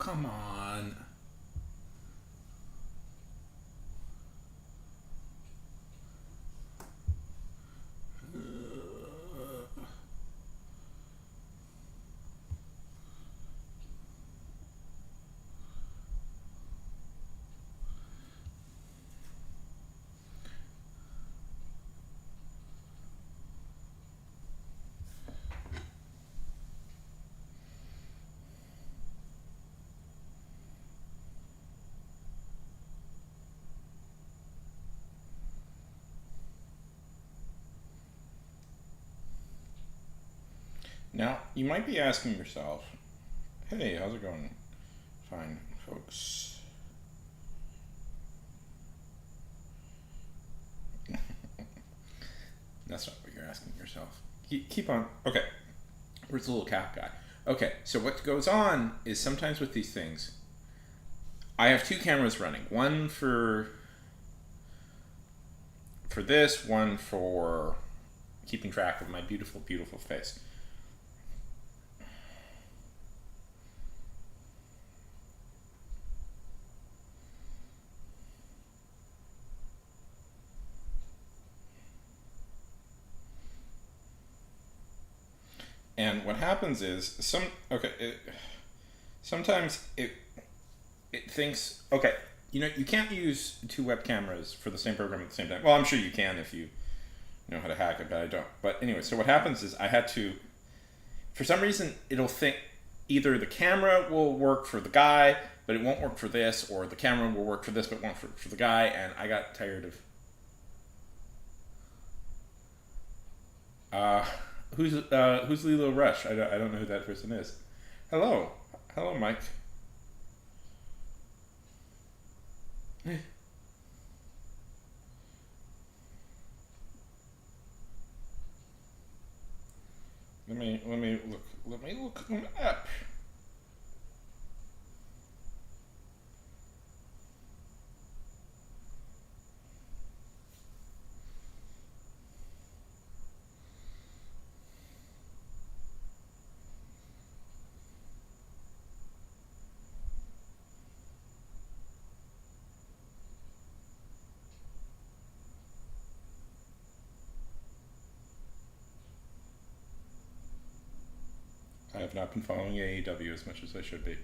come on. Now, you might be asking yourself, hey, how's it going? Fine, folks. That's not what you're asking yourself. Keep on. Okay, where's the little cat guy? Okay, so what goes on is sometimes with these things, I have two cameras running. One for this, one for keeping track of my beautiful, beautiful face. And what happens is sometimes it thinks, okay, you can't use two web cameras for the same program at the same time. Well, I'm sure you can if you know how to hack it, but I don't. But anyway, so what happens is I had to, for some reason, it'll think either the camera will work for the guy, but it won't work for this, or the camera will work for this, but won't for the guy, and I got tired of. Uh, who's Lilo Rush? I don't know who that person is. Hello, hello, Mike. Let me look them up. I have not been following AEW as much as I should be.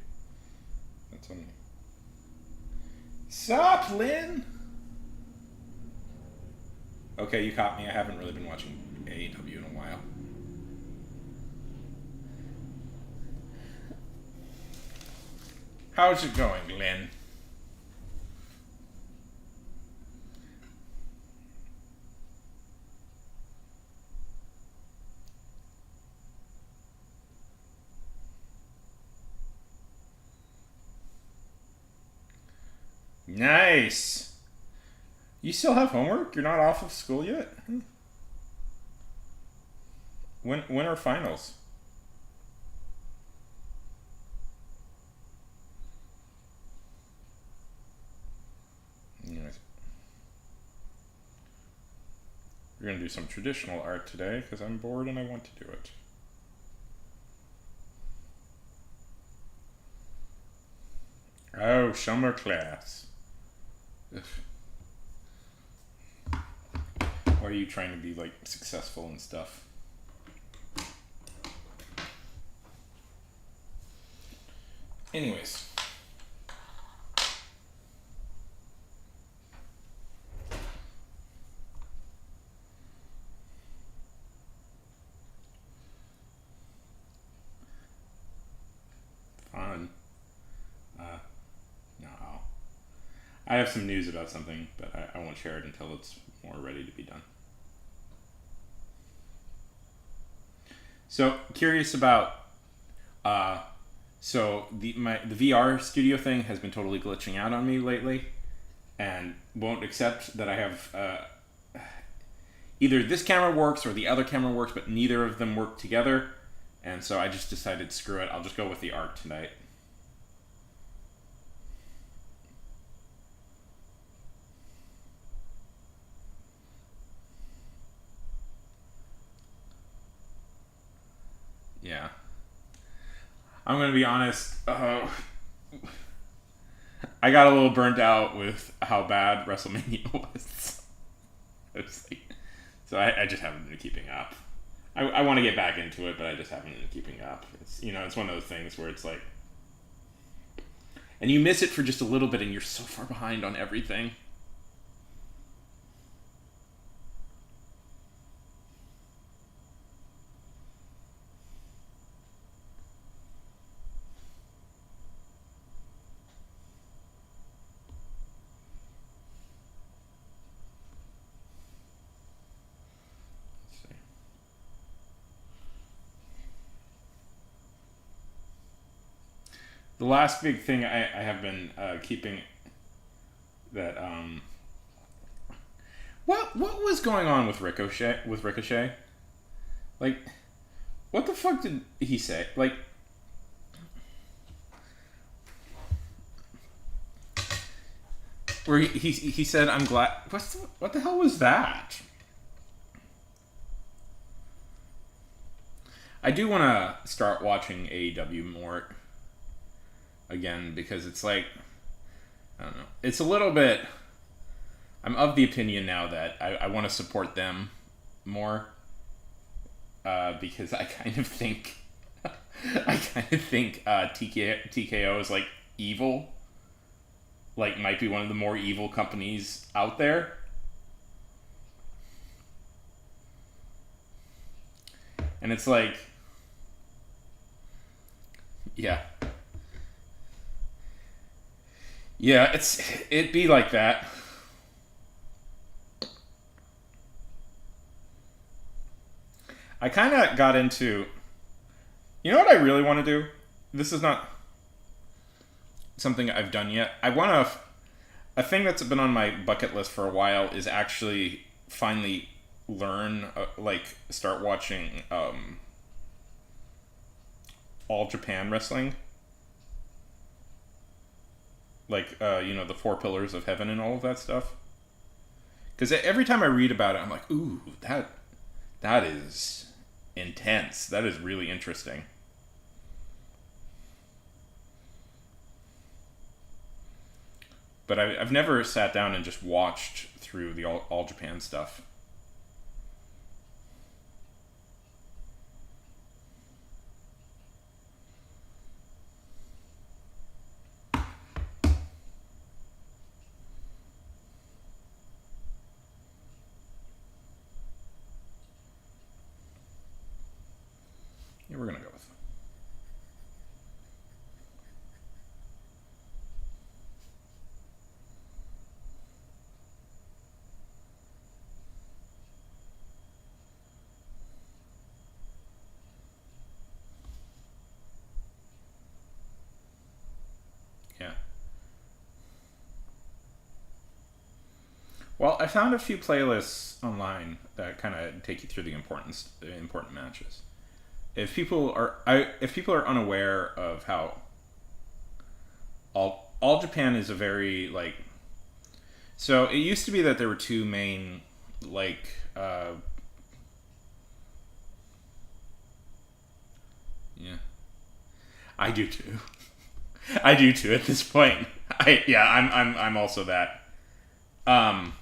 That's on me. Sup, Lynn? Okay, you caught me. I haven't really been watching AEW in a while. How's it going, Lynn? Nice. You still have homework? You're not off of school yet? When are finals? Anyways, we're gonna do some traditional art today because I'm bored and I want to do it. Oh, summer class. Ugh. Why are you trying to be like successful and stuff? Anyways, fun. Uh, no. I have some news about something, but I won't share it until it's more ready to be done. So curious about uh, the VR studio thing has been totally glitching out on me lately, and won't accept that I have either this camera works or the other camera works, but neither of them work together. And so I just decided, screw it, I'll just go with the art tonight. Yeah. I'm gonna be honest. I got a little burnt out with how bad WrestleMania was. I was like, so I just haven't been keeping up. I want to get back into it, but I just haven't been keeping up. It's it's one of those things where it's like, and you miss it for just a little bit, and you're so far behind on everything. Let's see. The last big thing I have been keeping that what was going on with Ricochet? Like, what the fuck did he say? Like, where he said, "I'm glad." What the hell was that? I do want to start watching AEW more again because it's like, I don't know. It's a little bit. I'm of the opinion now that I want to support them more because I kind of think TKO is like evil, like might be one of the more evil companies out there. And it's like, yeah, yeah, it'd be like that. I kind of got into, you know what I really want to do? This is not something I've done yet. I want to, a thing that's been on my bucket list for a while is actually finally learn, like, start watching All Japan Wrestling. Like, the Four Pillars of Heaven and all of that stuff. Because every time I read about it, I'm like, ooh, that is intense. That is really interesting. But I've never sat down and just watched through the All Japan stuff. Yeah, we're gonna go with. Yeah. Well, I found a few playlists online that kind of take you through the important matches. If people are unaware of how all Japan is a very like, so it used to be that there were two main like yeah, I do too. I do too at this point. I'm also that. Um,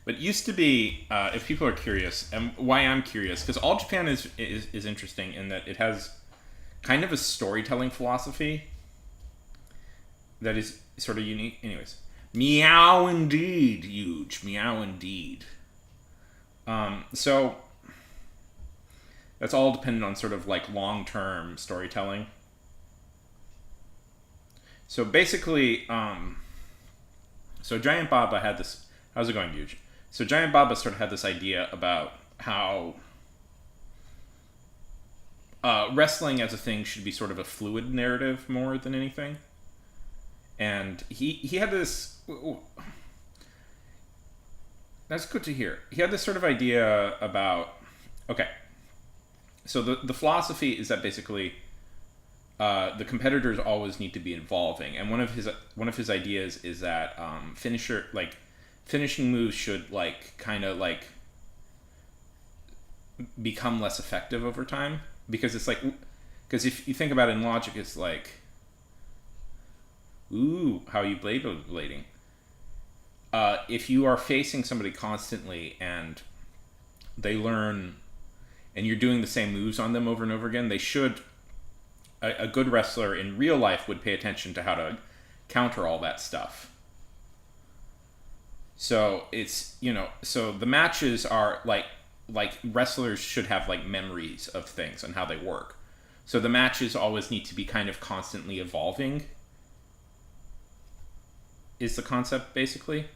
but it used to be, if people are curious, and why I'm curious, because All Japan is interesting in that it has kind of a storytelling philosophy that is sort of unique. Anyways, meow indeed, huge meow indeed. So that's all dependent on sort of like long term storytelling. So basically, so Giant Baba had this. How's it going, huge? So Giant Baba sort of had this idea about how wrestling as a thing should be sort of a fluid narrative more than anything. And he had this. That's good to hear. He had this sort of idea about. Okay, so the philosophy is that basically the competitors always need to be involving, and one of his ideas is that finishing moves should like kind of like become less effective over time because it's like, because if you think about it in logic, it's like Ooh, how are you blading? If you are facing somebody constantly and they learn, and you're doing the same moves on them over and over again, they should. A good wrestler in real life would pay attention to how to counter all that stuff. So it's, so the matches are like wrestlers should have like memories of things and how they work. So the matches always need to be kind of constantly evolving. Is the concept basically?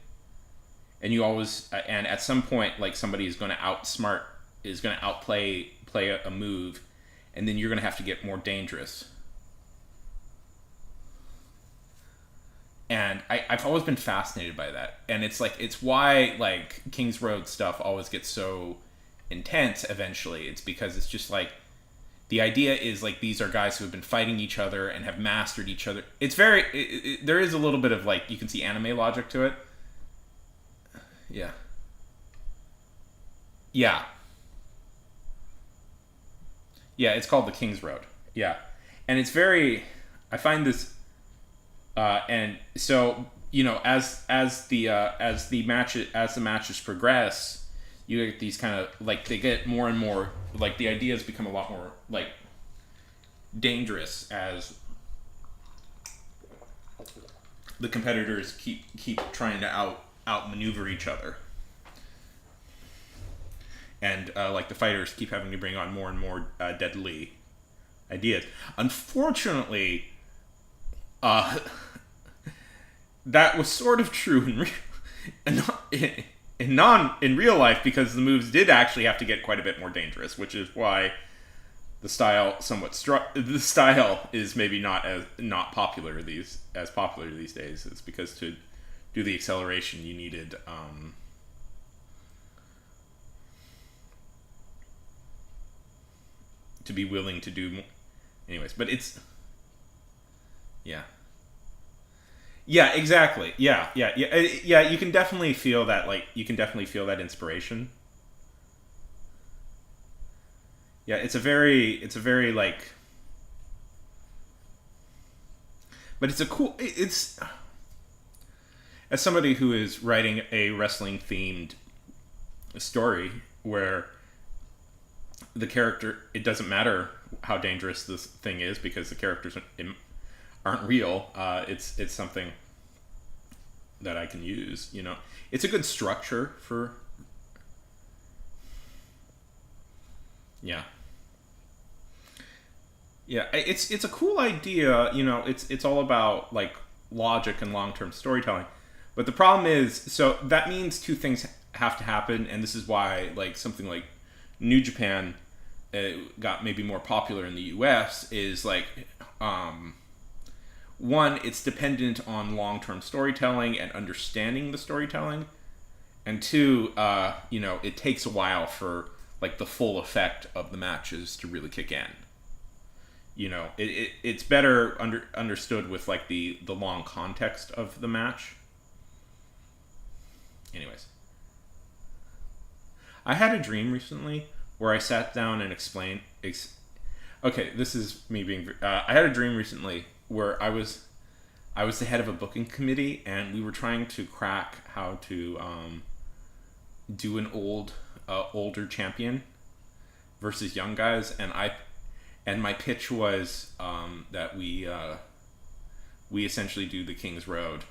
And you always, and at some point, like somebody is going to outplay a move, and then you're going to have to get more dangerous. And I've always been fascinated by that, and it's why like King's Road stuff always gets so intense. Eventually, it's because it's just like the idea is like these are guys who have been fighting each other and have mastered each other. It's very there is a little bit of like you can see anime logic to it. Yeah. Yeah. Yeah, it's called the King's Road. Yeah. And it's very I find this and so, as the matches progress, you get these kind of like they get more and more like the ideas become a lot more like dangerous as the competitors keep trying to outmaneuver each other, and like the fighters keep having to bring on more and more deadly ideas. Unfortunately, that was sort of true in real life because the moves did actually have to get quite a bit more dangerous, which is why the style the style is maybe not popular these days. It's because to do the acceleration you needed to be willing to do more. Anyways, but it's yeah. Yeah, exactly. Yeah. You can definitely feel that. Like, you can definitely feel that inspiration. Yeah, it's a very like, but it's a cool. It's as somebody who is writing a wrestling themed story where the character, it doesn't matter how dangerous this thing is because the characters aren't real. It's something that I can use. It's a good structure for. Yeah. Yeah, it's a cool idea. It's all about like logic and long term storytelling. But the problem is, so that means two things have to happen, and this is why like something like New Japan got maybe more popular in the U.S. is like. One, it's dependent on long-term storytelling and understanding the storytelling, and two, it takes a while for like the full effect of the matches to really kick in. It's better understood with like the long context of the match. Anyways, I had a dream recently where I sat down and explained. Okay, this is me being. I had a dream recently where I was the head of a booking committee, and we were trying to crack how to do an older champion versus young guys, and my pitch was that we essentially do the King's Road.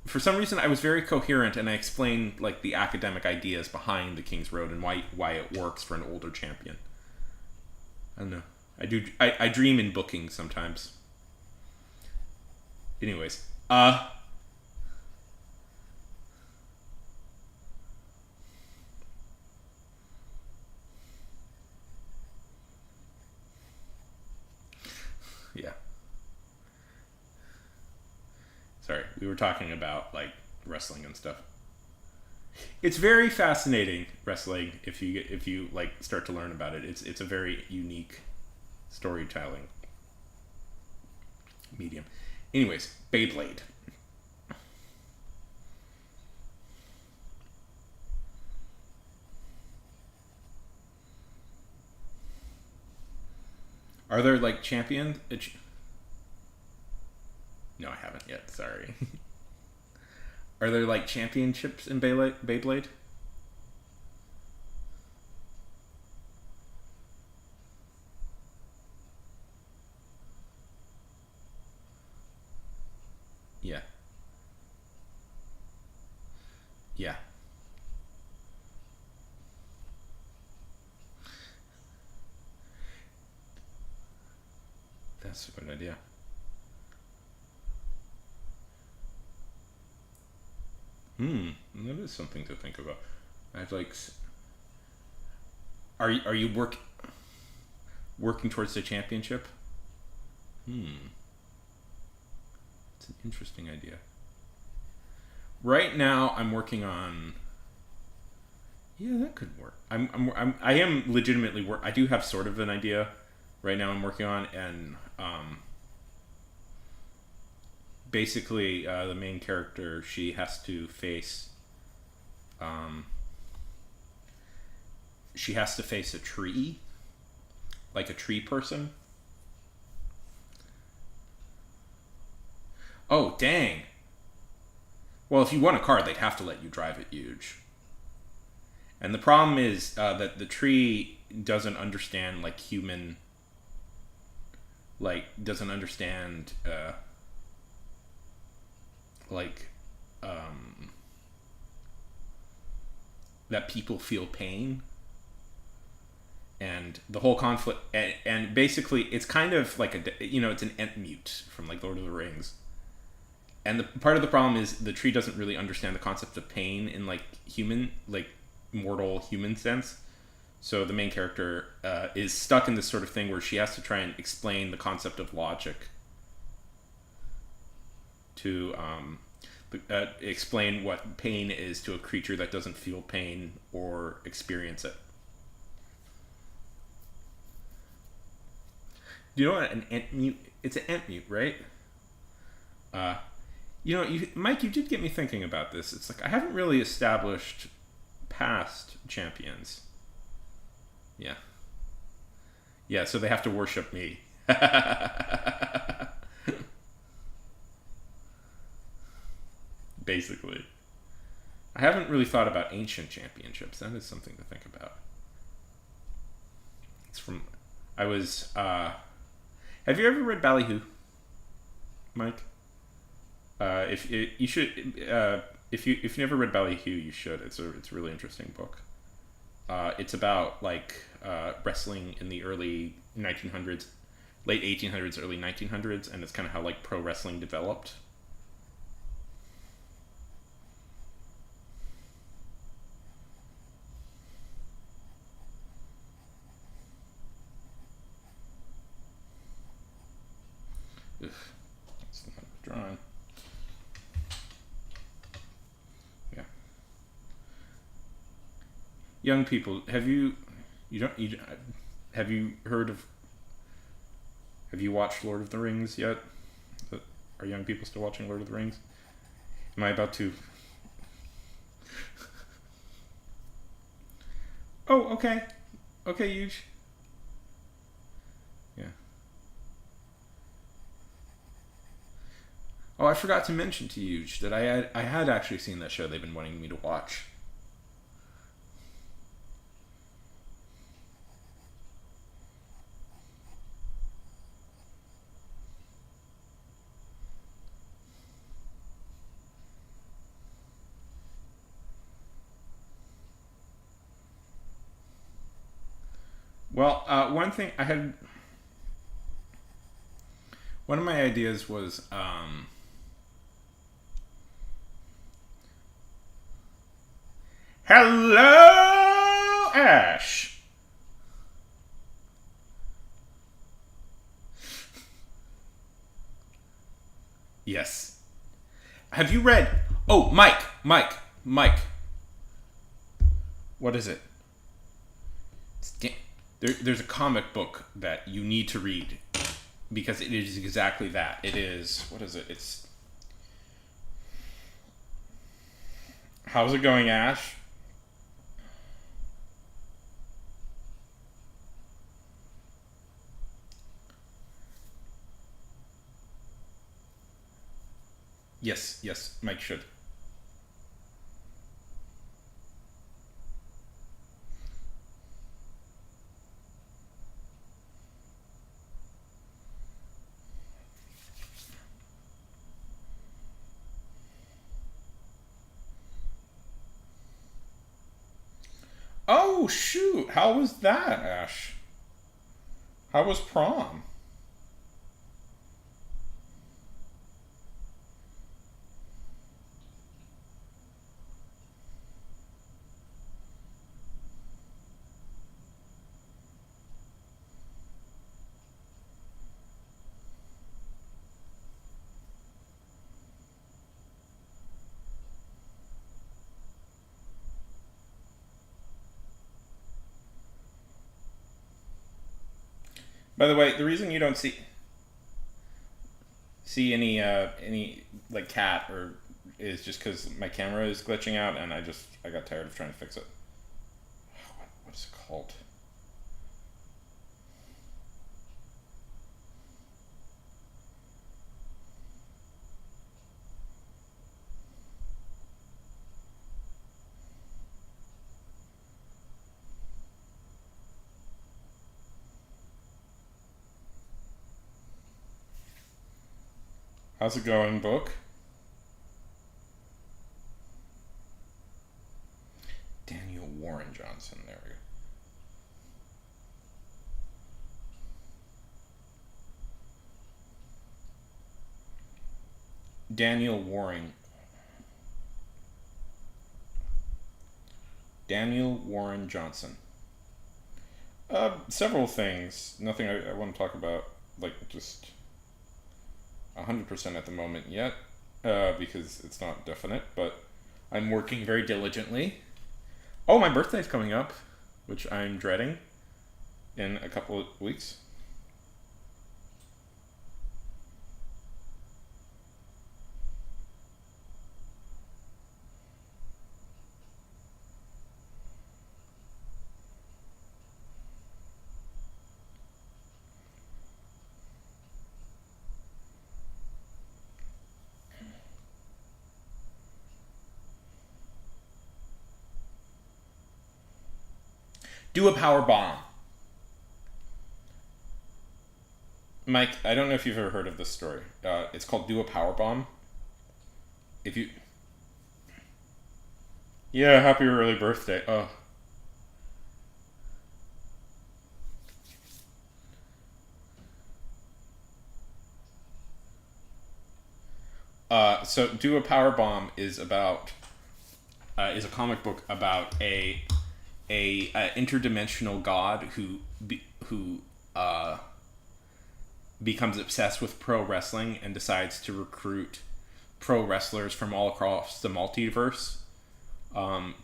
For some reason, I was very coherent, and I explained like the academic ideas behind the King's Road and why it works for an older champion. I don't know. I dream in booking sometimes. Anyways, yeah. Sorry, we were talking about like wrestling and stuff. It's very fascinating wrestling if you like start to learn about it. It's a very unique storytelling medium. Anyways, Beyblade. Are there like champions? No, I haven't yet. Sorry. Are there like championships in Beyblade? Yeah. Yeah. That's a good idea. That is something to think about. I'd like. Are you working towards the championship? Hmm. It's an interesting idea. Right now, I'm working on. Yeah, that could work. I am legitimately work. I do have sort of an idea. Right now, I'm working on, and basically, the main character, she has to face. Um, she has to face a tree, like a tree person. Oh, dang. Well, if you won a car, they'd have to let you drive it huge. And the problem is that the tree doesn't understand like human, like doesn't understand like um, that people feel pain, and the whole conflict, and basically it's kind of like it's an ent mute from like Lord of the Rings. And the part of the problem is the tree doesn't really understand the concept of pain in like human, like mortal human sense. So the main character is stuck in this sort of thing where she has to try and explain the concept of logic to explain what pain is to a creature that doesn't feel pain or experience it. Do you know what an ent mute? It's an ent mute, right? Uh, Mike, you did get me thinking about this. It's like I haven't really established past champions. Yeah. Yeah, so they have to worship me. Basically. I haven't really thought about ancient championships. That is something to think about. It's from. I was. Have you ever read Ballyhoo, Mike? If you should, if you never read Ballyhoo, you should. It's a really interesting book. It's about like wrestling in the early 1900s, late 1800s, early 1900s, and it's kind of how like pro wrestling developed. Ugh, it's not drawn. Yeah. Young people, you don't you have you heard of have you watched Lord of the Rings yet? Are young people still watching Lord of the Rings? Am I about to? Oh, okay, okay, huge. Yeah. Oh, I forgot to mention to you that I had actually seen that show they've been wanting me to watch. Well, one of my ideas was hello, Ash. Yes. Have you read? Oh, Mike. What is it? There's a comic book that you need to read because it is exactly that. It is. What is it? It's. How's it going, Ash? Yes, yes, Mike should. Oh shoot! How was that, Ash? How was prom? By the way, the reason you don't see any like cat or is just because my camera is glitching out, and I got tired of trying to fix it. What is it called? How's it going, book? Daniel Warren Johnson. There we go. Daniel Warren. Daniel Warren Johnson. Several things. Nothing I want to talk about, like just 100% at the moment yet, because it's not definite, but I'm working very diligently. Oh, my birthday's coming up, which I'm dreading in a couple of weeks. Do a power bomb. Mike, I don't know if you've ever heard of this story. It's called Do a Power Bomb. If you. Yeah, happy early birthday. Oh. So Do a Power Bomb is a comic book about a interdimensional god who becomes obsessed with pro wrestling and decides to recruit pro wrestlers from all across the multiverse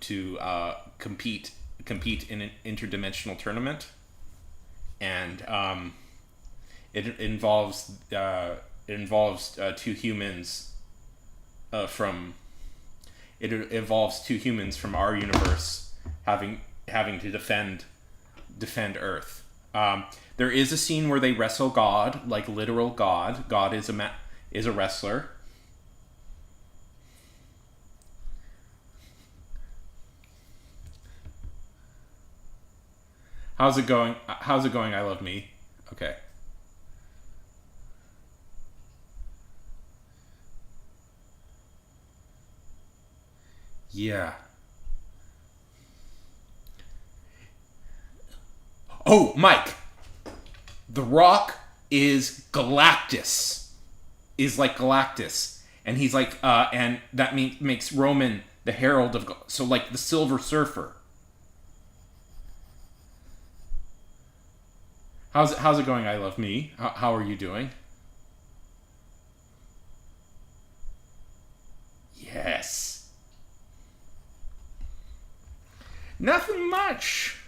to compete in an interdimensional tournament, and it involves two humans from it involves two humans from our universe having to defend Earth. There is a scene where they wrestle God, like literal God. God is a wrestler. How's it going? How's it going? I love me. Okay. Yeah. Oh, Mike. The Rock is Galactus. Is like Galactus, and he's like, and that makes Roman the herald of. So like the Silver Surfer. How's it going? I love me. How are you doing? Yes. Nothing much.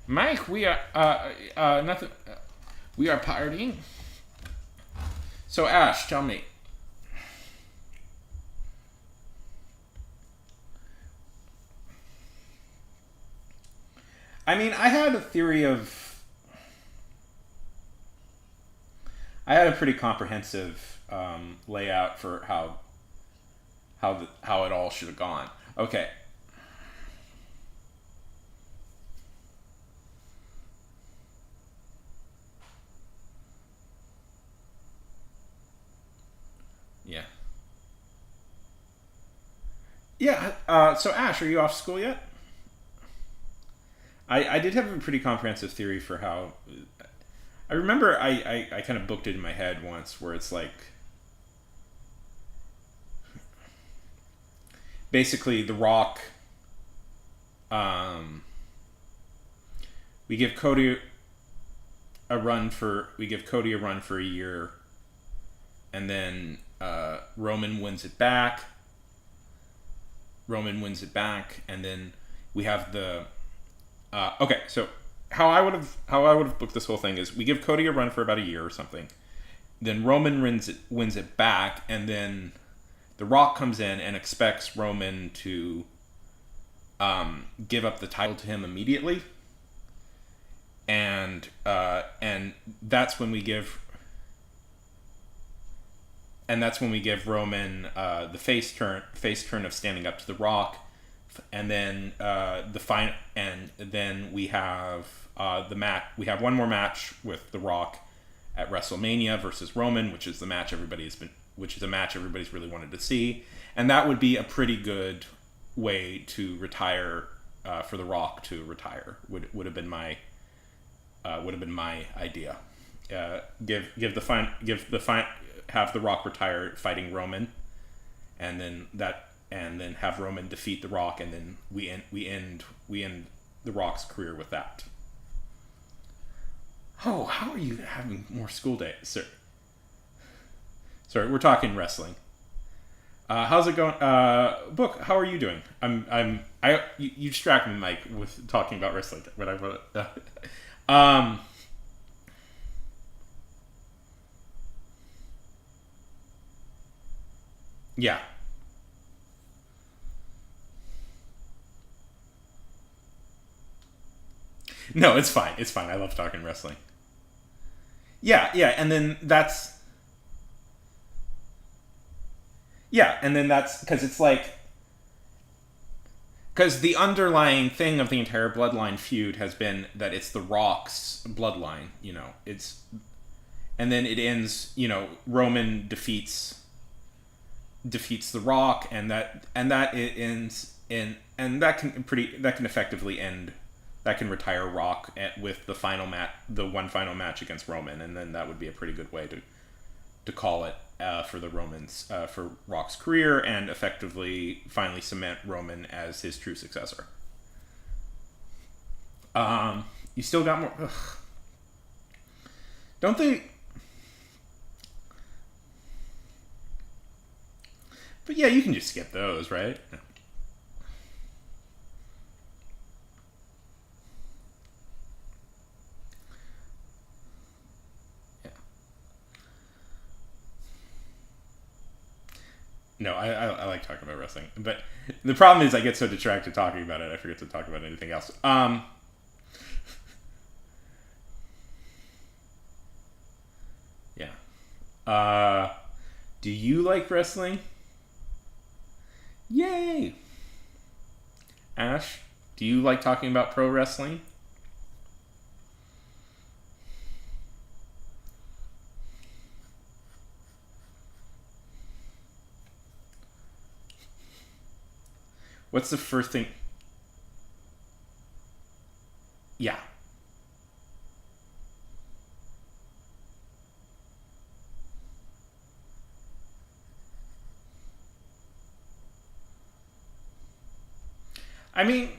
Mike, we are nothing. We are partying. So Ash, tell me. I mean, I had a pretty comprehensive layout for how how it all should have gone. Okay. Yeah. Yeah. So Ash, are you off school yet? I did have a pretty comprehensive theory for how. I remember I kind of booked it in my head once where it's like basically The Rock. Um, we give Cody a run for a year, and then Roman wins it back. And then we have the. Okay, so how I would have booked this whole thing is we give Cody a run for about a year or something, then Roman wins it back, and then The Rock comes in and expects Roman to give up the title to him immediately, and that's when we give Roman the face turn of standing up to The Rock, and then we have the match. We have one more match with The Rock at WrestleMania versus Roman, which is a match everybody's really wanted to see, and that would be a pretty good way to retire for The Rock to retire. Would have been my idea. Have The Rock retire fighting Roman, and then have Roman defeat The Rock, and then we end The Rock's career with that. Oh, how are you having more school days, sir? Sorry, we're talking wrestling. How's it going? Book, how are you doing? You distract me, Mike, with talking about wrestling. When I wrote yeah. No, it's fine. It's fine. I love talking wrestling. Yeah, and then that's because it's like because the underlying thing of the entire Bloodline feud has been that it's The Rock's bloodline. And then it ends. Roman defeats The Rock, and that it ends in, and that can effectively end. That can retire Rock with the one final match against Roman, and then that would be a pretty good way to call it for Rock's career, and effectively finally cement Roman as his true successor. You still got more. Ugh. Don't they? But yeah, you can just skip those, right? No, I like talking about wrestling, but the problem is I get so distracted talking about it, I forget to talk about anything else. Yeah. Do you like wrestling? Yay! Ash, do you like talking about pro wrestling? What's the first thing? Yeah. I mean,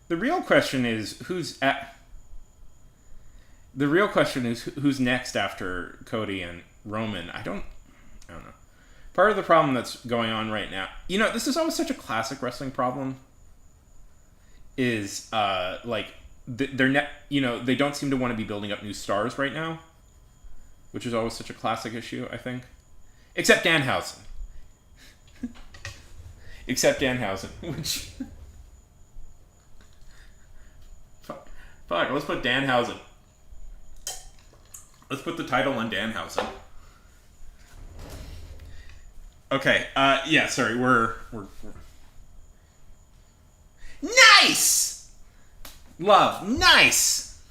the real question is who's next after Cody and Roman. I don't know. Part of the problem that's going on right now, this is always such a classic wrestling problem. Is they don't seem to want to be building up new stars right now, which is always such a classic issue, I think. Except Danhausen. Which fuck, let's put Danhausen. Let's put the title on Danhausen. Okay. Yeah. Sorry. We're nice. Love. Nice.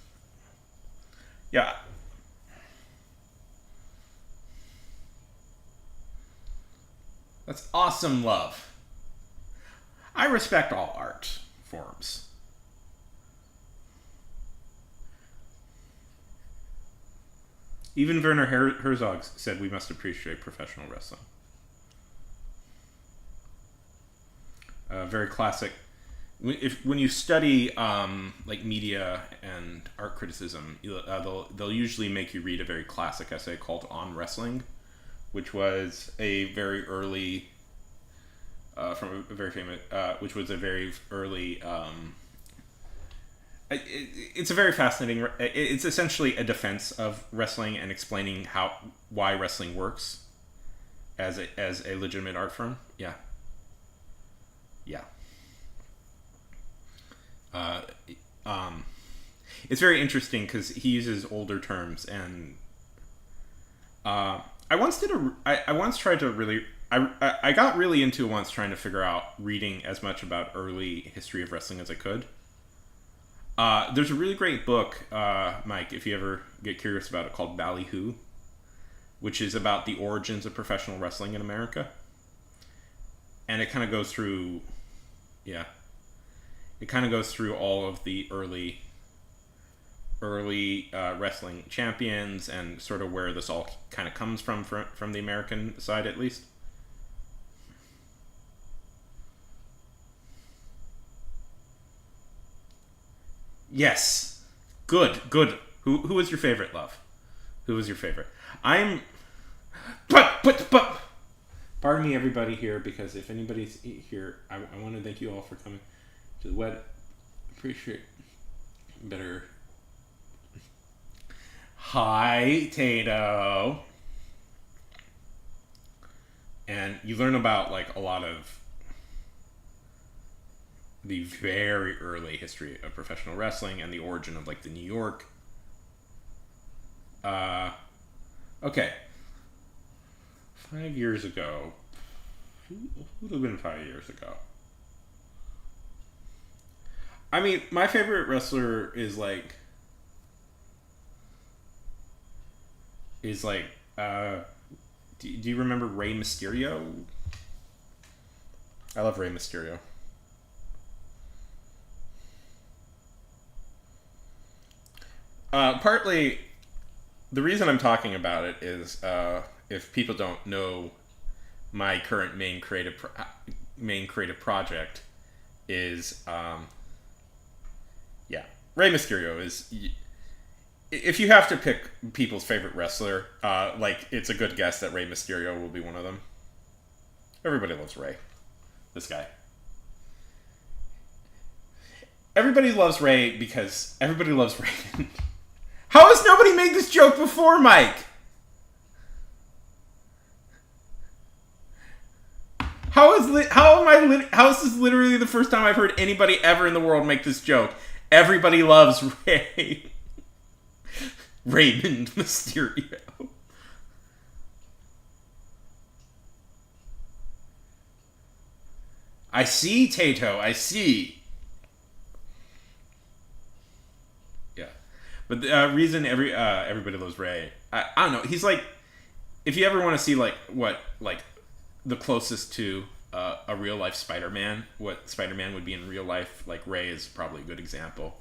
Yeah. That's awesome. Love. I respect all art forms. Even Werner Herzog said we must appreciate professional wrestling. Very classic. When you study like media and art criticism, they'll usually make you read a very classic essay called "On Wrestling," which was a very early from a very famous, which was a very early. It's a very fascinating. It's essentially a defense of wrestling and explaining why wrestling works as a legitimate art form. Yeah, yeah. Uh, um, it's very interesting because he uses older terms, and I once did a. I once tried to really. I got really into once trying to figure out reading as much about early history of wrestling as I could. There's a really great book, Mike, if you ever get curious about it, called Ballyhoo, which is about the origins of professional wrestling in America. And it kind of goes through, yeah, it kind of goes through all of the early wrestling champions and sort of where this all kind of comes from the American side, at least. Yes. Good, good. Who was your favorite, love? Who was your favorite? I'm. But. Pardon me, everybody here, because if anybody's here, I want to thank you all for coming to the wed. Appreciate. Better. Hi, Tato. And you learn about like a lot of the very early history of professional wrestling and the origin of like the New York. Okay. 5 years ago. Who would have been 5 years ago? I mean, my favorite wrestler is like do you remember Rey Mysterio? I love Rey Mysterio. Partly, the reason I'm talking about it is if people don't know, my current main creative project is yeah, Rey Mysterio is. If you have to pick people's favorite wrestler, like it's a good guess that Rey Mysterio will be one of them. Everybody loves Rey. This guy. Everybody loves Rey because everybody loves Raymond. How has nobody made this joke before, Mike? How is this literally the first time I've heard anybody ever in the world make this joke? Everybody loves Rey. Raymond Mysterio. I see, Tato. I see. Yeah, but the reason everybody loves Rey, I don't know. He's like, if you ever want to see like the closest to a real life Spider-Man, what Spider-Man would be in real life, like Rey is probably a good example.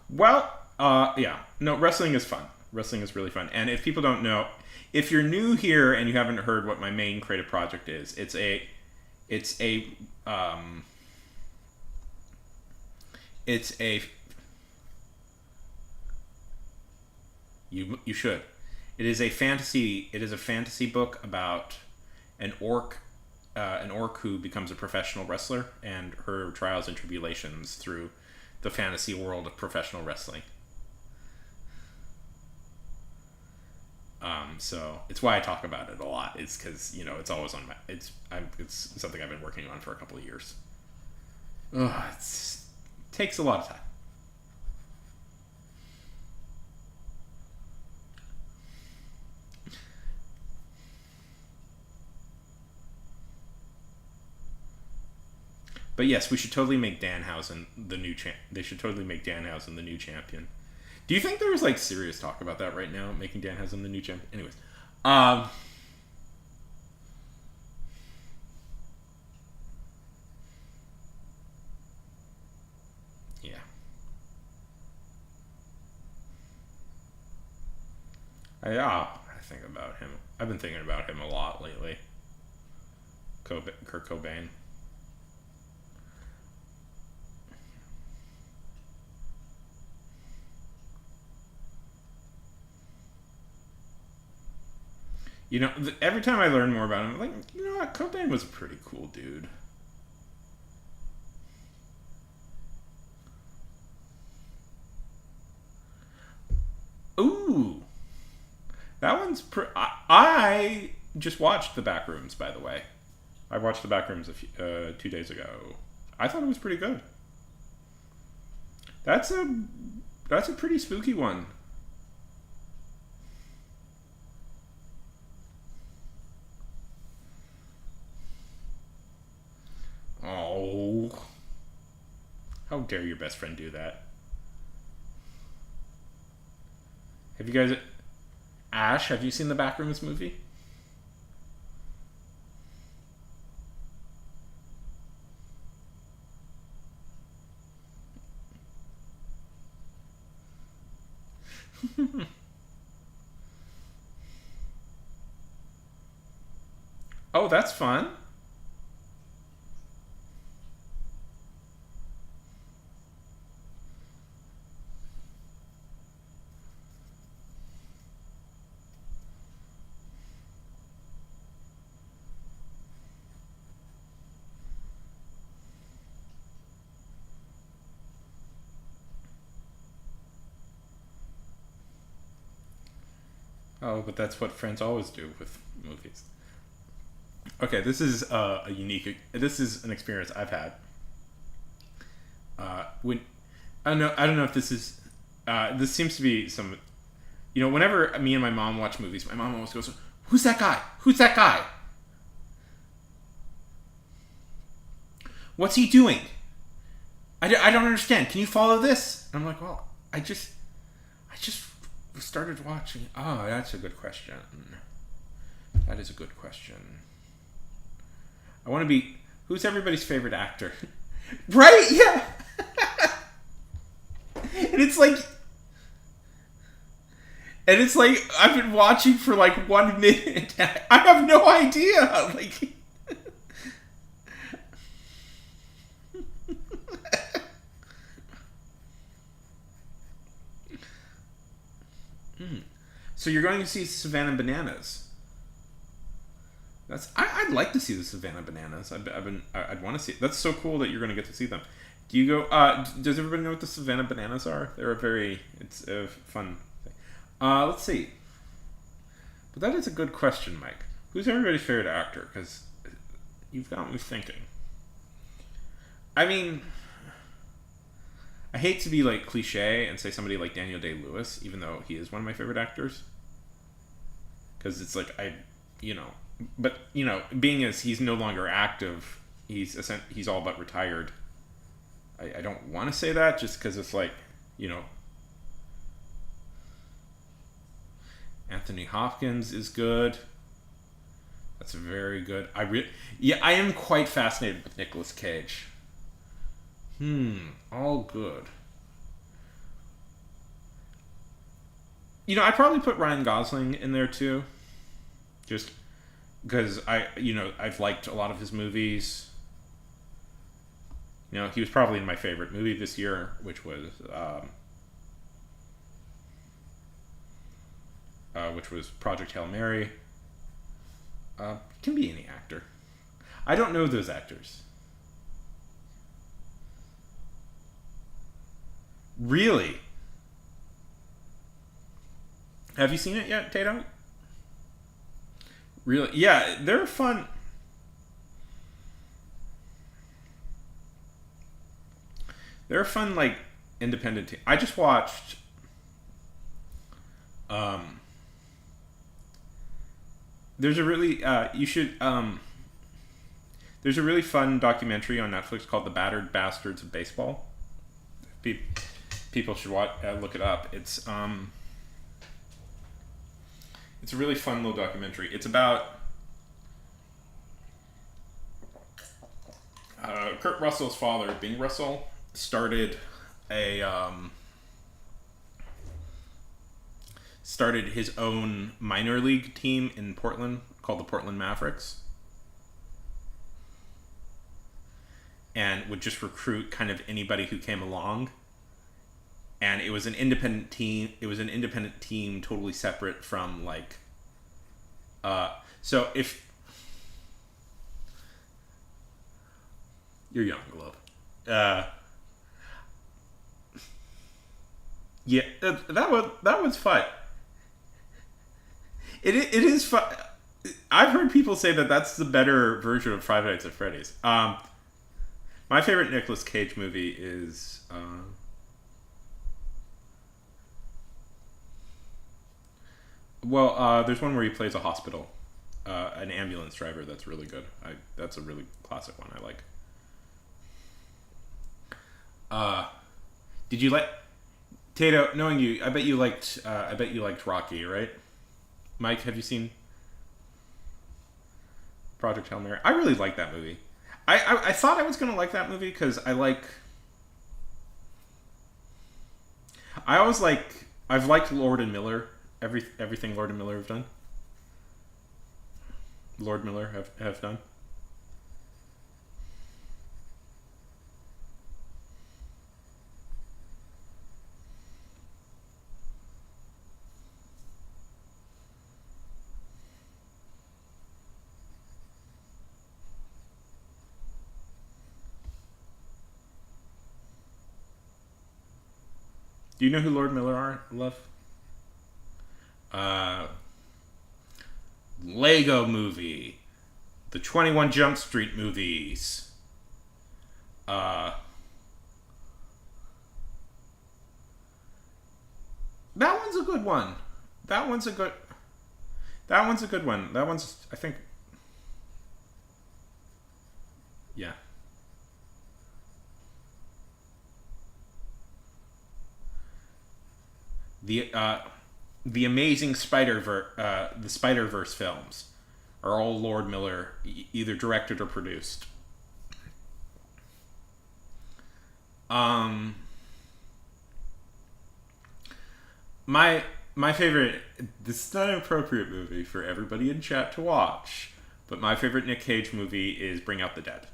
Well, yeah. No, wrestling is fun. Wrestling is really fun. And if people don't know, if you're new here and you haven't heard what my main creative project is, it's a, um, it's a, you should. It is a fantasy book about an orc who becomes a professional wrestler and her trials and tribulations through the fantasy world of professional wrestling. So it's why I talk about it a lot. It's because it's always on my. It's something I've been working on for a couple of years. Ugh, takes a lot of time. But yes, we should totally make Danhausen the new champ. They should totally make Danhausen the new champion. Do you think there was like serious talk about that right now, making Danhausen the new champion? Anyways, um, yeah, I think about him. I've been thinking about him a lot lately. Kurt Cobain. Every time I learn more about him, I'm like, what? Cobain was a pretty cool dude. Ooh, that one's. I just watched The Backrooms, by the way. I watched The Backrooms 2 days ago. I thought it was pretty good. That's a pretty spooky one. Oh, how dare your best friend do that? Have you guys, Ash? Have you seen the Backrooms movie? Oh, that's fun. Oh, but that's what friends always do with movies. Okay, this is a unique. This is an experience I've had. When I don't know if this is. This seems to be some. Whenever me and my mom watch movies, my mom always goes, "Who's that guy? Who's that guy? What's he doing? I don't understand. Can you follow this?" And I'm like, "Well, I just started watching." Oh, that's a good question. That is a good question. I want to be. Who's everybody's favorite actor? Right? Yeah. and it's like, and it's like I've been watching for like 1 minute. I have no idea. Like, so you're going to see Savannah Bananas. I'd like to see the Savannah Bananas. I'd want to see it. That's so cool that you're going to get to see them. Do you go? Does everybody know what the Savannah Bananas are? It's a fun thing. Let's see. But that is a good question, Mike. Who's everybody's favorite actor? Because you've got me thinking. I mean, I hate to be like cliche and say somebody like Daniel Day-Lewis, even though he is one of my favorite actors. Because it's like but being as he's no longer active, he's all but retired. I don't want to say that just because it's like, Anthony Hopkins is good. That's very good. I am quite fascinated with Nicolas Cage. All good. I'd probably put Ryan Gosling in there too. Just because I've liked a lot of his movies. He was probably in my favorite movie this year, which was Project Hail Mary. Can be any actor. I don't know those actors. Really? Have you seen it yet, Tato? Really, yeah, they're fun. They're a fun like independent team. I just watched. Um, there's a really you should there's a really fun documentary on Netflix called "The Battered Bastards of Baseball." Pe- People should watch look it up. It's a really fun little documentary. It's about Kurt Russell's father, Bing Russell, started a started his own minor league team in Portland called the Portland Mavericks, and would just recruit kind of anybody who came along. And it was an independent team. It was an independent team, totally separate from like. So if you're young, Globe. Yeah, that was fun. It is fun. I've heard people say that that's the better version of Five Nights at Freddy's. My favorite Nicolas Cage movie is. There's one where he plays a hospital, an ambulance driver. That's really good. That's a really classic one. I like. Did you like Tato? Knowing you, I bet you liked. I bet you liked Rocky, right? Mike, have you seen Project Hail Mary? I really like that movie. I thought I was gonna like that movie because I like. I always like. I've liked Lord and Miller. Everything Lord and Miller have done. Lord Miller have done. Do you know who Lord Miller are, love? Uh, Lego Movie, the 21 Jump Street movies. Uh, that one's a good one. That one's a good. That one's a good one. That one's, I think, yeah. The the Amazing the Spider Verse films are all Lord Miller either directed or produced. Um, my favorite. This is not an appropriate movie for everybody in chat to watch, but my favorite Nick Cage movie is Bring Out the Dead.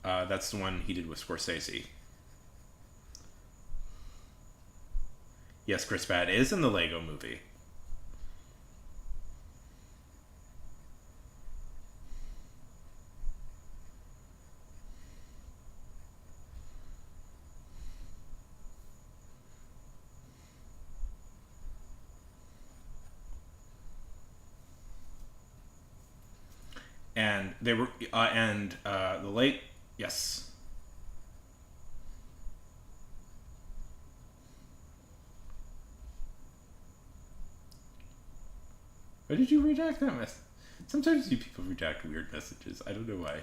That's the one he did with Scorsese. Yes, Chris Pratt is in the Lego Movie. And they were and the late yes. Why did you redact that mess? Sometimes you people redact weird messages. I don't know why.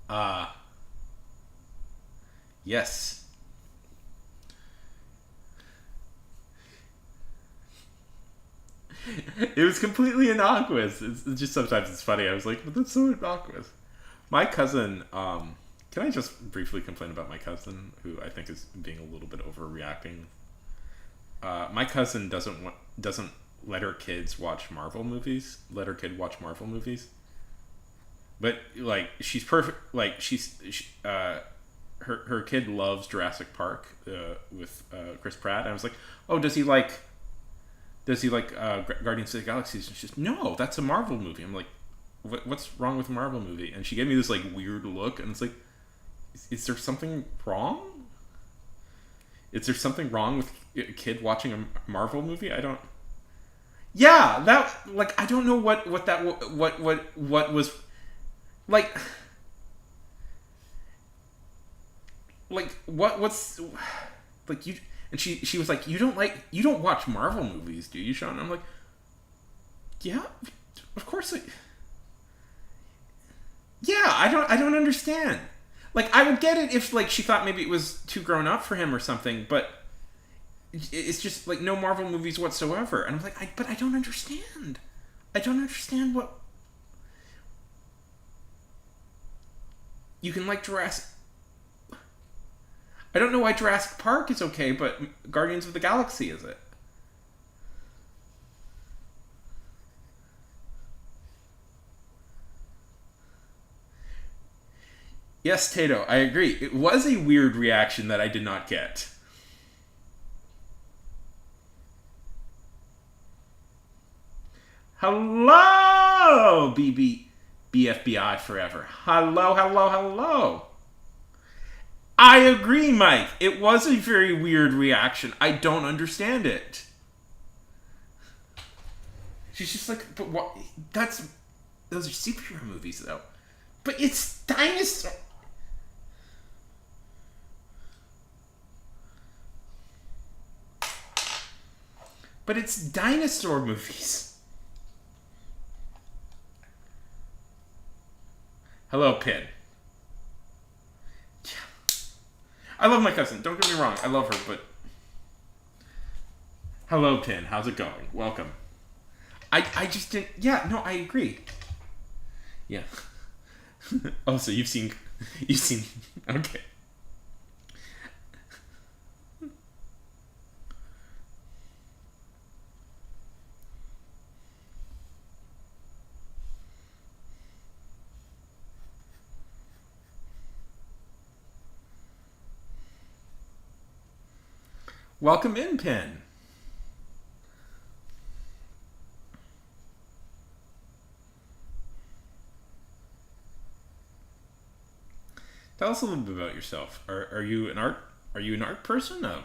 Uh yes. It was completely innocuous. It's just sometimes it's funny. I was like, but that's so innocuous. My cousin, can I just briefly complain about my cousin, who I think is being a little bit overreacting? My cousin doesn't let her kids watch Marvel movies. Let her kid watch Marvel movies. But like she's perfect. Like her kid loves Jurassic Park with Chris Pratt. And I was like, oh, does he like Guardians of the Galaxy? And she's just no, that's a Marvel movie. I'm like, what's wrong with a Marvel movie? And she gave me this like weird look, and it's like, is there something wrong? Is there something wrong with a kid watching a Marvel movie? I don't. Yeah, that like I don't know what that what was like what's like you and she was like you don't watch Marvel movies, do you, Sean? I'm like, yeah, of course yeah, I don't understand. Like I would get it if like she thought maybe it was too grown up for him or something, but it's just like no Marvel movies whatsoever. And I'm like, but I don't understand. I don't understand what you can like Jurassic. I don't know why Jurassic Park is okay, but Guardians of the Galaxy is it? Yes, Tato, I agree. It was a weird reaction that I did not get. Hello, BFBI forever. Hello, hello, hello. I agree, Mike. It was a very weird reaction. I don't understand it. She's just like, but what? Those are superhero movies, though. But it's dinosaur. But it's dinosaur movies. Hello, Pin. I love my cousin. Don't get me wrong. I love her, but hello, Pin. How's it going? Welcome. I just didn't. Yeah, no, I agree. Yeah. Oh, so you've seen. Okay. Welcome in, Pin. Tell us a little bit about yourself. Are you an art person? A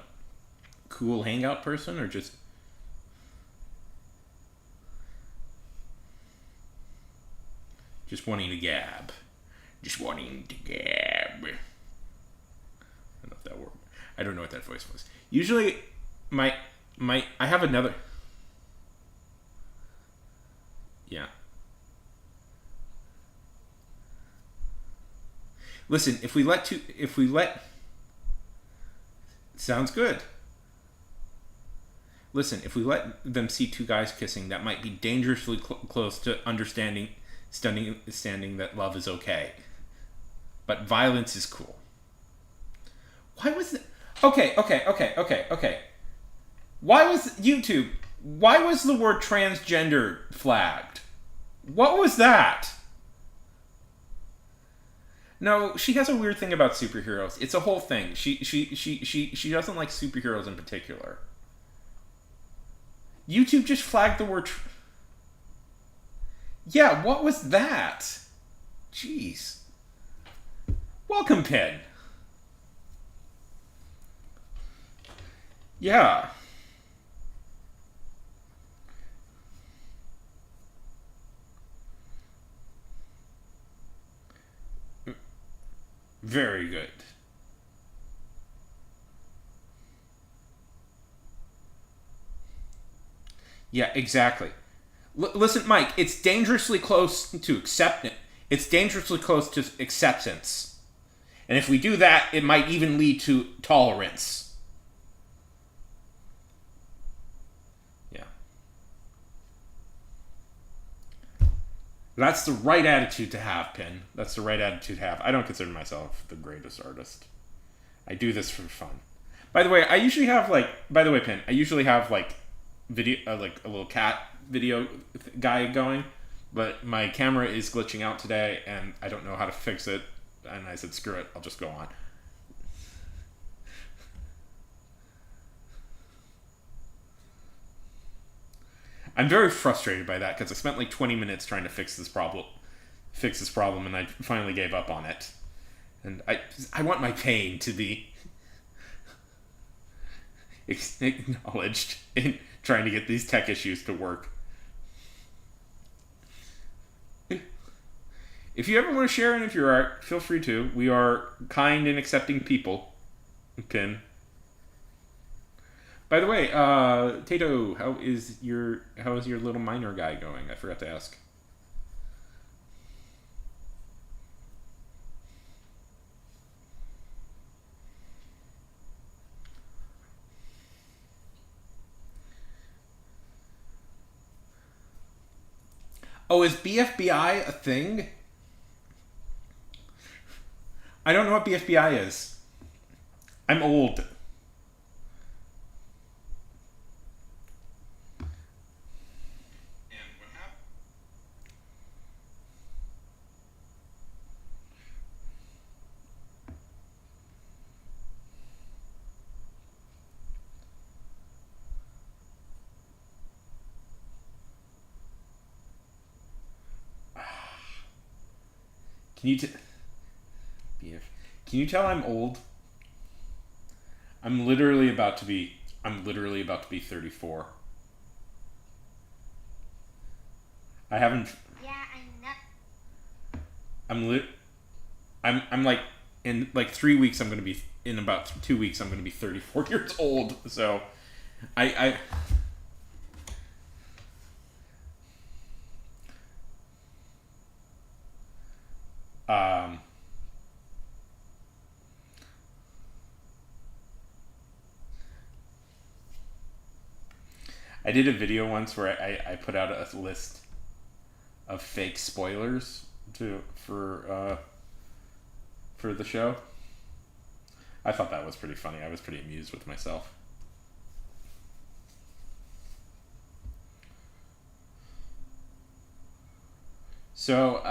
cool hangout person, or just wanting to gab? Just wanting to gab. I don't know if that word. I don't know what that voice was. Usually, I have another. Yeah. Listen, if we let, sounds good. Listen, if we let them see two guys kissing, that might be dangerously close to understanding that love is okay, but violence is cool. Why was it? Okay. Why was YouTube? Why was the word transgender flagged? What was that? No, she has a weird thing about superheroes. It's a whole thing. She doesn't like superheroes in particular. YouTube just flagged the word. Yeah, what was that? Jeez. Welcome, Pin. Yeah. Very good. Yeah, exactly. Listen, Mike, it's dangerously close to acceptance. It's dangerously close to acceptance. And if we do that, it might even lead to tolerance. Yeah. That's the right attitude to have, Pin. That's the right attitude to have. I don't consider myself the greatest artist. I do this for fun. By the way, by the way, Pin, I usually have like video, like a little cat video guy going, but my camera is glitching out today, and I don't know how to fix it. And I said, screw it, I'll just go on. I'm very frustrated by that because I spent like 20 minutes trying to fix this problem, and I finally gave up on it. And I want my pain to be acknowledged in trying to get these tech issues to work. If you ever want to share any of your art, feel free to. We are kind and accepting people. Pin. By the way, Tato, how is your little minor guy going? I forgot to ask. Oh, is BFBI a thing? I don't know what BFBI is. I'm old. Can you can you tell I'm old? I'm literally about to be 34. I haven't. Yeah, I'm not. I'm like in like 3 weeks. I'm gonna be in about 2 weeks. I'm gonna be 34 years old. So, I um. I did a video once where I put out a list of fake spoilers for the show. I thought that was pretty funny. I was pretty amused with myself. So,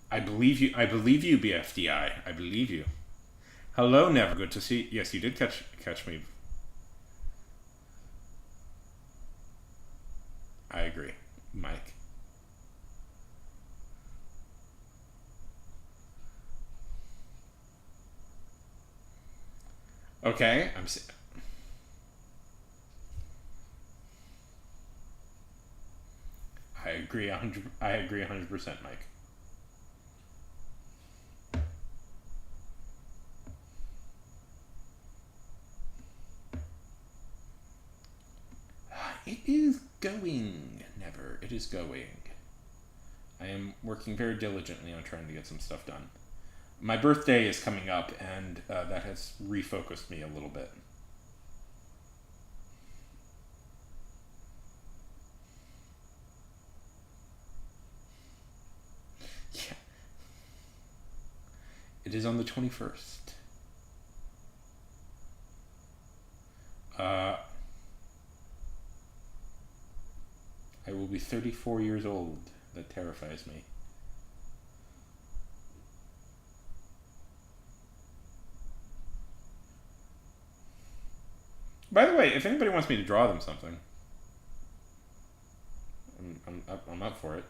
I believe you. I believe you, BFDI. I believe you. Hello, Never. Good to see. Yes, you did catch me. I agree, Mike. Okay, I agree 100. I agree 100%, Mike. It is going, Never. It is going. I am working very diligently on trying to get some stuff done. My birthday is coming up, and that has refocused me a little bit. Yeah, it is on the 21st. Uh, I will be 34 years old. That terrifies me. By the way, if anybody wants me to draw them something, I'm up for it.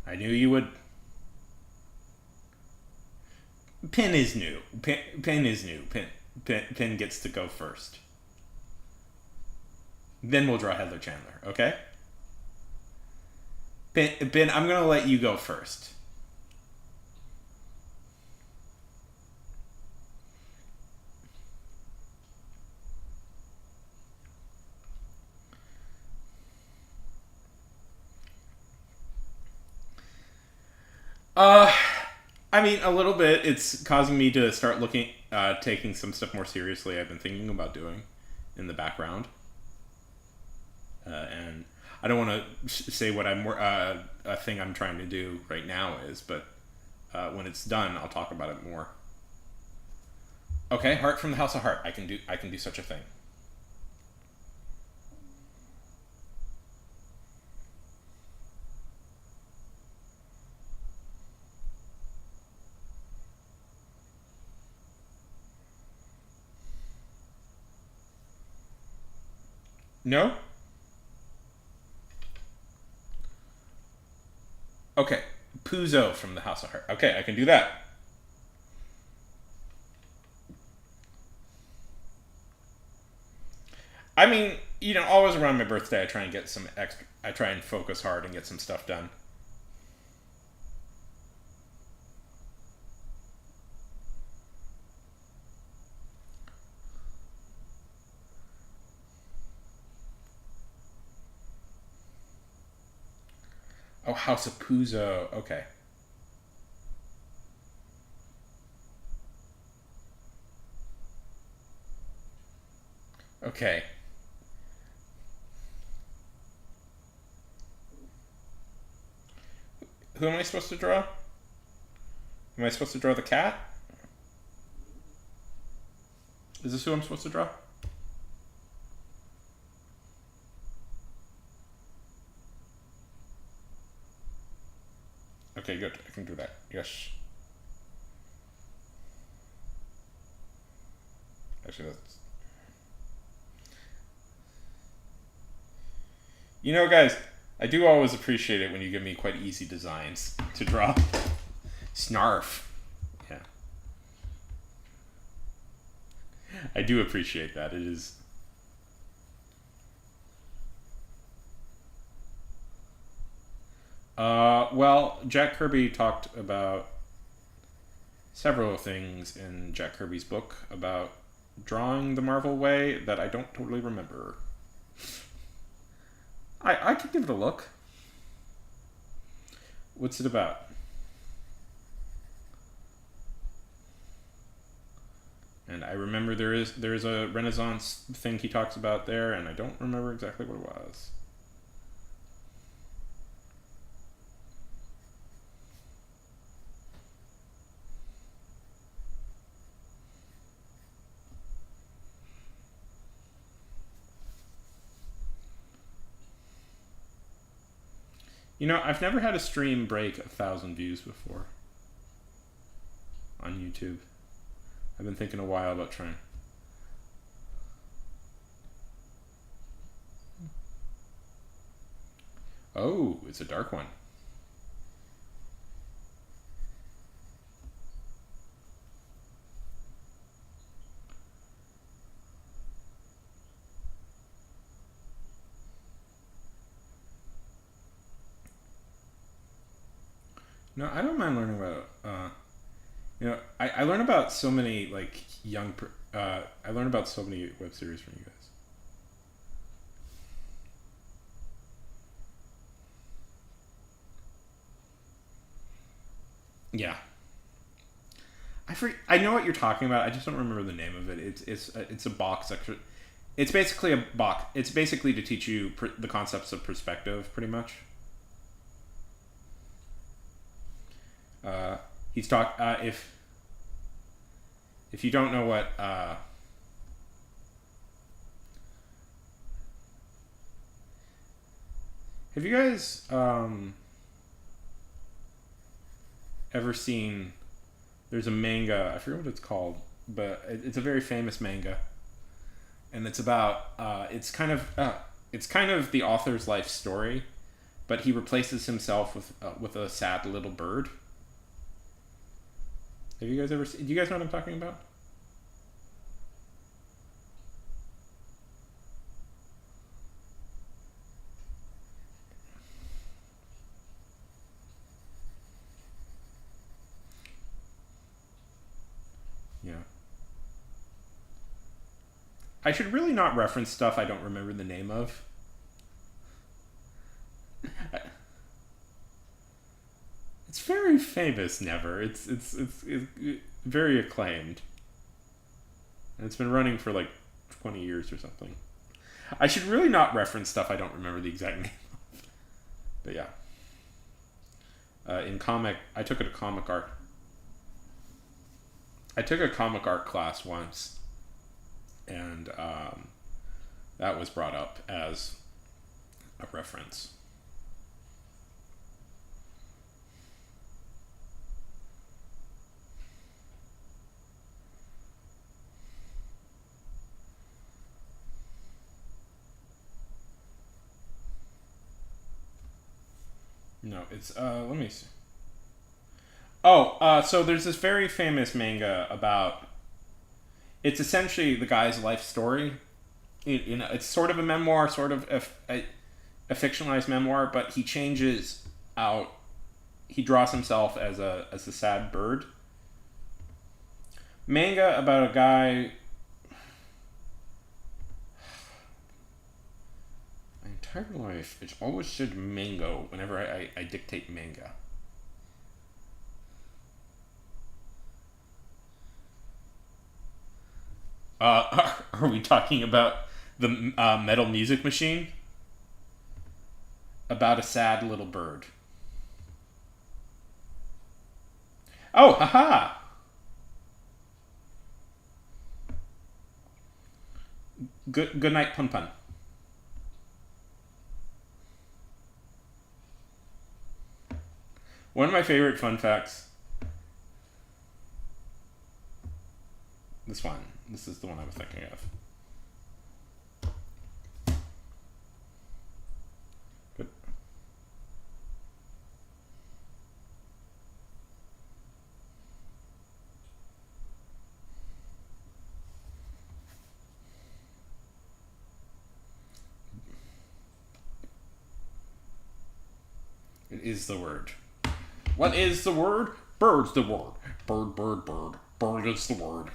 I knew you would. Pin is new. Pin is new. Pin gets to go first. Then we'll draw Heather Chandler, okay? Pin, I'm gonna let you go first. Uh, I mean, a little bit. It's causing me to start taking some stuff more seriously. I've been thinking about doing in the background, and I don't want to say what a thing I'm trying to do right now is, but when it's done, I'll talk about it more. Okay, Heart from the House of Heart. I can do such a thing. No? Okay. Puzo from the House of Heart. Okay, I can do that. I mean, always around my birthday, I try and get some extra. I try and focus hard and get some stuff done. Oh, House of Puzo. Okay. Okay. Who am I supposed to draw? Am I supposed to draw the cat? Is this who I'm supposed to draw? Okay, good. I can do that. Yes. Actually, that's. Guys, I do always appreciate it when you give me quite easy designs to draw. Snarf. Yeah. I do appreciate that. It is. Well, Jack Kirby talked about several things in Jack Kirby's book about drawing the Marvel way that I don't totally remember. I could give it a look. What's it about? And I remember there is a Renaissance thing he talks about there, and I don't remember exactly what it was. I've never had a stream break 1,000 views before on YouTube. I've been thinking a while about trying. Oh, it's a dark one. No, I don't mind learning about. I learn about so many like I learn about so many web series from you guys. Yeah, I know what you're talking about. I just don't remember the name of it. It's a box section. It's basically a box. It's basically to teach you the concepts of perspective, pretty much. Uh, he's talk if you don't know what have you guys ever seen? There's a manga. I forget what it's called, but it's a very famous manga, and it's about it's kind of the author's life story, but he replaces himself with a sad little bird. Have you guys ever seen? Do you guys know what I'm talking about? Yeah. I should really not reference stuff I don't remember the name of. It's very famous. Never. It's very acclaimed. And it's been running for like 20 years or something. I should really not reference stuff I don't remember the exact name. But yeah. In comic, I took a comic art. I took a comic art class once, and that was brought up as a reference. No, it's let me see. Oh, so there's this very famous manga about. It's essentially the guy's life story. It's sort of a memoir, sort of a fictionalized memoir, but he changes out. He draws himself as a sad bird. Manga about a guy. My entire life, it's always said mango whenever I dictate manga. Are we talking about the metal music machine? About a sad little bird. Oh, haha! Good night, Pun Pun. One of my favorite fun facts. This one. This is the one I was thinking of. Good. It is the word. What is the word? Bird's the word. Bird, bird, bird. Bird is the word.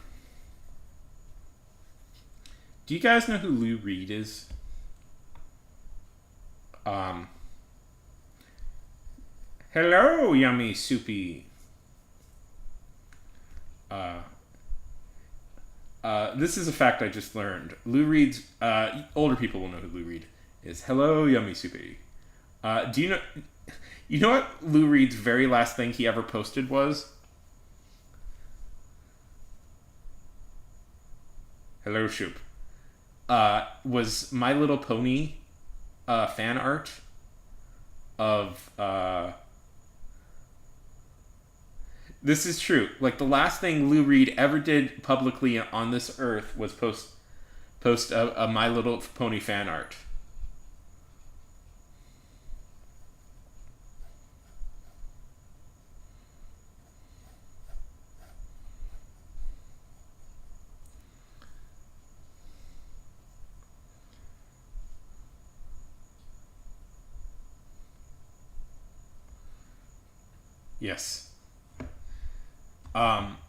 Do you guys know who Lou Reed is? Hello, yummy soupy. This is a fact I just learned. Lou Reed's, older people will know who Lou Reed is. Hello, yummy soupy. You know what Lou Reed's very last thing he ever posted was? Hello, Shoop. Was My Little Pony fan art of this is true. Like the last thing Lou Reed ever did publicly on this earth was post a My Little Pony fan art. Yes.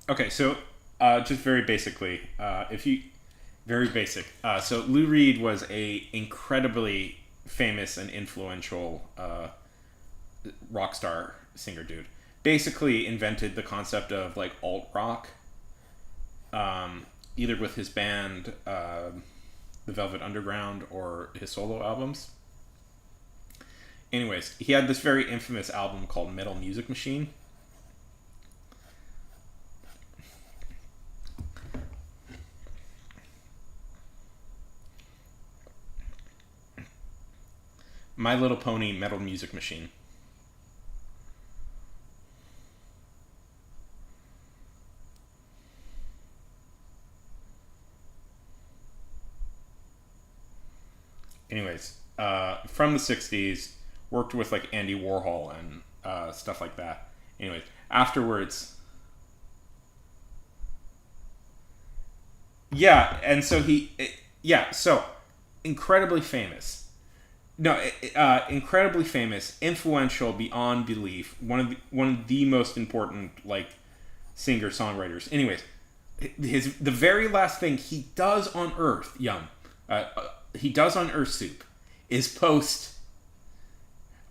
Okay, so just very basically, if you very basic. So Lou Reed was a incredibly famous and influential rock star singer dude. Basically invented the concept of like alt rock, either with his band, the Velvet Underground, or his solo albums. Anyways, he had this very infamous album called Metal Music Machine. My Little Pony Metal Music Machine. Anyways, from the 60s, worked with like Andy Warhol and stuff like that. Anyways, afterwards, yeah, and so so incredibly famous. No, incredibly famous, influential beyond belief. One of the most important like singer songwriters. Anyways, the very last thing he does on Earth, he does on Earth Soup, is post.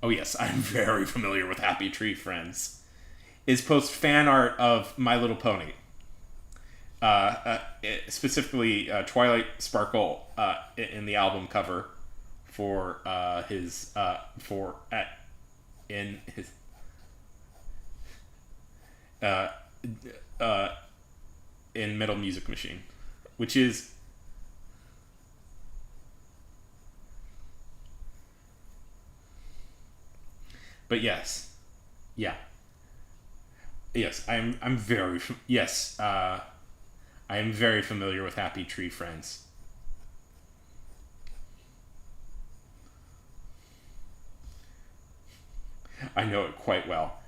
Oh yes, I'm very familiar with Happy Tree Friends. is post fan art of My Little Pony. Specifically Twilight Sparkle in the album cover for his for at in his uh, uh, in Metal Music Machine, which is but yes, yeah, yes, I'm very yes, I am very familiar with Happy Tree Friends. I know it quite well.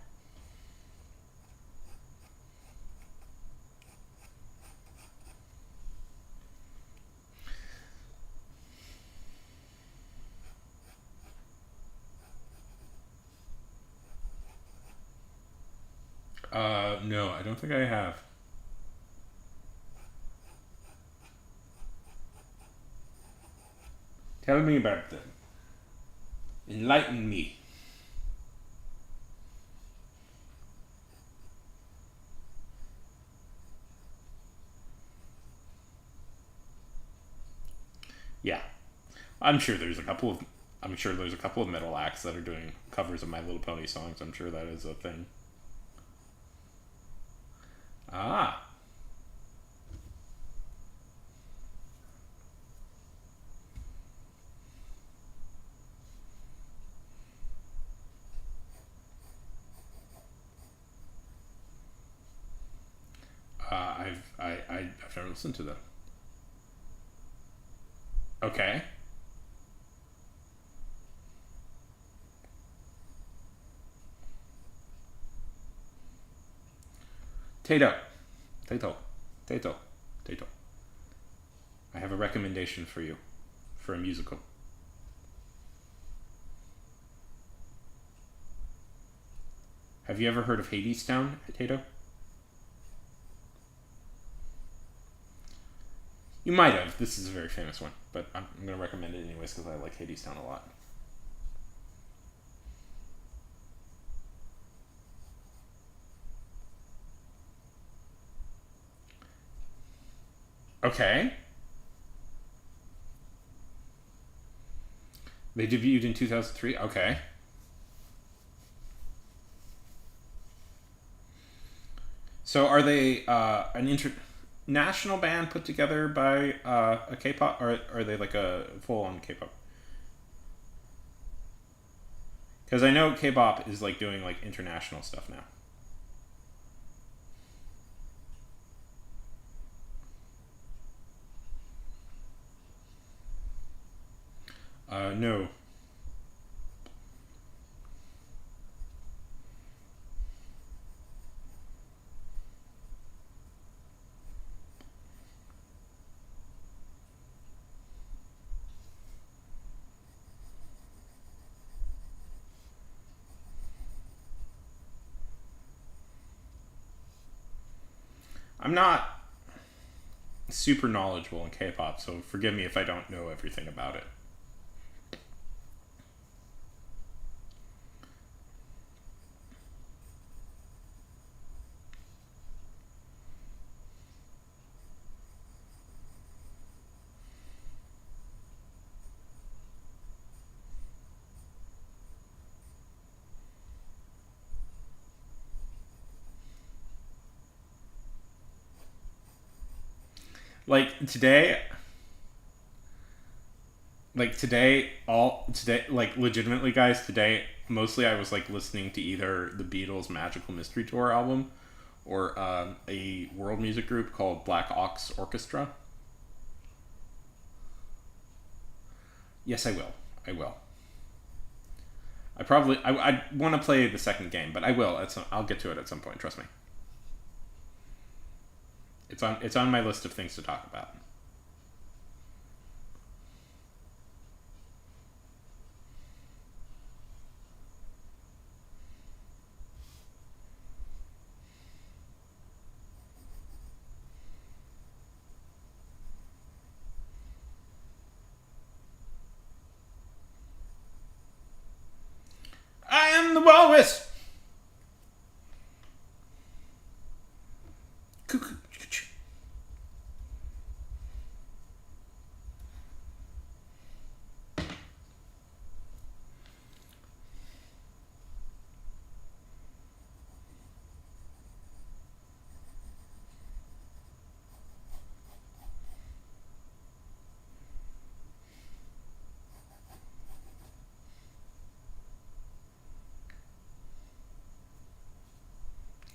No, I don't think I have. Tell me about them. Enlighten me. Yeah, I'm sure there's a couple of. I'm sure there's a couple of metal acts that are doing covers of My Little Pony songs. I'm sure that is a thing. Ah, I've never listened to them. Okay, Tato, Tato, Tato, Tato. I have a recommendation for you for a musical. Have you ever heard of Hadestown, Tato? You might have. This is a very famous one, but I'm going to recommend it anyways because I like Hadestown a lot. Okay. They debuted in 2003. Okay. So are they an international band put together by a K-pop, or are they like a full-on K-pop? Because I know K-pop is like doing like international stuff now. No, I'm not super knowledgeable in K-pop, so forgive me if I don't know everything about it. Like today, like legitimately, guys, today mostly I was like listening to either the Beatles' Magical Mystery Tour album or a world music group called Black Ox Orchestra. Yes, I will. I will. I want to play the second game, but I will. I'll get to it at some point. Trust me. It's on my list of things to talk about. I am the walrus.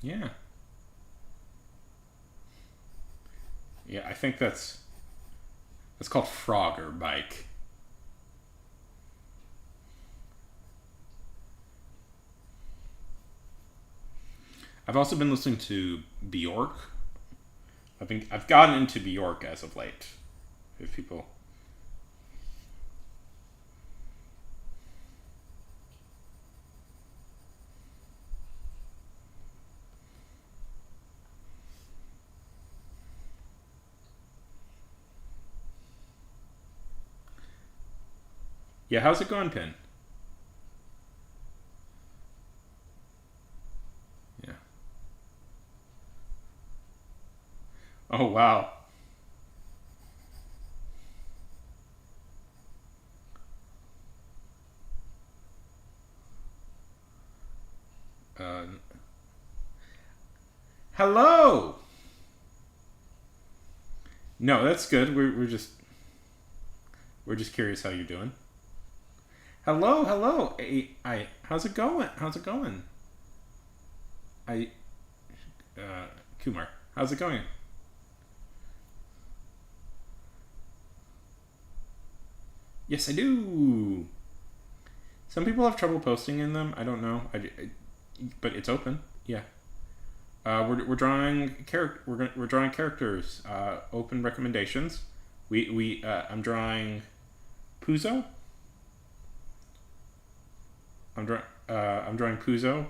Yeah. Yeah, I think that's called Frogger Bike. I've also been listening to Bjork. I've gotten into Bjork as of late. If people, yeah, how's it going, Pin? Yeah. Oh wow. Uh, Hello. No, that's good. We're just curious how you're doing. Hello, hello. How's it going? How's it going? I Kumar. How's it going? Yes, I do. Some people have trouble posting in them. I don't know. But it's open. Yeah. We're drawing we're drawing characters. Open recommendations. I'm drawing Puzo. I'm drawing Puzo.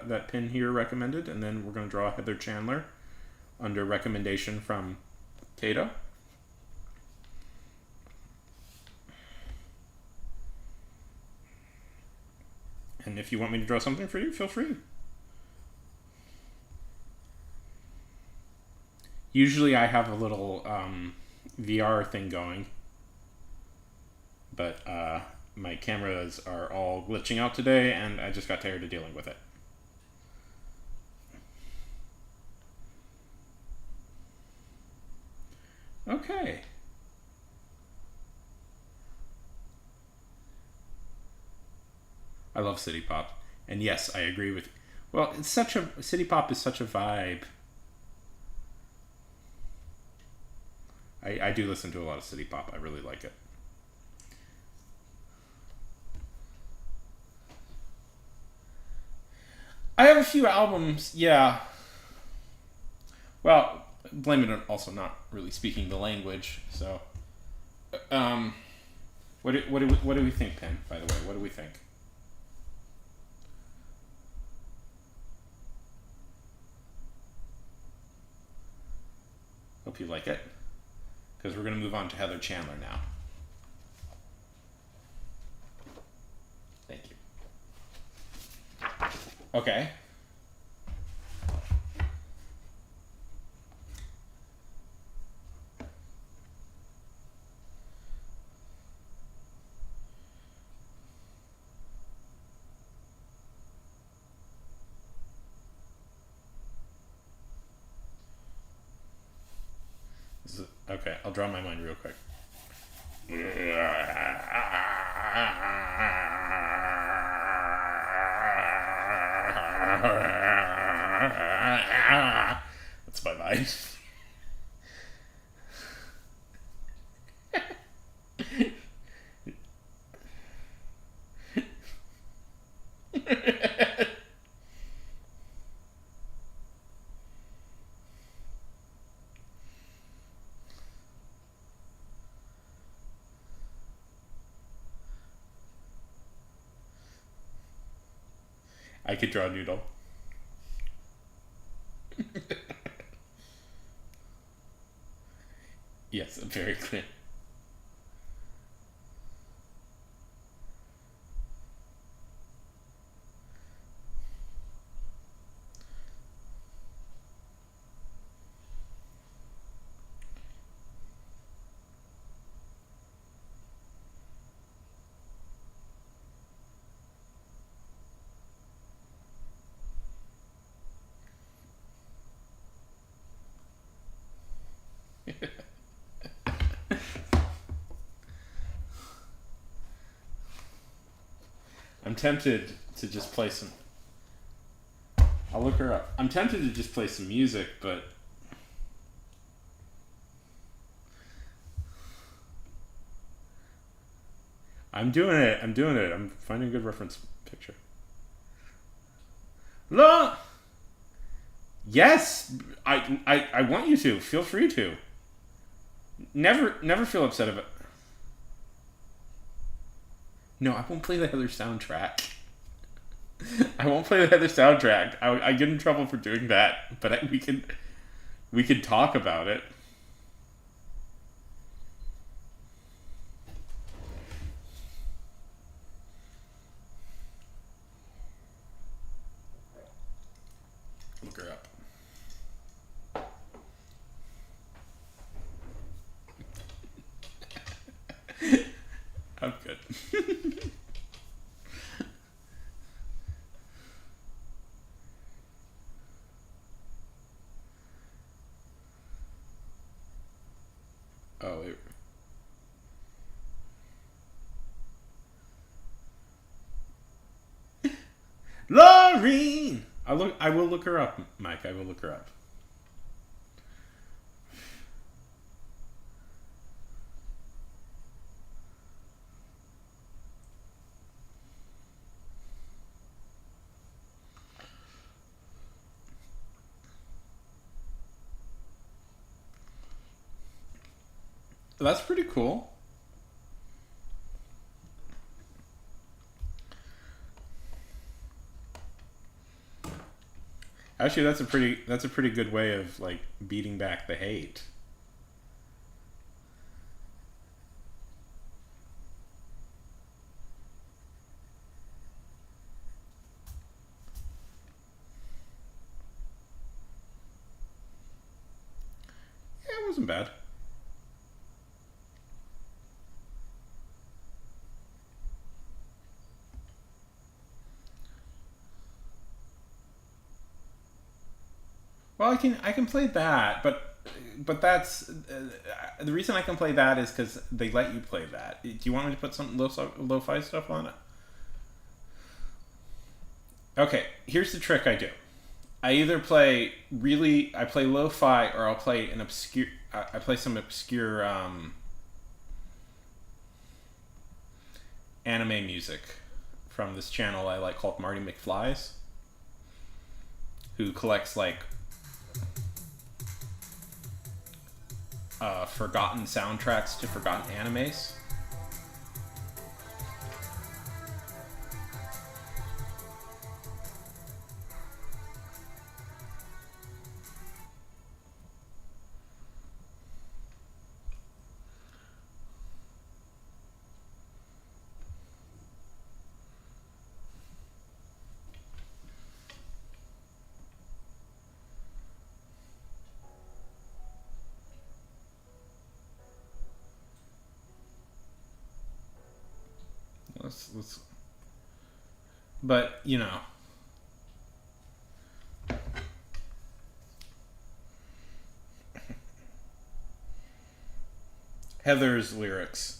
That Pin here recommended, and then we're gonna draw Heather Chandler under recommendation from Kato. And if you want me to draw something for you, feel free. Usually I have a little VR thing going, but my cameras are all glitching out today, and I just got tired of dealing with it. Okay. I love city pop, and yes, I agree with. Well, it's such a city pop is such a vibe. I do listen to a lot of city pop. I really like it. I have a few albums, yeah. Well, blame it on also not really speaking the language. So, um, what do we think, Pen? By the way, what do we think? Hope you like it, because we're gonna move on to Heather Chandler now. Thank you. Okay. Okay, I'll draw my mind real quick. That's my mind. I could draw a noodle. Yes, I'm very clear. I'm tempted to just play some. I'll look her up. I'm tempted to just play some music, but I'm doing it. I'm finding a good reference picture. La. Yes, I want you to. Feel free to. Never feel upset about. No, I won't play the Heather soundtrack. I won't play the Heather soundtrack. I get in trouble for doing that, but we can talk about it. Look her up. I'm good. Oh, wait. Laureen! I will look her up, Mike. I will look her up. That's pretty cool. Actually, that's a pretty good way of like beating back the hate. Yeah, it wasn't bad. Well, I can play that, but that's the reason I can play that is because they let you play that. Do you want me to put some lo-fi stuff on it? Okay, here's the trick I do. I either play I play lo-fi, or I'll play an obscure. I play some obscure anime music from this channel I like called Marty McFlies, who collects like forgotten soundtracks to forgotten animes. Let's but you know, Heather's lyrics.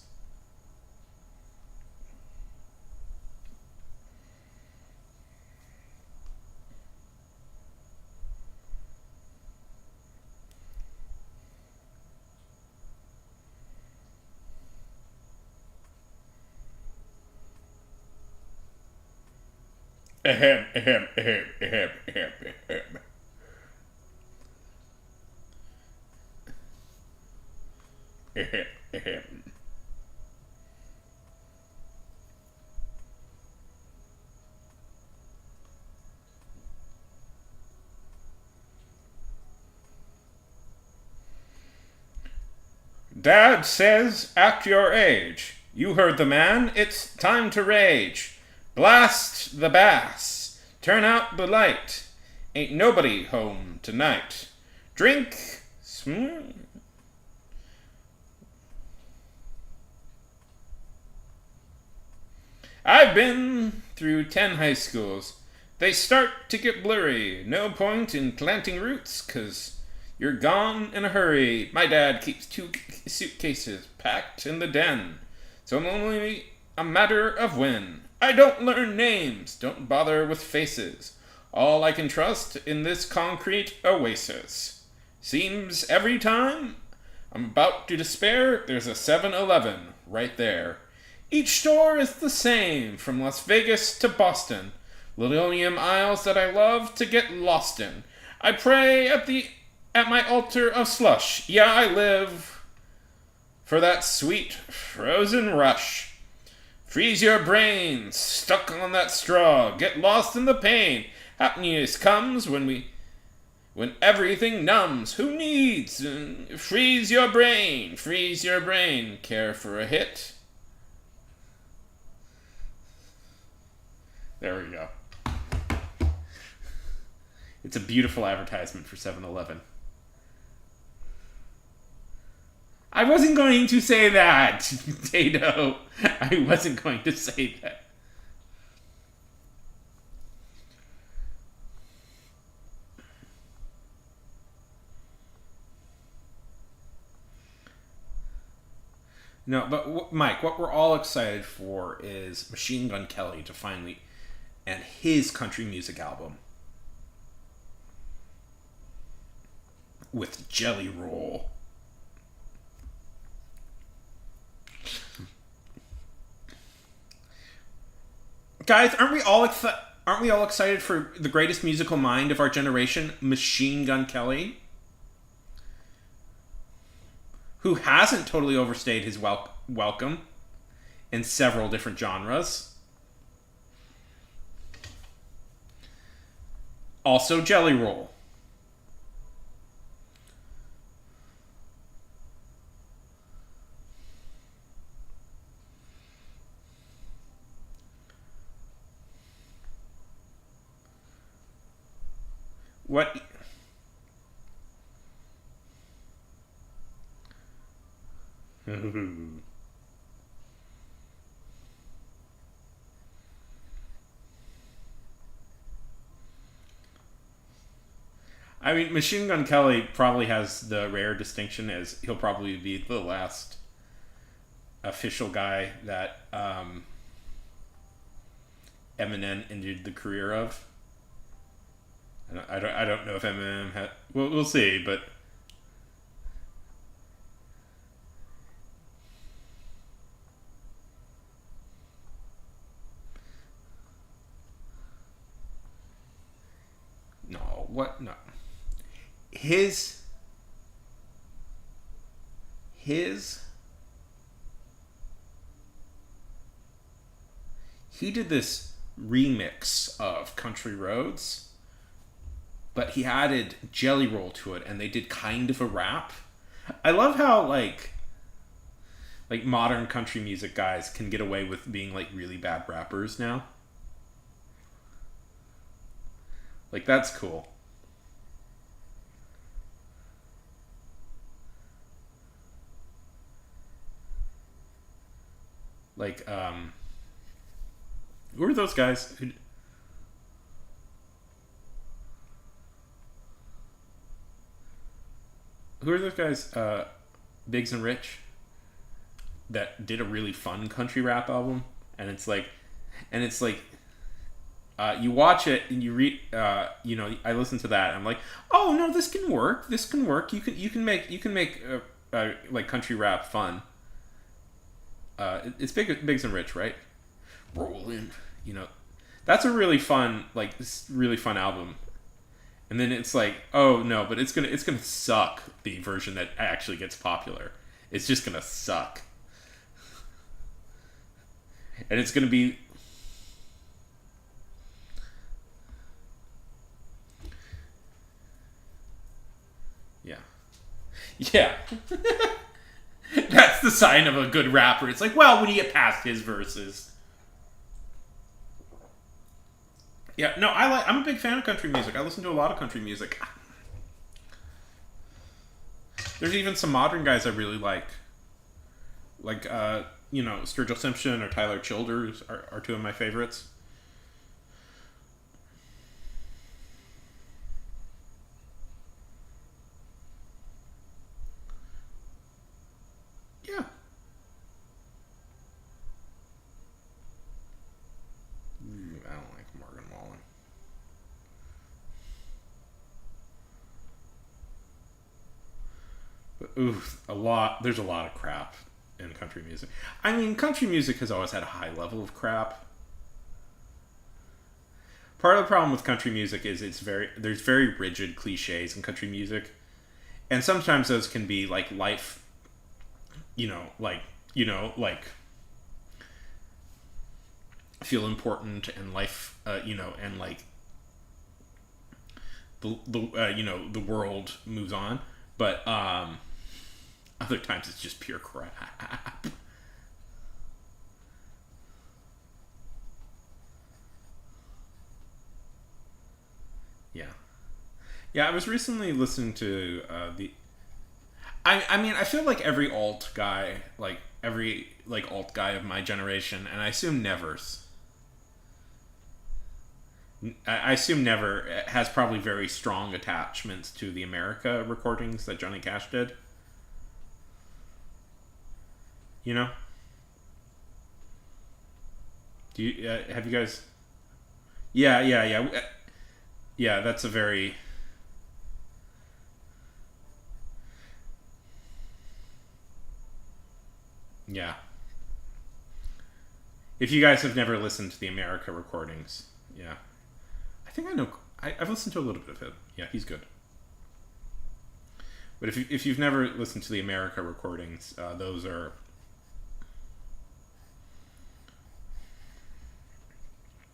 Ahem, ahem, ahem, ahem, ahem, ahem. Ahem, ahem. Dad says, act your age. You heard the man, it's time to rage. Blast the bass, turn out the light. Ain't nobody home tonight. Drink, I've been through 10 high schools. They start to get blurry. No point in planting roots, 'cause you're gone in a hurry. My dad keeps 2 suitcases packed in the den, so I'm only a matter of when I don't learn names, don't bother with faces. All I can trust in this concrete oasis. Seems every time I'm about to despair, there's a 7-Eleven right there. Each store is the same, from Las Vegas to Boston. Linoleum aisles that I love to get lost in. I pray at my altar of slush. Yeah, I live for that sweet frozen rush. Freeze your brain, stuck on that straw. Get lost in the pain. Happiness comes when everything numbs. Who needs? Freeze your brain, freeze your brain. Care for a hit? There we go. It's a beautiful advertisement for 7-Eleven. I wasn't going to say that, Tato. I wasn't going to say that. No, but Mike, what we're all excited for is Machine Gun Kelly to finally, and his country music album with Jelly Roll. Guys, aren't we all excited for the greatest musical mind of our generation, Machine Gun Kelly? Who hasn't totally overstayed his welcome in several different genres. Also, Jelly Roll. What? I mean, Machine Gun Kelly probably has the rare distinction as he'll probably be the last official guy that Eminem ended the career of. I don't know if Eminem had. Well, we'll see, but. No, what? No. His he did this remix of Country Roads, but he added Jelly Roll to it, and they did kind of a rap. I love how like modern country music guys can get away with being like really bad rappers now. Like, that's cool. Like, who are those guys? Who are those guys? Biggs and Rich, that did a really fun country rap album, and it's like, you watch it and you read, I listen to that and I'm like, oh no, this can work. This can work. You can make like country rap fun. It's Biggs and Rich, right? Rolling, that's a really fun, album. And then it's like, oh no, but it's gonna suck. The version that actually gets popular, it's just gonna suck, and it's gonna be. Yeah. Yeah. That's the sign of a good rapper. It's like, well, when you get past his verses. Yeah, no, I'm a big fan of country music. I listen to a lot of country music. There's even some modern guys I really like. Like, Sturgill Simpson or Tyler Childers are two of my favorites. Yeah. Ooh, a lot. There's a lot of crap in country music. I mean, country music has always had a high level of crap. Part of the problem with country music is there's very rigid cliches in country music, and sometimes those can be like life, like feel important and life, and like the world moves on, but other times it's just pure crap. Yeah. Yeah, I was recently listening to the. I mean, I feel like every alt guy, like every like alt guy of my generation, and I assume Nevers. I assume Never has probably very strong attachments to the America recordings that Johnny Cash did. You know? Do you have you guys? Yeah, yeah, yeah, yeah. That's a very yeah. If you guys have never listened to the America recordings, yeah, I think I know. I've listened to a little bit of it. Yeah, he's good. But if you've never listened to the America recordings, those are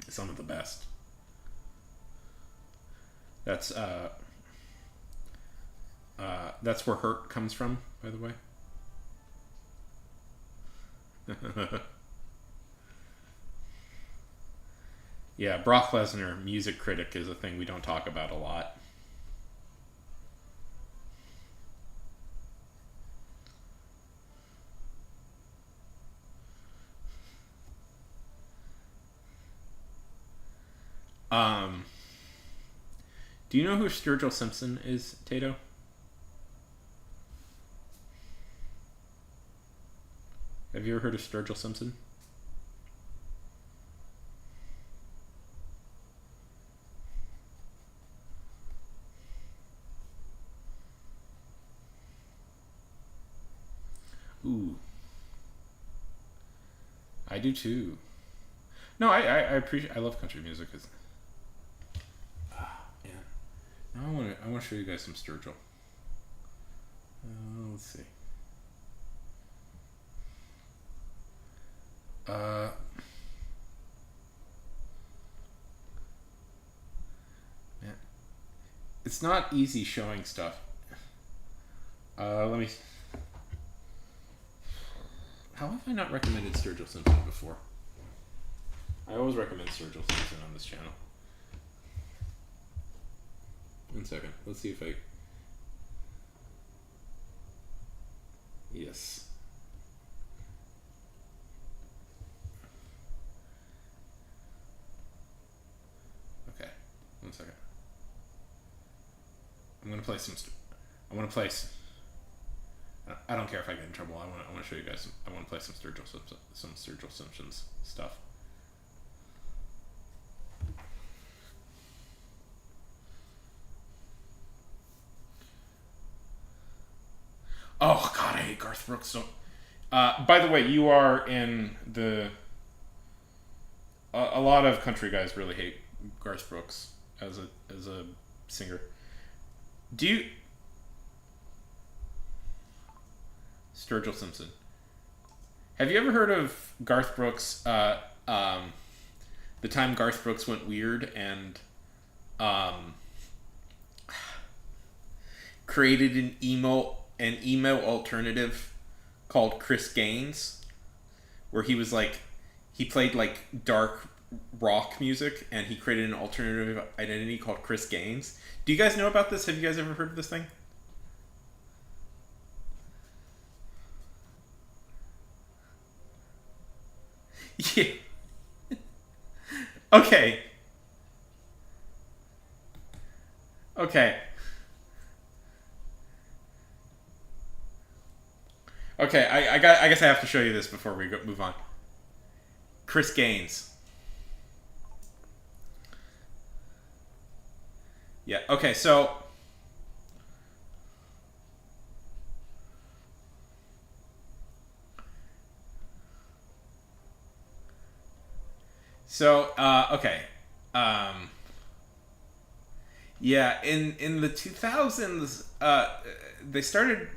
some of the best. That's that's where Hurt comes from, by the way. Yeah, Brock Lesnar, music critic, is a thing we don't talk about a lot. Um, do you know who Sturgill Simpson is, Tato? Have you ever heard of Sturgill Simpson? Ooh, I do too. No, I appreciate. I love country music. Cause, yeah. Now I want to show you guys some Sturgill. Let's see. Uh, man, it's not easy showing stuff. Let me. How have I not recommended Sturgill Simpson before? I always recommend Sturgill Simpson on this channel. One second. Let's see if I. Yes. Okay. One second. I'm gonna play some. I want to play. I don't care if I get in trouble. I want to show you guys. I want to play some Sturgill Simpsons stuff. Oh God, I hate Garth Brooks so. By the way, you are in the. A lot of country guys really hate Garth Brooks as a singer. Do you? Sturgill Simpson. Have you ever heard of Garth Brooks? The time Garth Brooks went weird and created an emo alternative called Chris Gaines, where he played like dark rock music and he created an alternative identity called Chris Gaines. Do you guys know about this? Have you guys ever heard of this thing? Yeah. Okay. Okay. Okay. I guess I have to show you this before we move on. Chris Gaines. Yeah. Okay. So. So, okay. Um, yeah, in the 2000s, they started.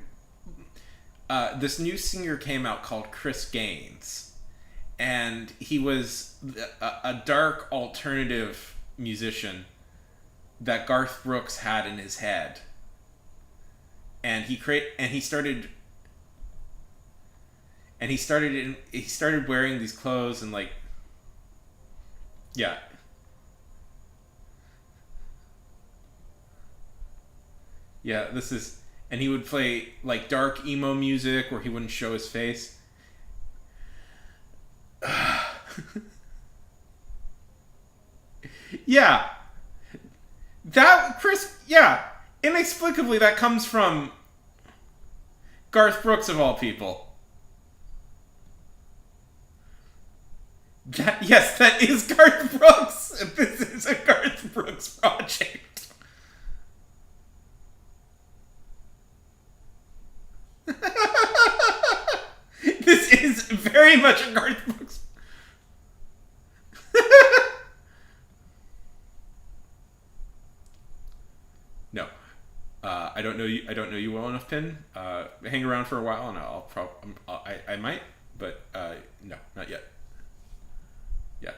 This new singer came out called Chris Gaines, and he was a dark alternative musician that Garth Brooks had in his head, and he started wearing these clothes and like, yeah. Yeah, this is, and he would play like dark emo music where he wouldn't show his face. Yeah, that Chris. Yeah, inexplicably that comes from Garth Brooks of all people. Yes, that is Garth Brooks. This is a Garth Brooks project. This is very much a Garth Brooks. No, I don't know you. I don't know you well enough, Pin. Hang around for a while, and I'll probably. I might, but no, not yet. Yeah,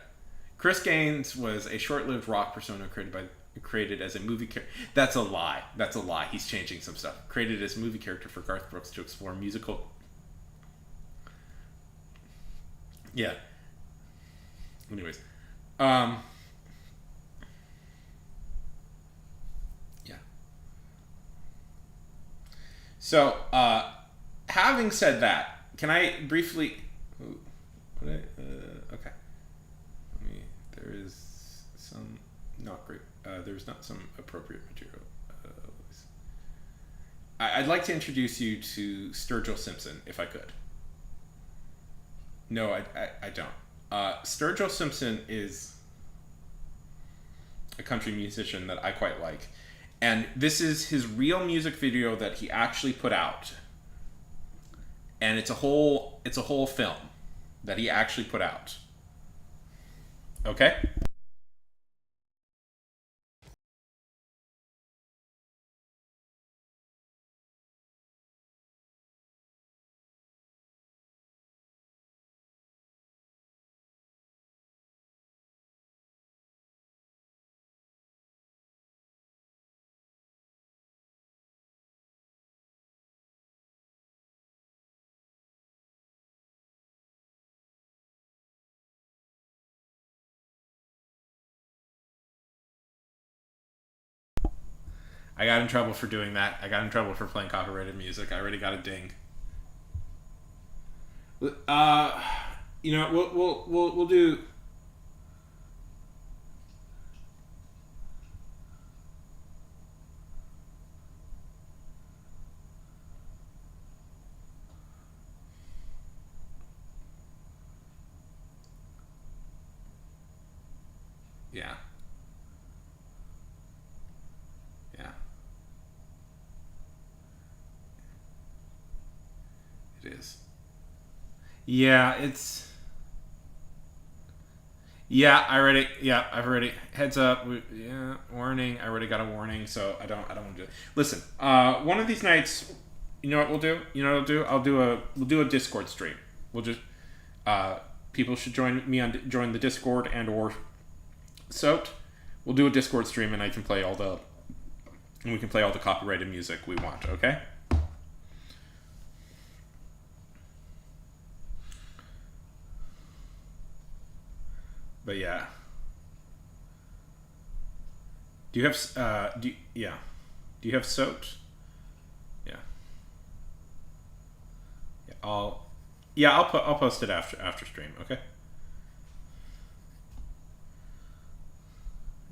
Chris Gaines was a short-lived rock persona created as a movie character. That's a lie. That's a lie. He's changing some stuff. Created as a movie character for Garth Brooks to explore musical. Yeah. Anyways, um, yeah. So, having said that, can I briefly? Ooh, okay. There is some not great. There's not some appropriate material. I'd like to introduce you to Sturgill Simpson, if I could. No, I don't. Sturgill Simpson is a country musician that I quite like, and this is his real music video that he actually put out, and it's a whole film that he actually put out. Okay. I got in trouble for doing that. I got in trouble for playing copyrighted music. I already got a ding. Uh, we'll do. Yeah. Yeah. It is. Yeah, it's. Yeah, I already. Yeah, I've already. Heads up. Yeah, warning. I already got a warning, so I don't. I don't want to do it. Listen. One of these nights, you know what we'll do? You know what I'll do? We'll do a Discord stream. We'll just. People should join the Discord and or Soaked. We'll do a Discord stream, and I can play we can play all the copyrighted music we want. Okay. But yeah. Do you have yeah? Do you have Soaked? Yeah. Yeah. I'll post it after stream. Okay.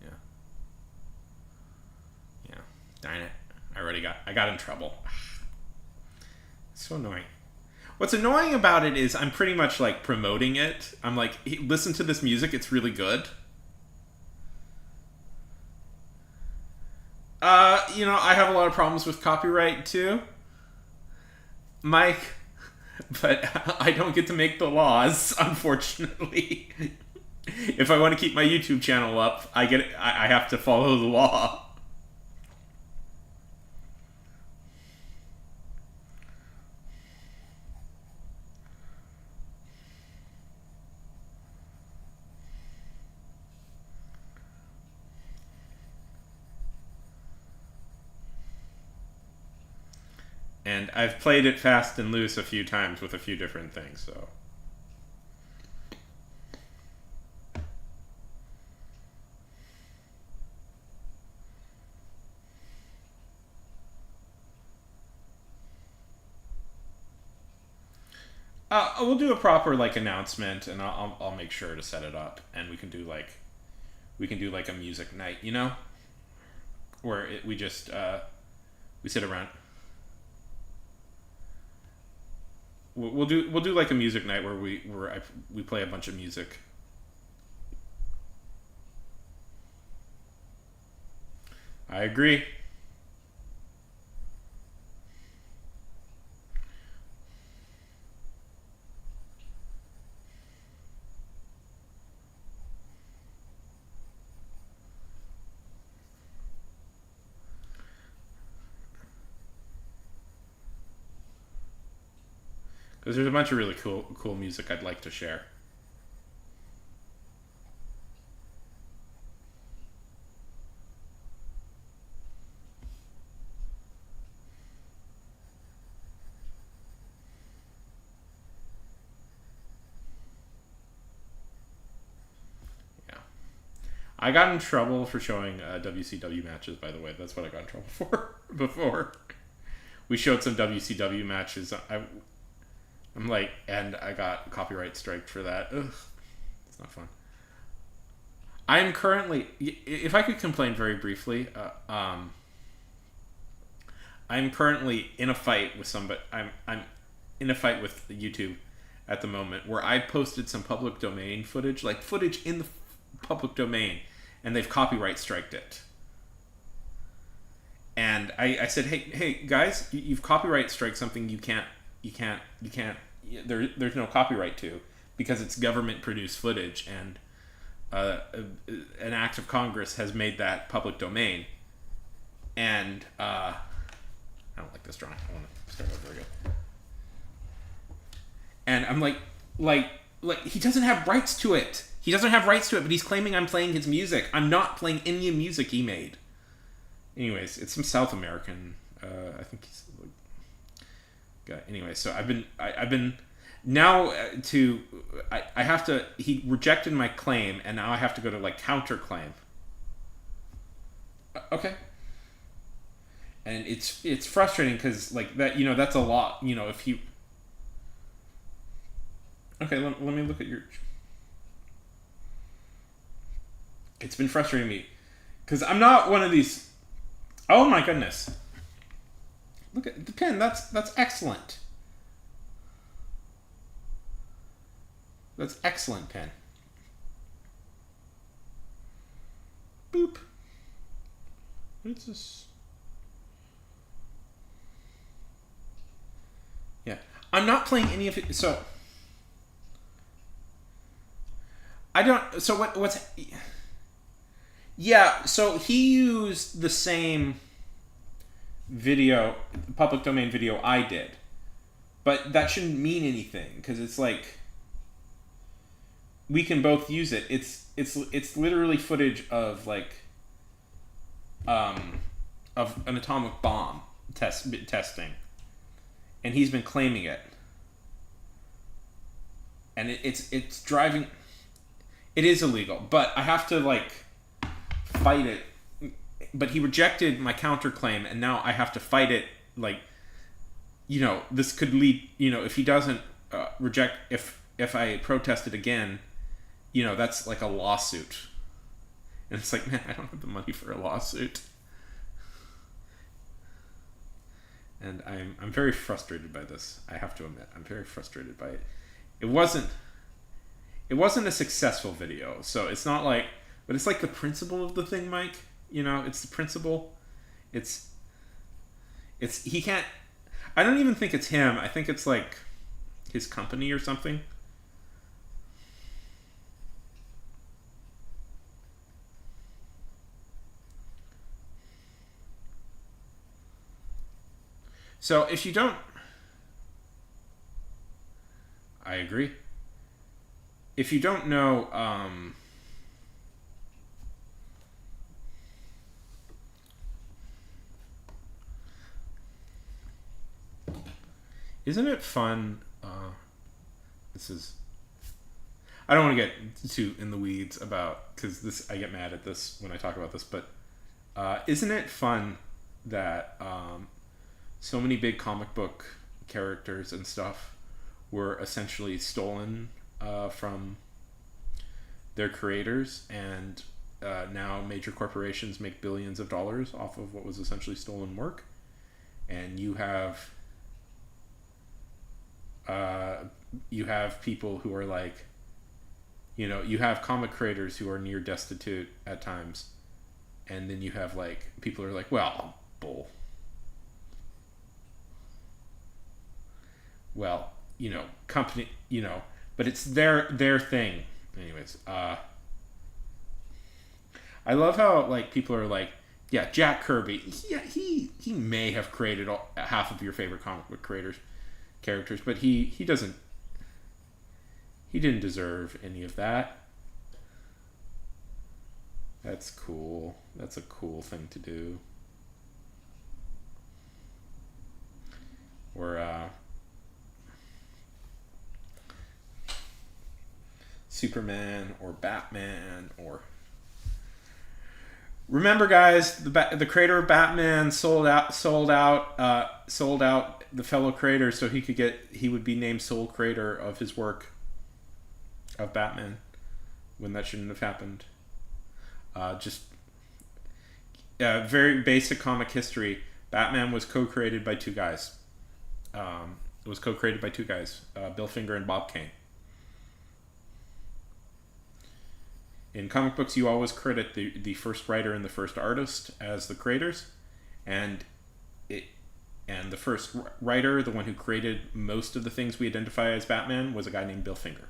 Yeah. Yeah. Darn it! I got in trouble. It's so annoying. What's annoying about it is I'm pretty much like promoting it. I'm like, hey, listen to this music, it's really good. I have a lot of problems with copyright too, Mike, but I don't get to make the laws, unfortunately. if I want to keep my YouTube channel up, I have to follow the law. And I've played it fast and loose a few times with a few different things, so. We'll do a proper like announcement, and I'll make sure to set it up, and we can do like a music night, where we just we sit around. We'll do like a music night where we play a bunch of music. I agree. Because there's a bunch of really cool music I'd like to share. Yeah. I got in trouble for showing WCW matches, by the way. That's what I got in trouble for before. We showed some WCW matches. I'm like, and I got copyright striked for that. Ugh, it's not fun. I'm currently, if I could complain very briefly, I'm currently in a fight with somebody. I'm in a fight with YouTube at the moment where I posted some public domain footage, like footage in the public domain, and they've copyright striked it. And I said, hey guys, you've copyright strike something you can't. There's no copyright to, because it's government produced footage, and an act of Congress has made that public domain. And I don't like this drawing. I want to start over again. And I'm like he doesn't have rights to it. He doesn't have rights to it, but he's claiming I'm playing his music. I'm not playing any music he made. Anyways, it's some South American. I think he's. Anyway, so I've been now I have to. He rejected my claim, and now I have to go to like counterclaim. Okay. And it's frustrating because like that, that's a lot. If you. Okay, let me look at your. It's been frustrating me because I'm not one of these. Oh my goodness. Look at the pen. That's excellent. That's excellent pen. Boop. What's this? Yeah. I'm not playing any of it. So. I don't. So what's. Yeah. So he used the same video, public domain video I did, but that shouldn't mean anything because it's like we can both use it. It's literally footage of like of an atomic bomb testing, and he's been claiming it, and it's driving. It is illegal, but I have to like fight it. But he rejected my counterclaim, and now I have to fight it. Like, this could lead. If he doesn't reject, if I protest it again, that's like a lawsuit. And it's like, man, I don't have the money for a lawsuit. And I'm very frustrated by this. I have to admit, I'm very frustrated by it. It wasn't a successful video, so it's not like, but it's like the principle of the thing, Mike. It's the principle. It's he can't. I don't even think it's him. I think it's like his company or something. So if you don't, I agree. If you don't know, isn't it fun? This is. I don't want to get too in the weeds about because this I get mad at this when I talk about this, but isn't it fun that so many big comic book characters and stuff were essentially stolen from their creators, and now major corporations make billions of dollars off of what was essentially stolen work, and you have people who are like, you have comic creators who are near destitute at times, and then you have like people who are like, well, company, but it's their thing. Anyways, I love how like people are like, yeah, Jack Kirby, yeah, he may have created half of your favorite comic book characters, but he didn't deserve any of that. That's cool. That's a cool thing to do. Or Superman or Batman or remember, guys, the creator of Batman sold out the fellow creators so he would be named sole creator of his work of Batman when that shouldn't have happened. Just very basic comic history. Batman was co-created by two guys. It was co-created by two guys, Bill Finger and Bob Kane. In comic books, you always credit the first writer and the first artist as the creators, and the first writer, the one who created most of the things we identify as Batman, was a guy named Bill Finger.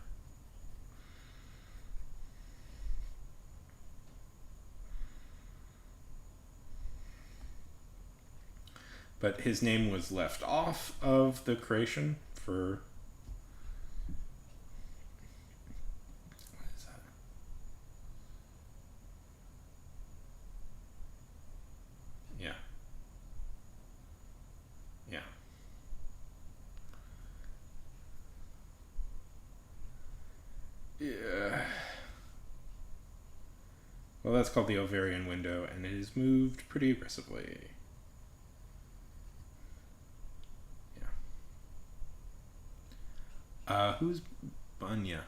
But his name was left off of the creation for. What is that? Yeah. Yeah. Yeah. Well, that's called the ovarian window, and it is moved pretty aggressively. Who's Bunya?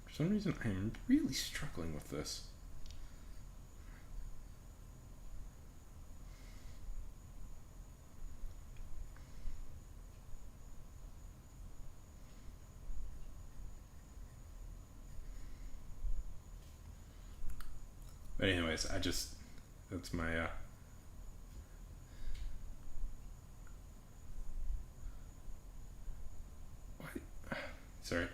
For some reason, I'm really struggling with this. But anyways, that's my sorry.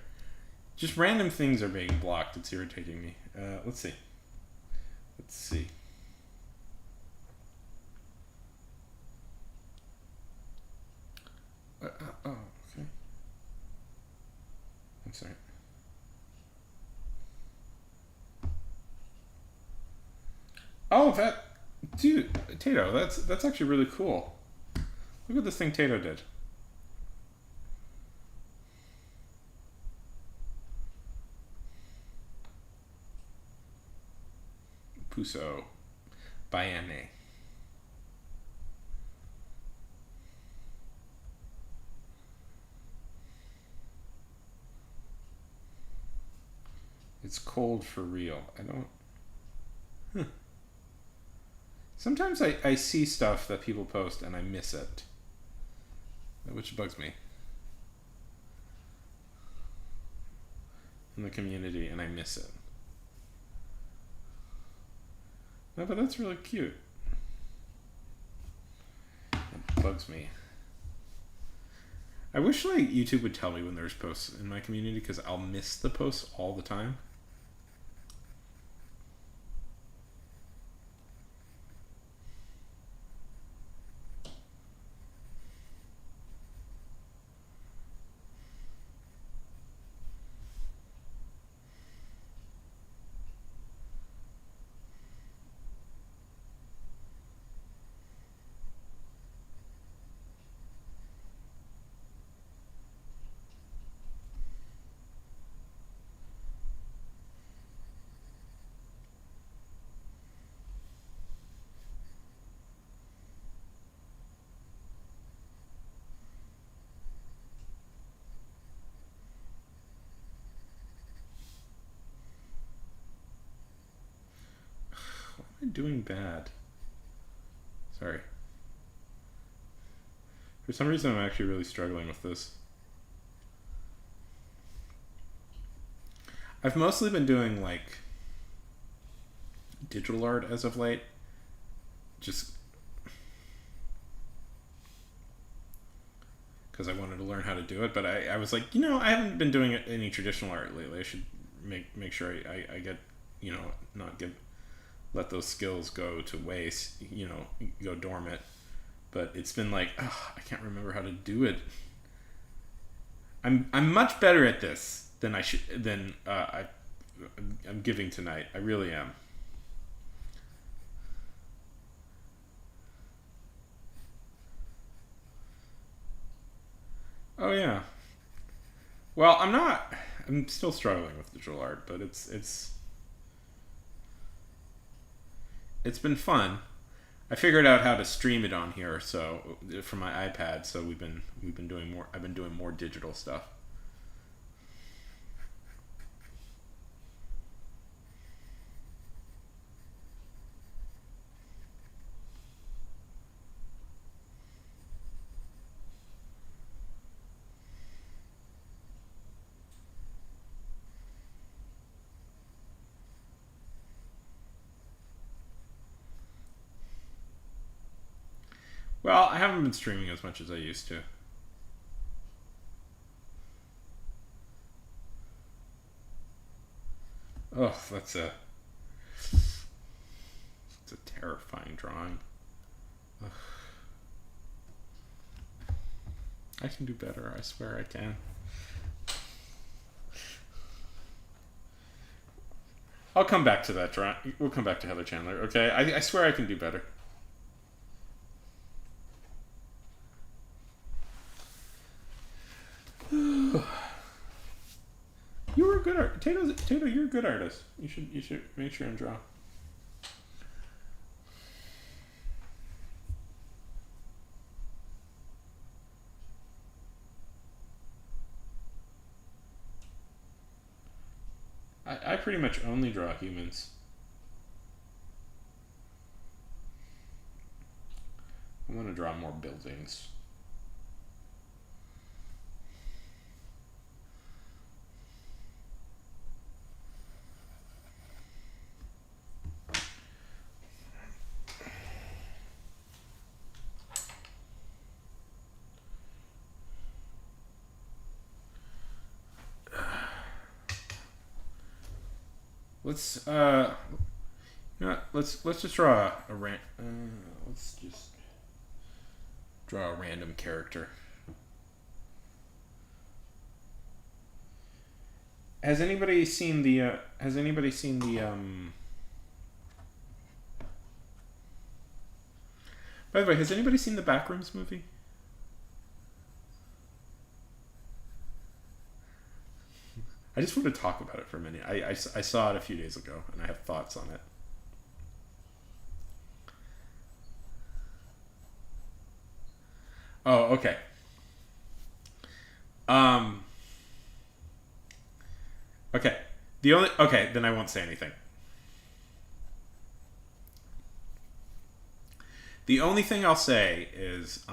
Just random things are being blocked. It's irritating me. Let's see. Oh, okay. I'm sorry. Oh, dude, Tato, that's actually really cool. Look at this thing Tato did. Puso Bayane. It's cold for real. I don't. Sometimes I see stuff that people post and I miss it, which bugs me. In the community, and I miss it. No, but that's really cute. It bugs me. I wish like YouTube would tell me when there's posts in my community because I'll miss the posts all the time. doing bad? Sorry. For some reason, I'm actually really struggling with this. I've mostly been doing like digital art as of late. Just because I wanted to learn how to do it, but I was like, I haven't been doing any traditional art lately. I should make sure I get, not let those skills go to waste, go dormant. But it's been like, I can't remember how to do it. I'm much better at this than I'm giving tonight. I really am. Oh yeah. Well, I'm still struggling with digital art, but it's been fun. I figured out how to stream it on here, so from my iPad. So we've been doing more. I've been doing more digital stuff. Well, I haven't been streaming as much as I used to. Oh, it's a terrifying drawing. Ugh. I can do better. I swear I can. I'll come back to that drawing. We'll come back to Heather Chandler. Okay, I swear I can do better. You were a good art. Tato, you're a good artist. You should make sure and draw. I pretty much only draw humans. I want to draw more buildings. Let's let's just draw let's just draw a random character. Has anybody seen the By the way, has anybody seen the Backrooms movie? I just want to talk about it for a minute. I saw it a few days ago, and I have thoughts on it. Oh, okay. Okay. Okay, then I won't say anything. The only thing I'll say is,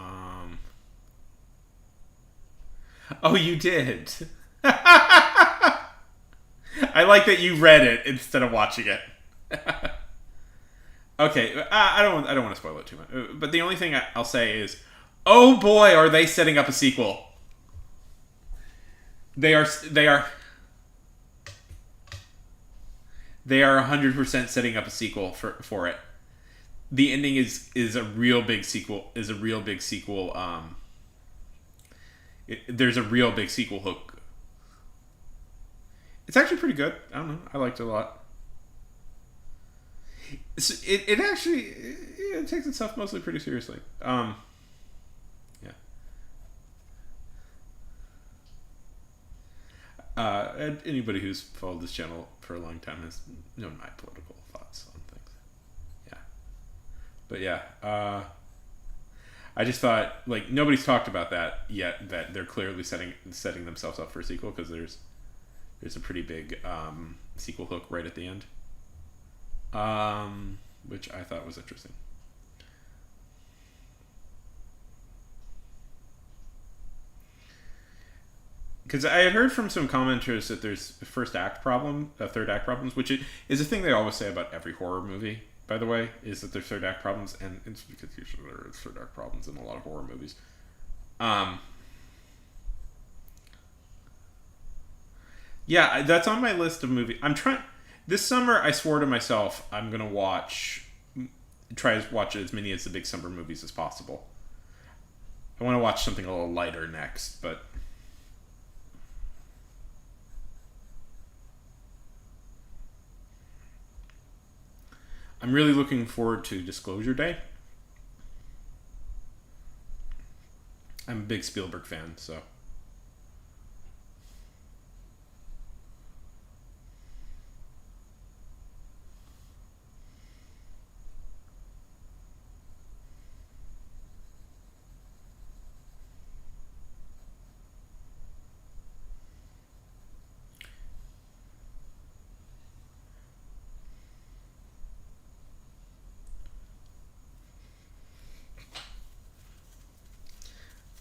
oh, you did. I like that you read it instead of watching it. Okay, I don't want to spoil it too much. But the only thing I'll say is, oh boy, are they setting up a sequel? They are 100% setting up a sequel for it. The ending is a real big sequel. There's a real big sequel hook. It's actually pretty good. I don't know. I liked it a lot. It actually takes itself mostly pretty seriously. Yeah. Anybody who's followed this channel for a long time has known my political thoughts on things. Yeah. But yeah, I just thought, like, nobody's talked about that yet, that they're clearly setting themselves up for a sequel, because there's a pretty big sequel hook right at the end. which I thought was interesting. Because I had heard from some commenters that there's first act problem, third act problems, which is a thing they always say about every horror movie. By the way, is that there's third act problems, and it's because usually there are third act problems in a lot of horror movies. Yeah, that's on my list of movies. I'm trying. This summer, I swore to myself I'm gonna try to watch as many as the big summer movies as possible. I want to watch something a little lighter next, but. I'm really looking forward to Disclosure Day. I'm a big Spielberg fan, so.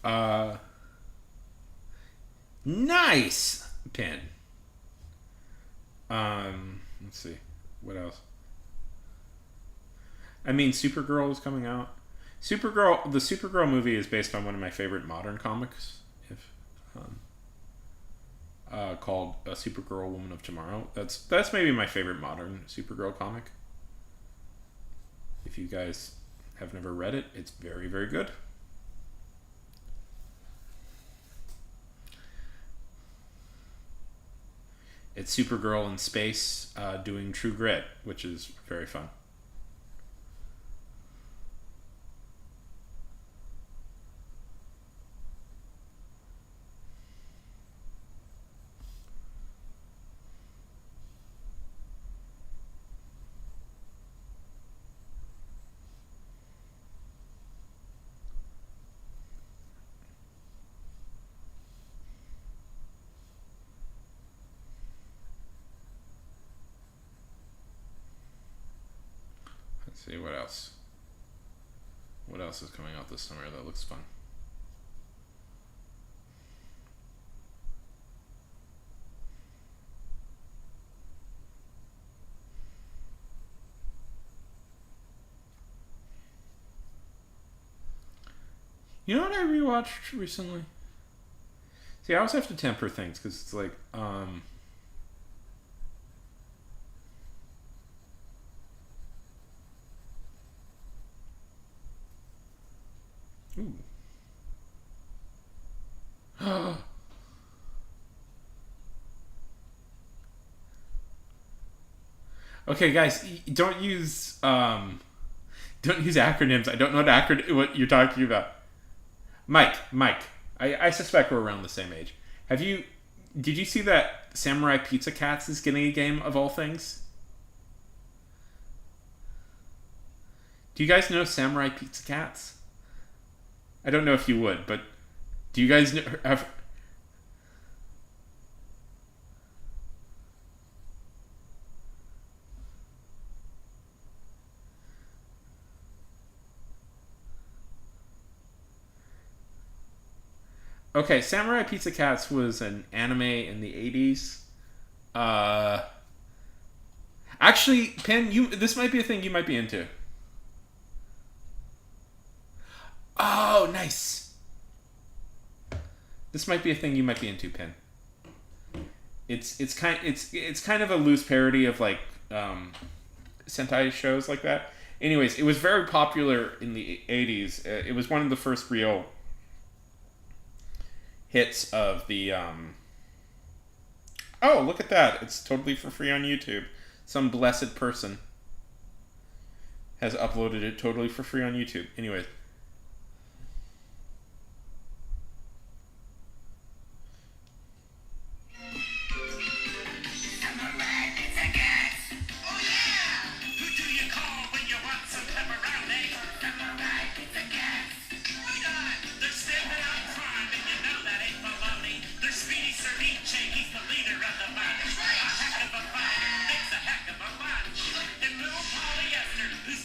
Uh, nice pin. Let's see. What else? I mean, Supergirl is coming out. The Supergirl movie is based on one of my favorite modern comics, called Supergirl, Woman of Tomorrow. That's maybe my favorite modern Supergirl comic. If you guys have never read it, it's very, very good. It's Supergirl in space doing True Grit, which is very fun. Let's see what else. What else is coming out this summer that looks fun? You know what I rewatched recently? See, I always have to temper things because it's like, ooh. Okay, guys, don't use acronyms. I don't know what you're talking about. Mike. I suspect we're around the same age. Did you see that Samurai Pizza Cats is getting a game of all things? Do you guys know Samurai Pizza Cats? I don't know if you would, but do you guys have... Okay, Samurai Pizza Cats was an anime in the 80s. Actually, Pen, this might be a thing you might be into. Oh, nice. This might be a thing you might be into, Pen. It's kind of a loose parody of like Sentai shows like that. Anyways, it was very popular in the 80s. It was one of the first real hits of the oh, look at that. It's totally for free on YouTube. Some blessed person has uploaded it totally for free on YouTube. Anyways. Who's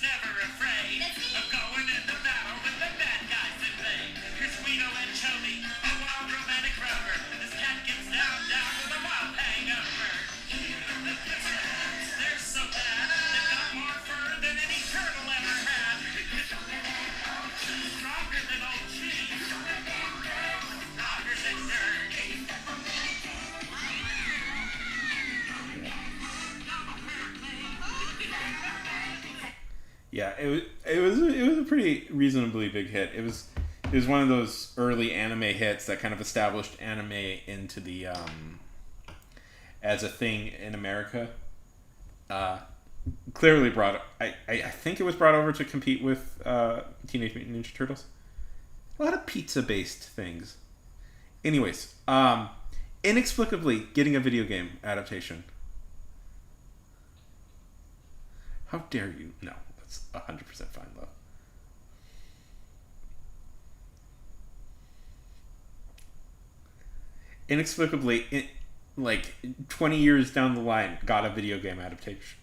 Yeah, it was a pretty reasonably big hit. It was one of those early anime hits that kind of established anime into the as a thing in America. Uh, Clearly brought. I think it was brought over to compete with Teenage Mutant Ninja Turtles. A lot of pizza based things. Anyways, inexplicably getting a video game adaptation. How dare you? No, that's 100% fine, love. Inexplicably, like 20 years down the line, got a video game adaptation.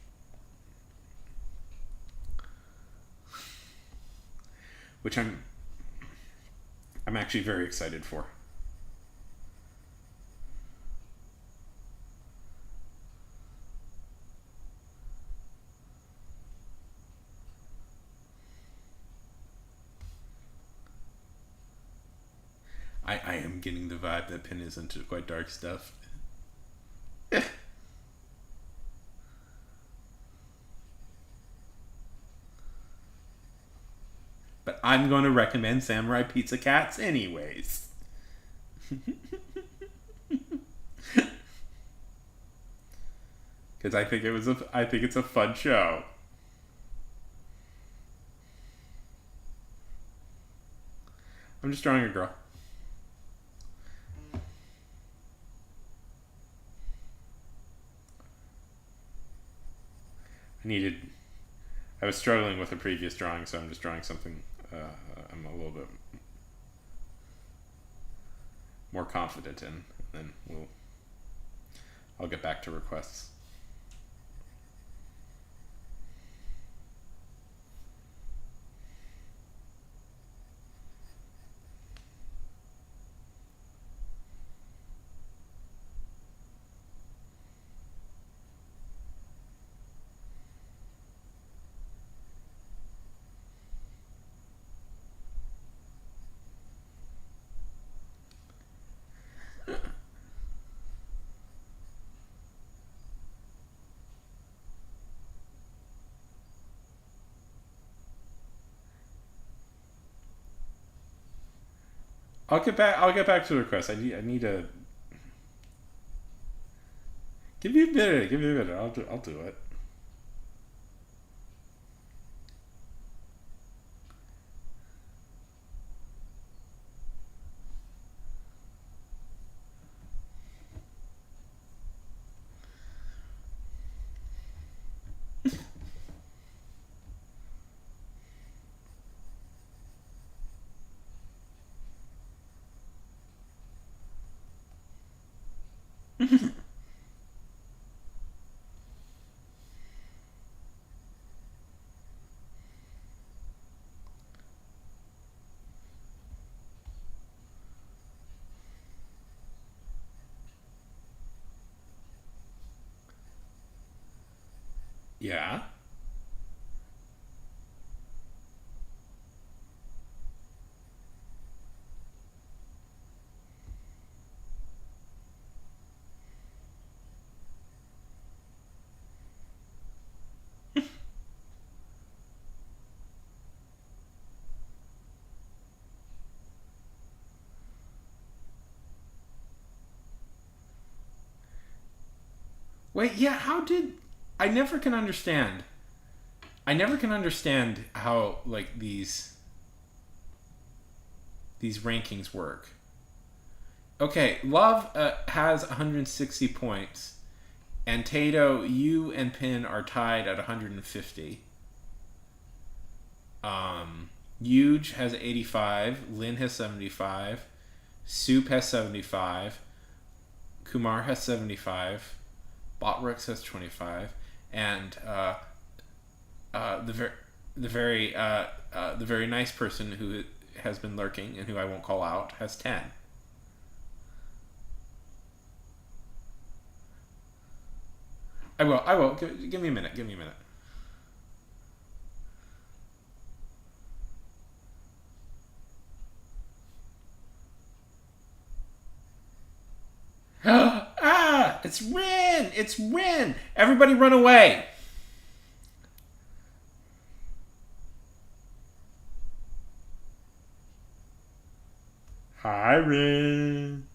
Which I'm actually very excited for. I am getting the vibe that Pin is into quite dark stuff. But I'm going to recommend Samurai Pizza Cats anyways. Because I think it's a fun show. I'm just drawing a girl. I was struggling with a previous drawing, so I'm just drawing something I'm a little bit more confident in. Then I'll get back to requests. I'll get back to the request. I need to give me a minute. Give me a minute. I'll do it. Yeah. Wait, yeah, how did I never can understand. I never can understand how like these rankings work. Okay, Love has 160 points, and Tato, you and Pin are tied at 150. Huge has 85, Lynn has 75, Soup has 75, Kumar has 75, Botrix has 25, and the very nice person who has been lurking and who I won't call out has 10. I will. I will. Give me a minute. Give me a minute. Ah! It's Rin! It's Rin! Everybody run away! Hi, Rin.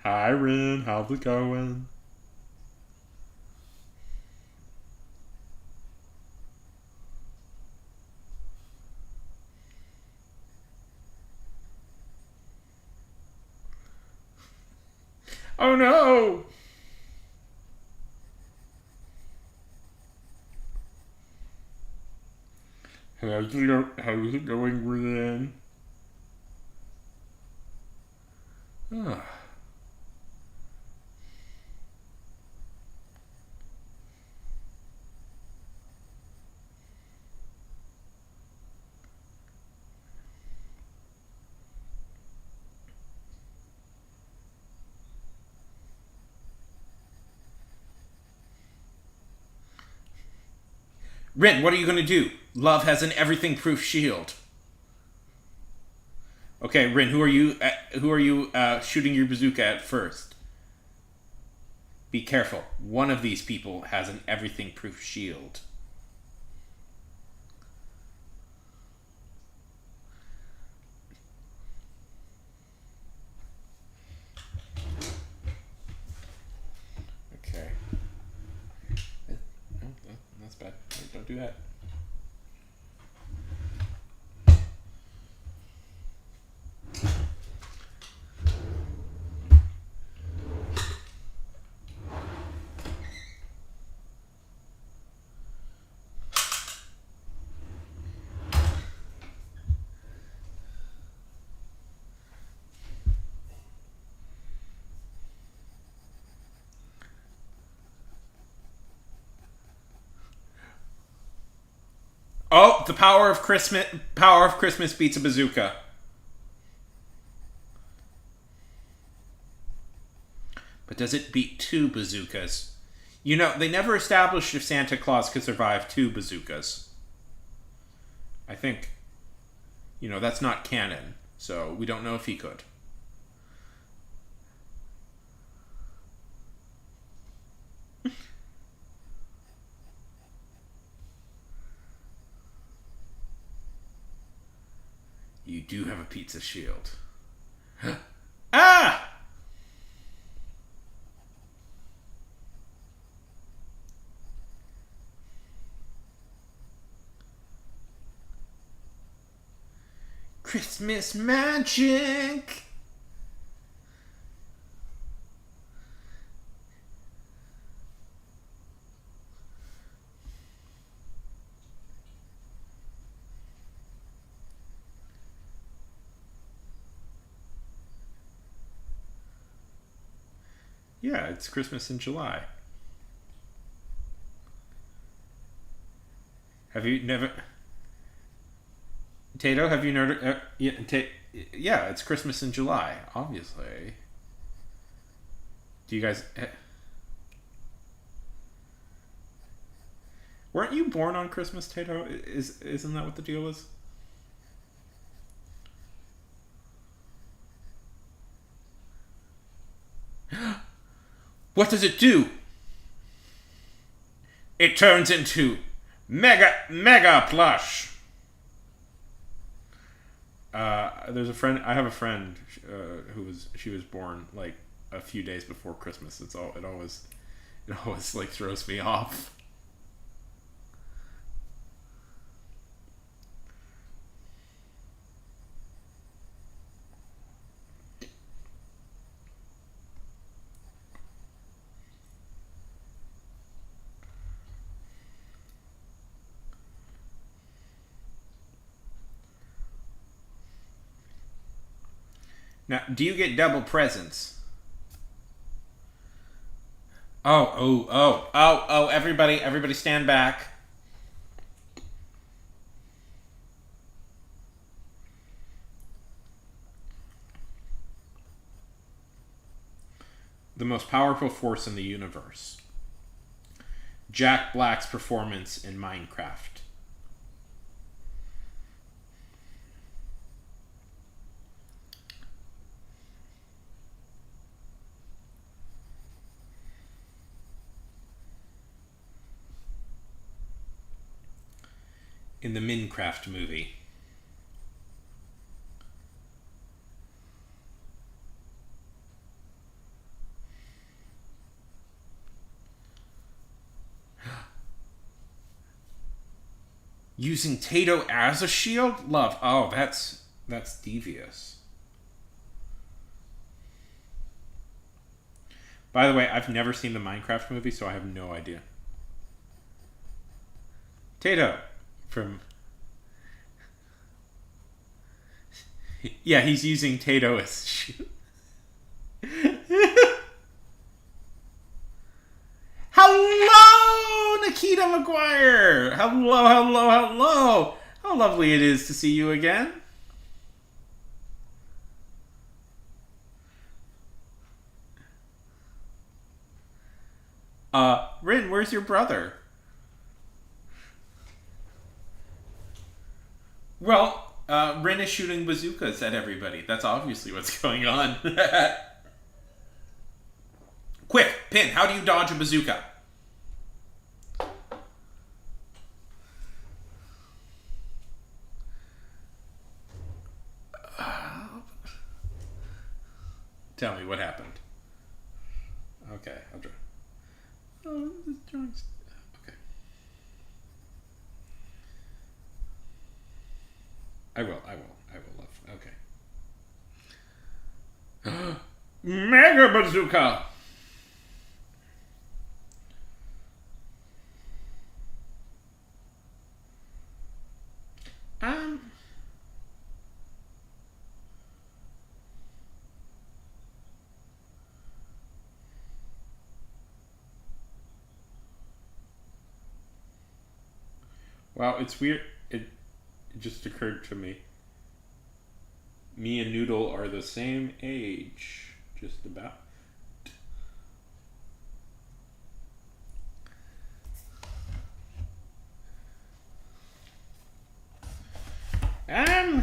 Hi, Rin. How's it going? Oh no! How's it going, Rin? Ah. Rin, what are you going to do? Love has an everything-proof shield. Okay, Rin, who are you shooting your bazooka at first? Be careful. One of these people has an everything-proof shield. Okay. Oh, that's bad. Don't do that. Oh, the power of Christmas! Power of Christmas beats a bazooka. But does it beat two bazookas? You know, they never established if Santa Claus could survive two bazookas. I think, that's not canon, so we don't know if he could. You do have a pizza shield. Ah! Christmas magic! Yeah, it's Christmas in July. Have you never. Tato, have you noticed? Yeah, it's Christmas in July, obviously. Do you guys. Weren't you born on Christmas, Tato? Isn't that what the deal is? What does it do? It turns into mega plush. There's a friend. I have a friend she was born like a few days before Christmas. It always like throws me off. Now, do you get double presents? Oh! Everybody, stand back. The most powerful force in the universe. Jack Black's performance in Minecraft. in the Minecraft movie. Using Tato as a shield? Love. Oh, that's devious. By the way, I've never seen the Minecraft movie, so I have no idea. Tato from yeah, he's using Tato as shield. Hello, Nikita McGuire. Hello, hello, hello. How lovely it is to see you again. Rin, where's your brother? Well, Rin is shooting bazookas at everybody. That's obviously what's going on. Quick, Pin, how do you dodge a bazooka? Tell me what happened. Okay, I'll draw. Oh, this drawing's okay. I will, love. Okay. Mega bazooka! Um. Wow, it's weird. It just occurred to me. Me and Noodle are the same age, just about. Yeah.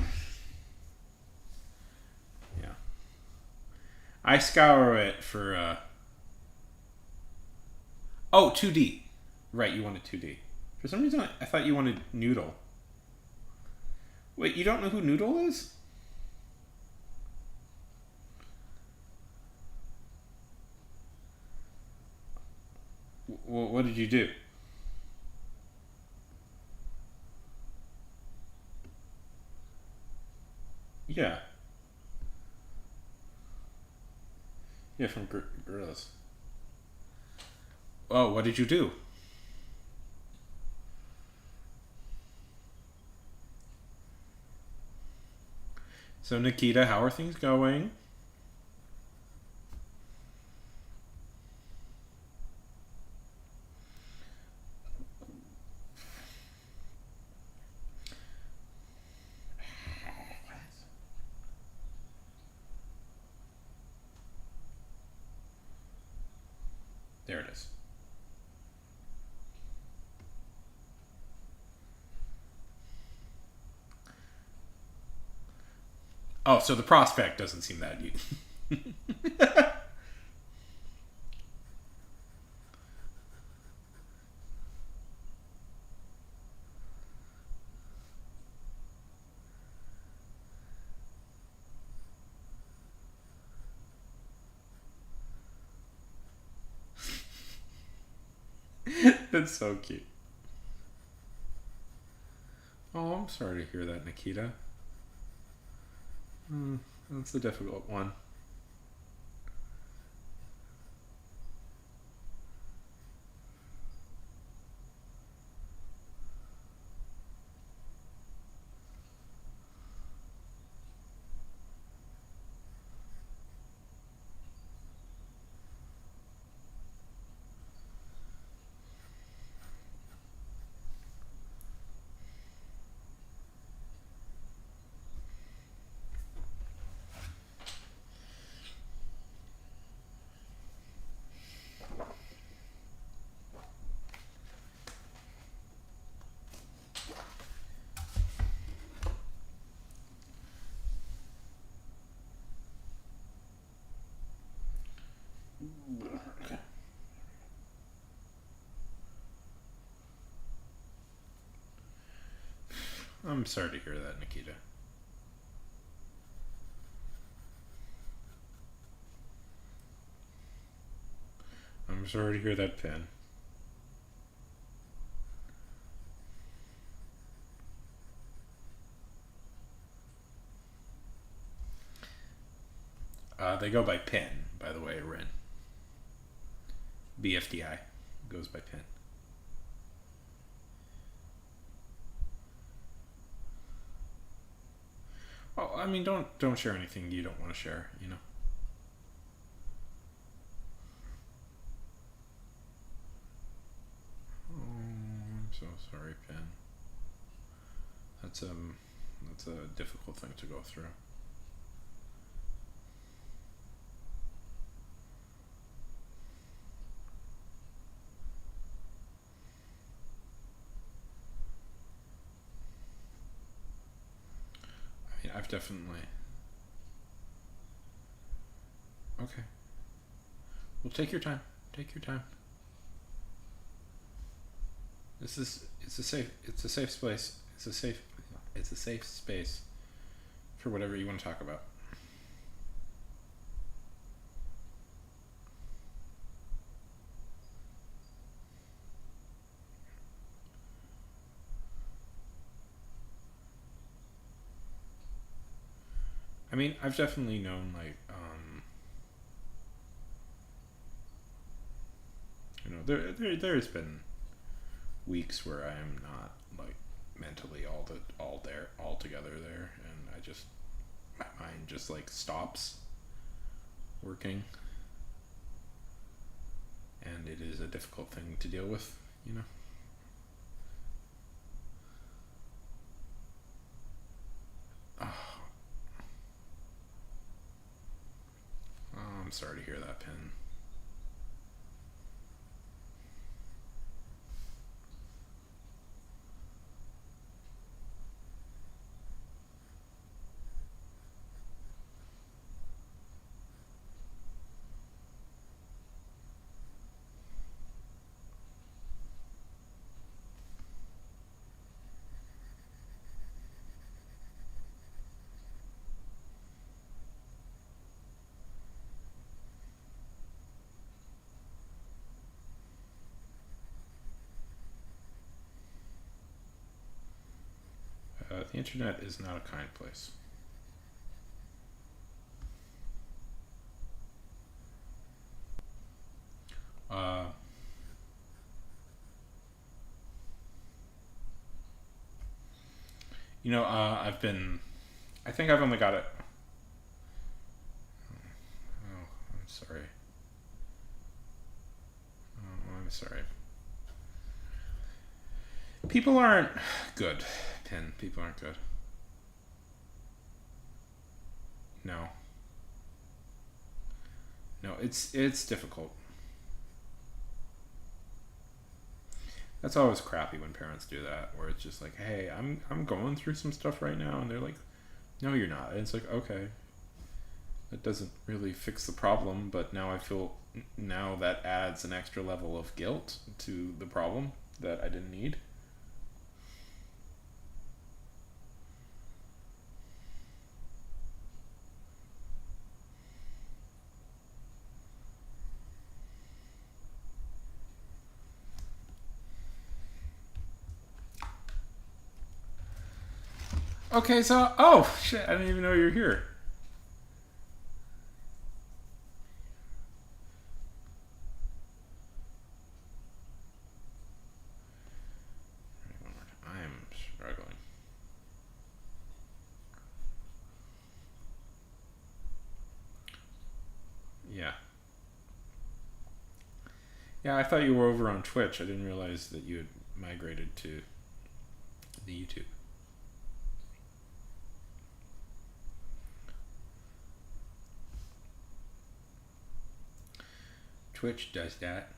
I scour it for. Oh, 2D. Right, you wanted 2D. For some reason, I thought you wanted Noodle. Wait, you don't know who Noodle is? What did you do? Yeah. Yeah, from Gorillas. Oh, what did you do? So, Nikita, how are things going? There it is. Oh, so the prospect doesn't seem that neat. That's so cute. Oh, I'm sorry to hear that, Nikita. That's a difficult one. I'm sorry to hear that, Nikita. I'm sorry to hear that, Pen. They go by Pen, by the way, Ren. BFDI goes by Pen. Well, I mean, don't share anything you don't want to share. You know. Oh, I'm so sorry, Pen. That's a difficult thing to go through. I mean, I've definitely. Okay. Well, take your time. Take your time. It's a safe space. It's a safe space for whatever you want to talk about. I mean, I've definitely known there's been weeks where I am not like mentally all together there, and I just my mind just like stops working, and it is a difficult thing to deal with, you know. Oh, I'm sorry to hear that, Pen. The internet is not a kind place. Uh, I've been. I think I've only got it. Oh, I'm sorry. Oh, I'm sorry. People aren't good, Pin. People aren't good. No. No, it's difficult. That's always crappy when parents do that, where it's just like, "Hey, I'm going through some stuff right now," and they're like, "No, you're not." And it's like, okay, that doesn't really fix the problem, but now I feel now that adds an extra level of guilt to the problem that I didn't need. Okay, so oh shit, I didn't even know you were here. I am struggling. Yeah. Yeah, I thought you were over on Twitch. I didn't realize that you had migrated to the YouTube. Twitch does that.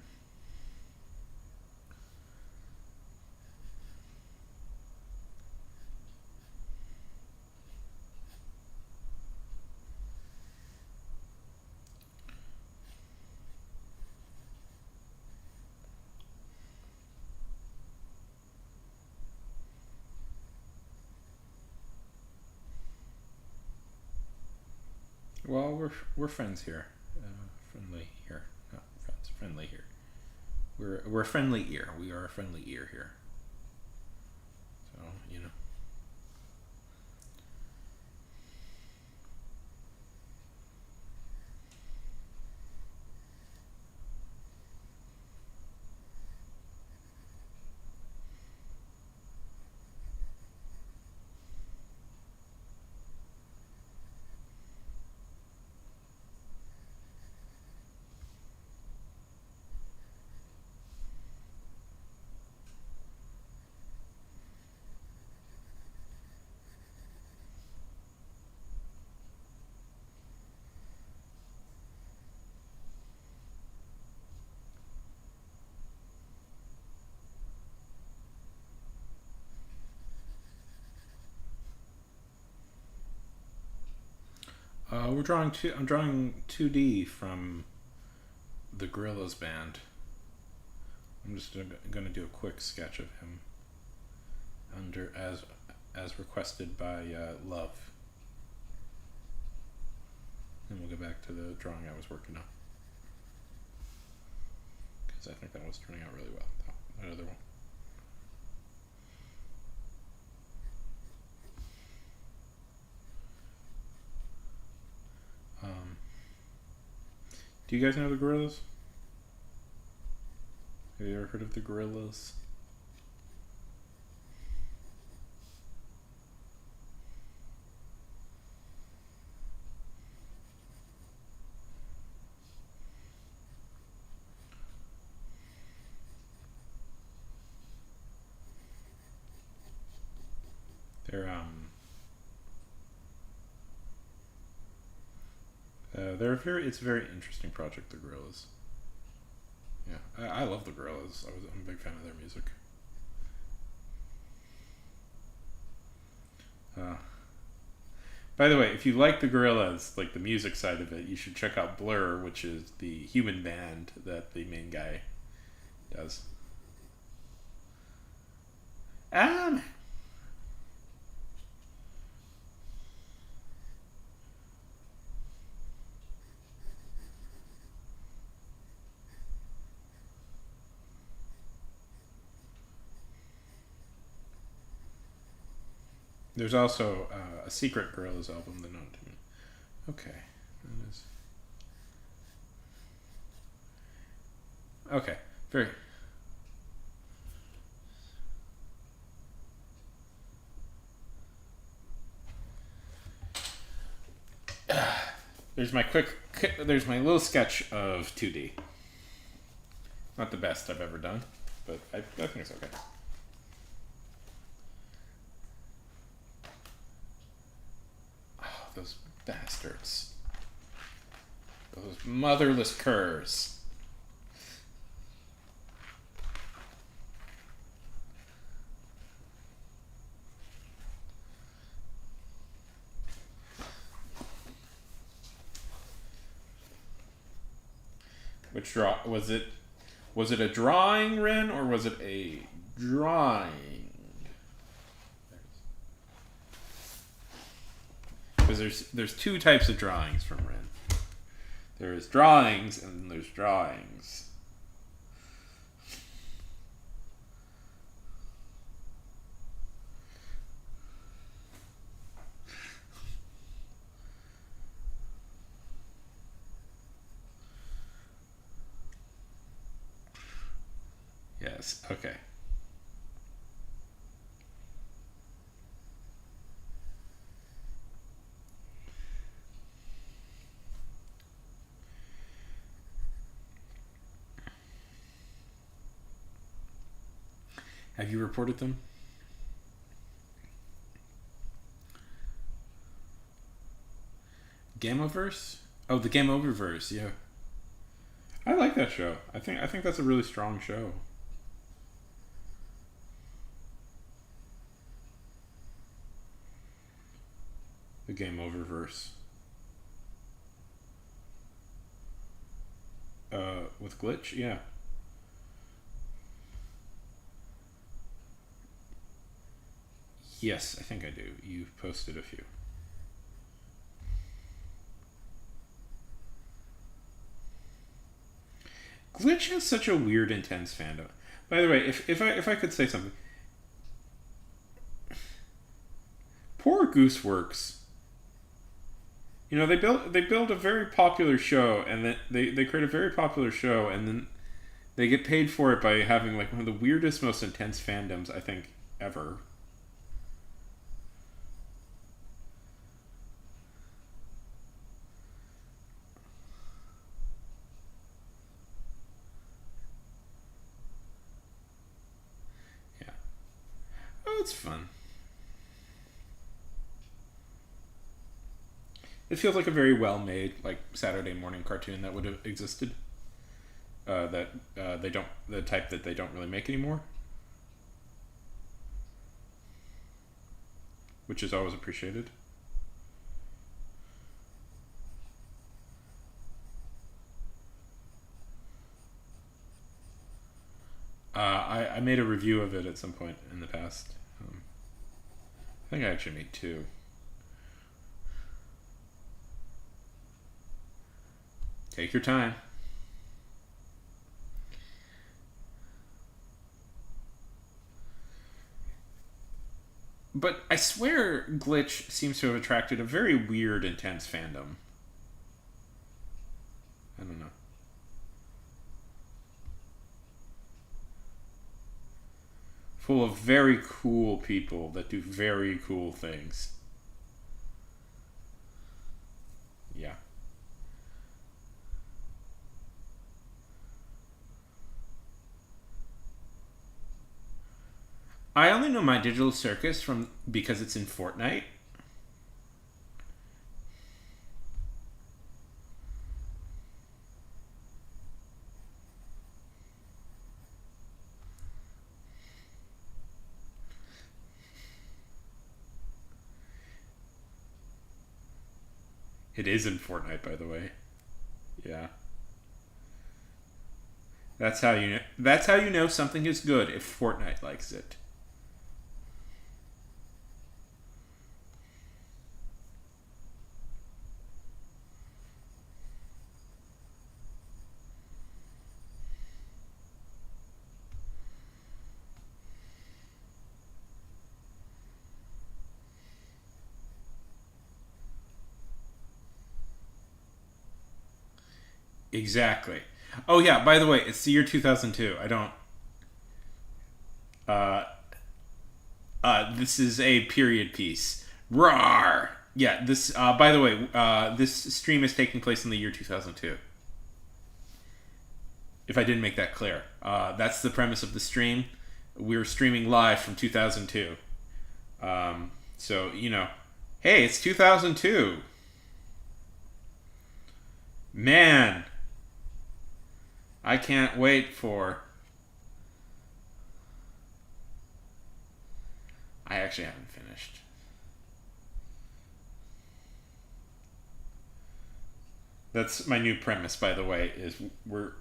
Well, we're friends here. Friendly here, not friends. Friendly here. We're a friendly ear. We are a friendly ear here. So you know. We're drawing two. I'm drawing 2D from the Gorillaz band. I'm just gonna do a quick sketch of him under as requested by Love. And we'll go back to the drawing I was working on because I think that was turning out really well. That other one. Do you guys know the Gorillaz? Have you ever heard of the Gorillaz? It's a very interesting project, the Gorillaz. Yeah, I love the Gorillaz. I'm a big fan of their music. By the way, if you like the Gorillaz, like the music side of it, you should check out Blur, which is the human band that the main guy does. Um, there's also a secret Gorillaz album that known to me. Okay, that is okay. Very. There's my There's my little sketch of 2D. Not the best I've ever done, but I think it's okay. Oh, those bastards. Those motherless curs. Which draw was it? Was it a drawing, Ren, or was it a drawing? Because there's two types of drawings from Ren. There's drawings and there's drawings. Yes, okay. Have you reported them? Gamoverse? Oh, the Game Oververse, yeah. I like that show. I think that's a really strong show. The Game Oververse. With Glitch, yeah. Yes, I think I do. You've posted a few. Glitch has such a weird, intense fandom. By the way, if I could say something, poor Gooseworks. You know, they build a very popular show, and then they create a very popular show, and then they get paid for it by having like one of the weirdest, most intense fandoms I think ever. Yeah. Oh, it's fun. It feels like a very well made like Saturday morning cartoon that would have existed. That they don't the type that they don't really make anymore, which is always appreciated. I made a review of it at some point in the past. I think I actually made two. Take your time. But I swear Glitch seems to have attracted a very weird, intense fandom. I don't know. Full of very cool people that do very cool things. Yeah. I only know My Digital Circus from because it's in Fortnite. It is in Fortnite, by the way. Yeah. That's how you know something is good if Fortnite likes it. Exactly. Oh yeah, by the way, it's the year 2002. I don't uh this is a period piece. Rawr. Yeah, this by the way, this stream is taking place in the year 2002. If I didn't make that clear. That's the premise of the stream. We're streaming live from 2002. So, you know, hey, it's 2002. Man, I can't wait for. I actually haven't finished. That's my new premise, by the way, is we're.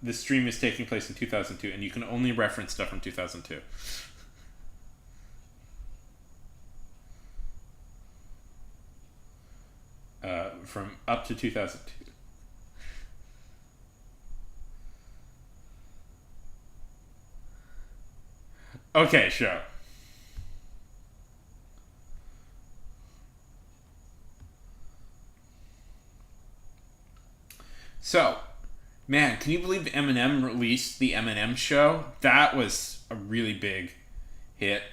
This stream is taking place in 2002, and you can only reference stuff from 2002. From up to 2002. Okay, sure. So, man, can you believe Eminem released the Eminem show? That was a really big hit.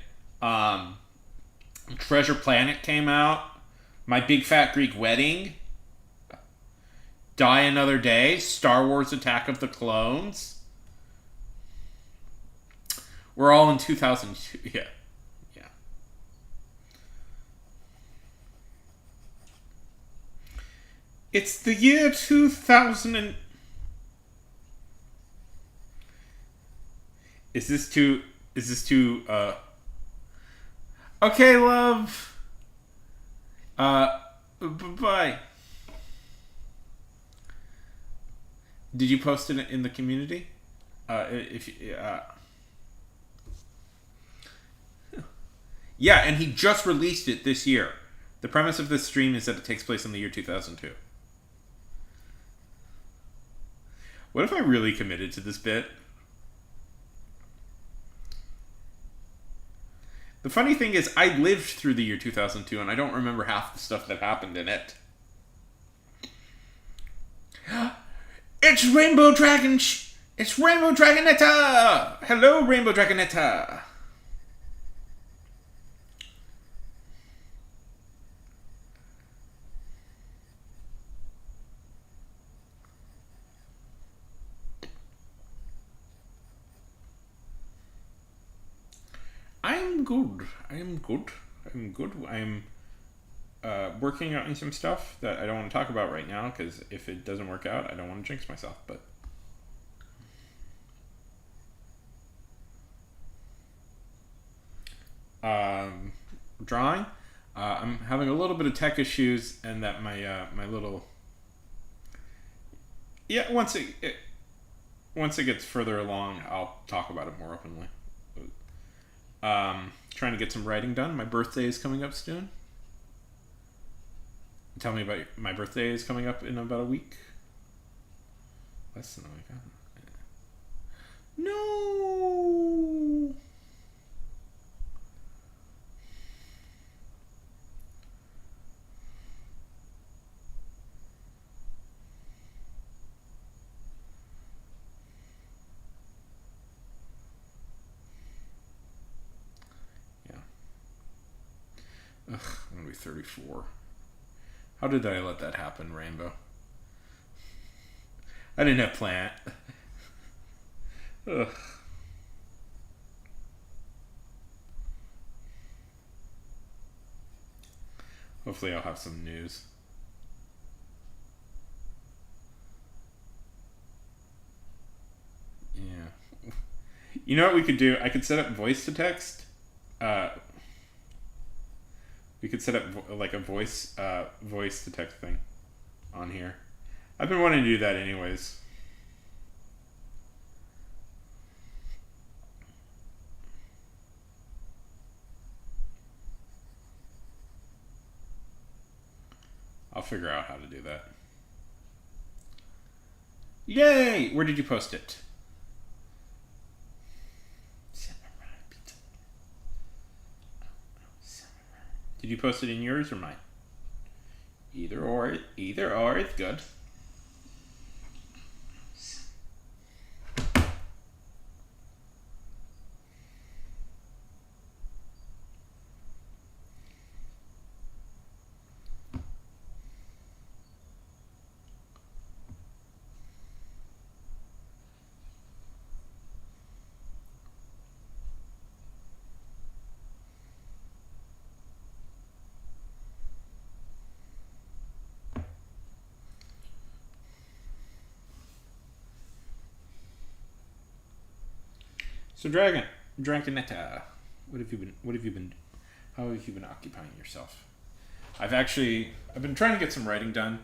Treasure Planet came out. My Big Fat Greek Wedding. Die Another Day. Star Wars Attack of the Clones. We're all in 2002. Yeah. Yeah. It's the year 2000 and... Is this too... Okay, love. Bye. Did you post it in the community? Yeah, and he just released it this year. The premise of this stream is that it takes place in the year 2002. What if I really committed to this bit? The funny thing is, I lived through the year 2002, and I don't remember half the stuff that happened in it. It's Rainbow Dragon. It's Rainbow Dragonetta. Hello, Rainbow Dragonetta. I'm good. I'm good. I'm good. I'm working on some stuff that I don't want to talk about right now because if it doesn't work out, I don't want to jinx myself. But drawing, I'm having a little bit of tech issues, and that my little once it gets further along, I'll talk about it more openly. Trying to get some writing done. My birthday is coming up soon. Tell me about my birthday is coming up in about a week. Less than a week. No. Yeah. Ugh, I'm gonna be 34. How did I let that happen, Rainbow? I didn't have plant. Ugh. Hopefully I'll have some news. Yeah. You know what we could do? I could set up voice to text. We could set up like a voice to text thing on here. I've been wanting to do that anyways. I'll figure out how to do that. Yay! Where did you post it? Did you post it in yours or mine? Either or is good. So Dragonetta, how have you been occupying yourself? I've been trying to get some writing done.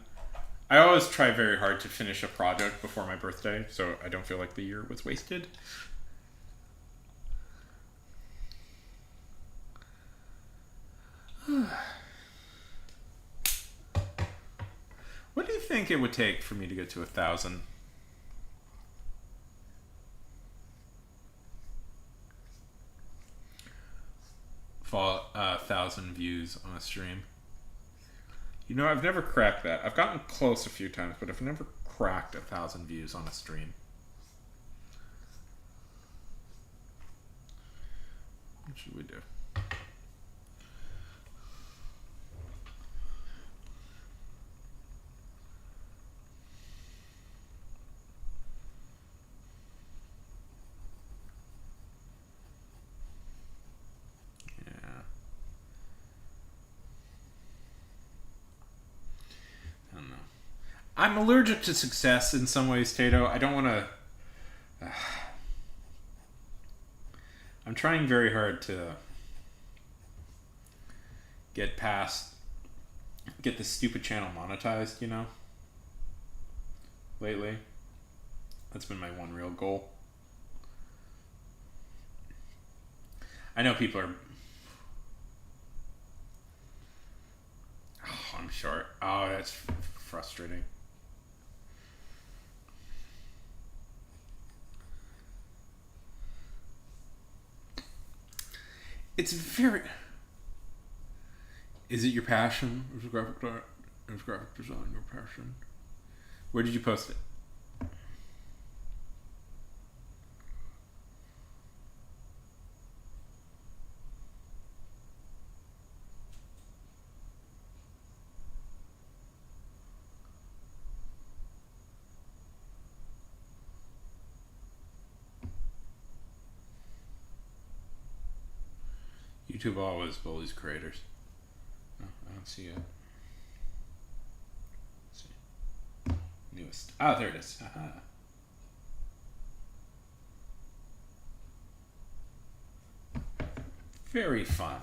I always try very hard to finish a project before my birthday, so I don't feel like the year was wasted. What do you think it would take for me to get to 1,000? For 1,000 views on a stream. You know, I've never cracked that. I've gotten close a few times, but I've never cracked 1,000 views on a stream. What should we do? I'm allergic to success in some ways, Tato. I don't want to... I'm trying very hard to get this stupid channel monetized, you know? Lately. That's been my one real goal. I know people are... Oh, I'm short. Oh, that's frustrating. It's very. Is it your passion? Is graphic art? Is graphic design your passion? Where did you post it? YouTube always bullies creators. Oh, I don't see it. Let's see. Newest. Oh, there it is. Aha. Very fun.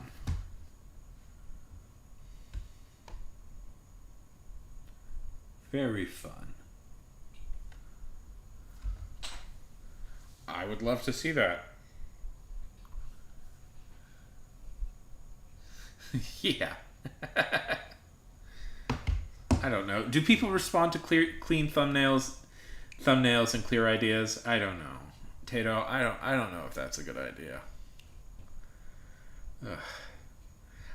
Very fun. I would love to see that. Yeah. I don't know. Do people respond to clean thumbnails and clear ideas? I don't know. Tato, I don't know if that's a good idea. Ugh.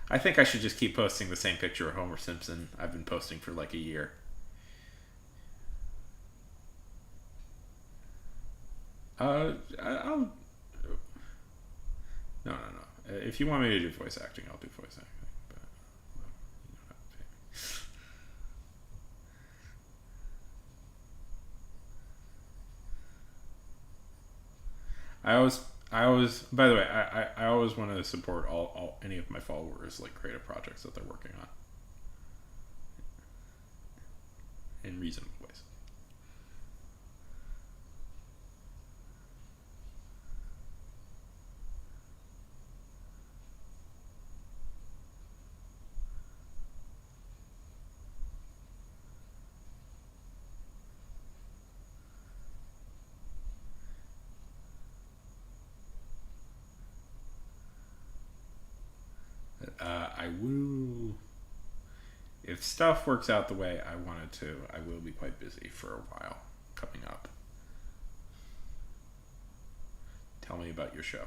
I think I should just keep posting the same picture of Homer Simpson I've been posting for like a year. I'll. No. If you want me to do voice acting, I'll do voice acting. But well, you don't have to pay me. I always. By the way, I always want to support all any of my followers like creative projects that they're working on in reasonable ways. I will. If stuff works out the way I want it to, I will be quite busy for a while coming up. Tell me about your show.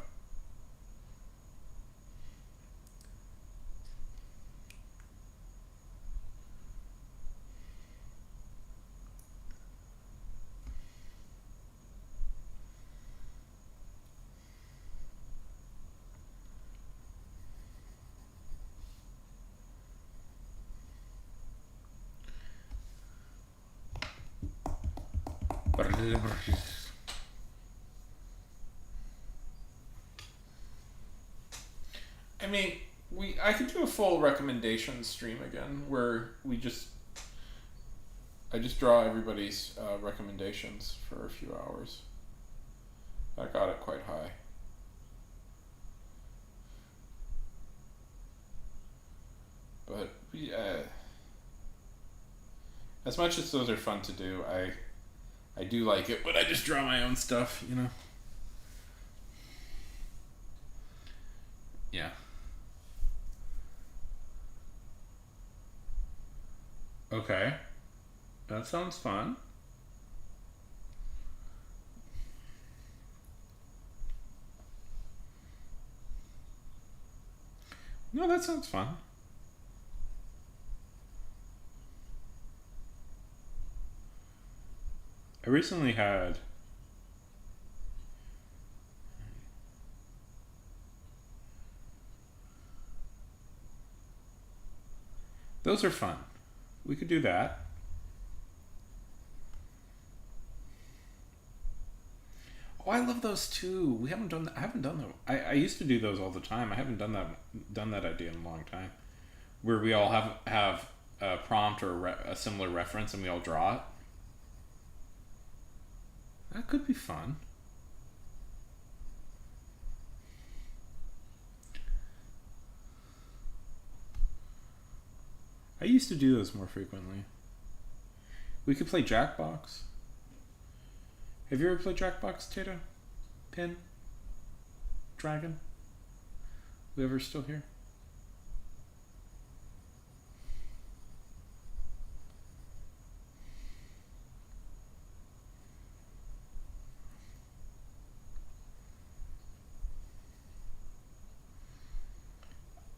I mean, I could do a full recommendation stream again where I just draw everybody's recommendations for a few hours. I got it quite high. But as much as those are fun to do, I do like it when I just draw my own stuff, you know? Yeah. Okay. That sounds fun. No, that sounds fun. I recently had. Those are fun. We could do that. Oh, I love those too. We haven't done. I haven't done them. I used to do those all the time. I haven't done that idea in a long time. Where we all have a prompt or a similar reference and we all draw it. That could be fun. I used to do those more frequently. We could play Jackbox. Have you ever played Jackbox, Tato? Pin? Dragon? Whoever's still here?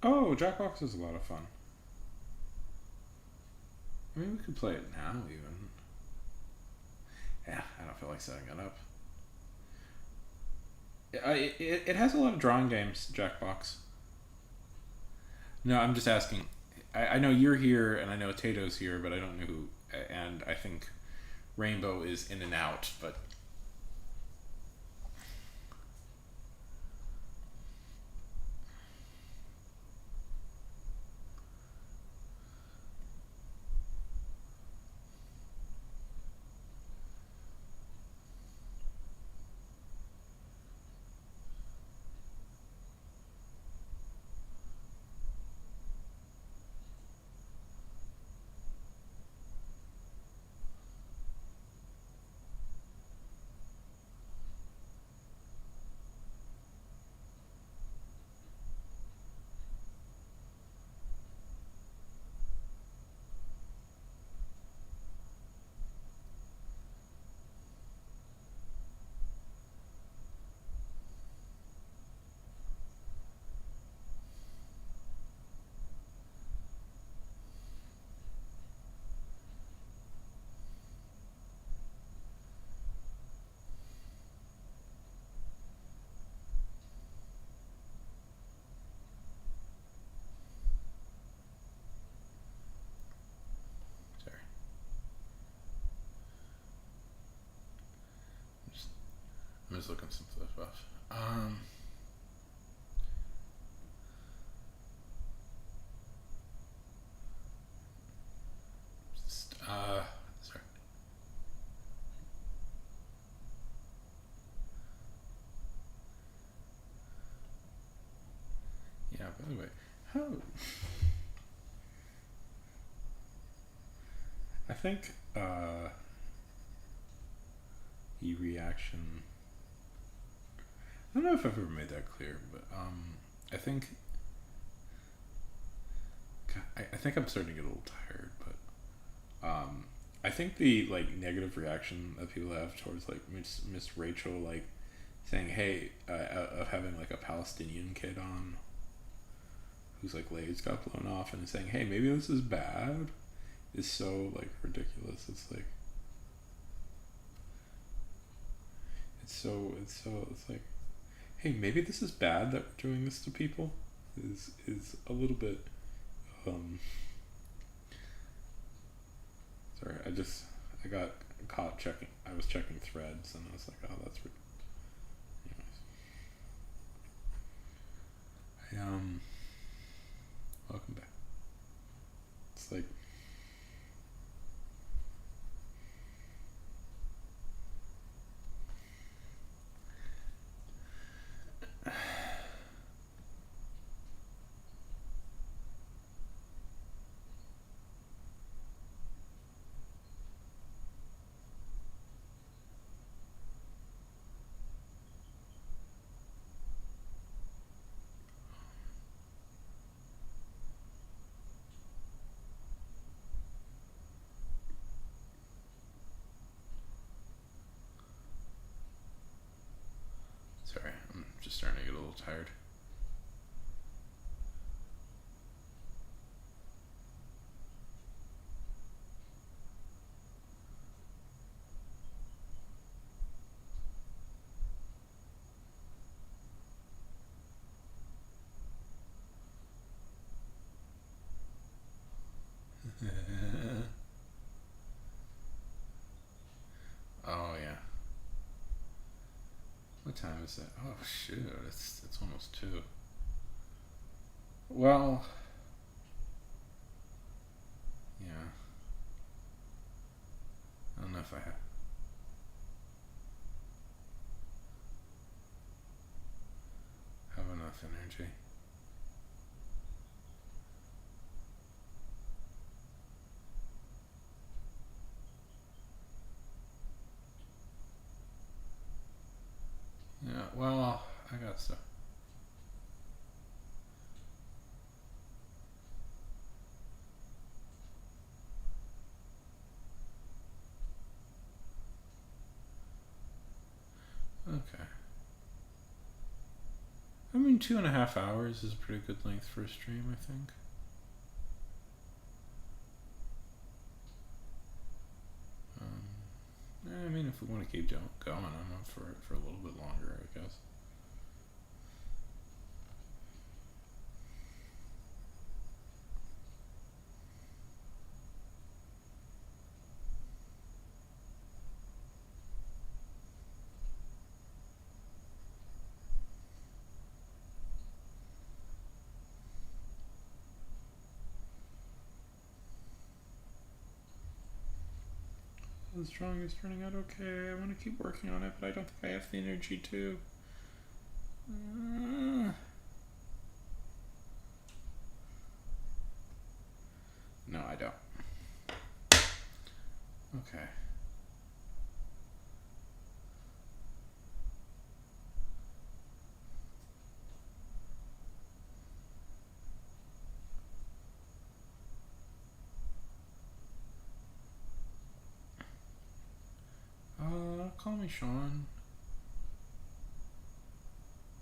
Oh, Jackbox is a lot of fun. I mean, we could play it now, even. Yeah, I don't feel like setting it up. It has a lot of drawing games, Jackbox. No, I'm just asking. I know you're here, and I know Tato's here, but I don't know who. And I think Rainbow is in and out, but. Sorry. I'm just looking some stuff up. Sorry. Yeah, by the way, how. I think, e-reaction. I don't know if I've ever made that clear, but, I think. I think I'm starting to get a little tired, but, I think the, like, negative reaction that people have towards, like, Miss Rachel, like, saying, hey, of having, like, a Palestinian kid on whose, like, legs got blown off and is saying, hey, maybe this is bad, is so, like, ridiculous. It's like, it's like, hey, maybe this is bad that we're doing this to people, is a little bit, um, sorry, I got caught checking, I was checking threads and I was like, oh, that's, anyways. Welcome back. It's like, sorry, I'm just starting to get a little tired. Oh yeah. What time is it? Oh shoot, it's almost 2. Well, yeah. I don't know if I have enough energy. Yeah, well, I got stuff. Okay. I mean, 2.5 hours is a pretty good length for a stream, I think. I mean, if we want to keep going, I'm up for it for a little bit longer, I guess. The strong is turning out okay. I want to keep working on it, but I don't think I have the energy to. No, I don't. Okay. Call me Sean.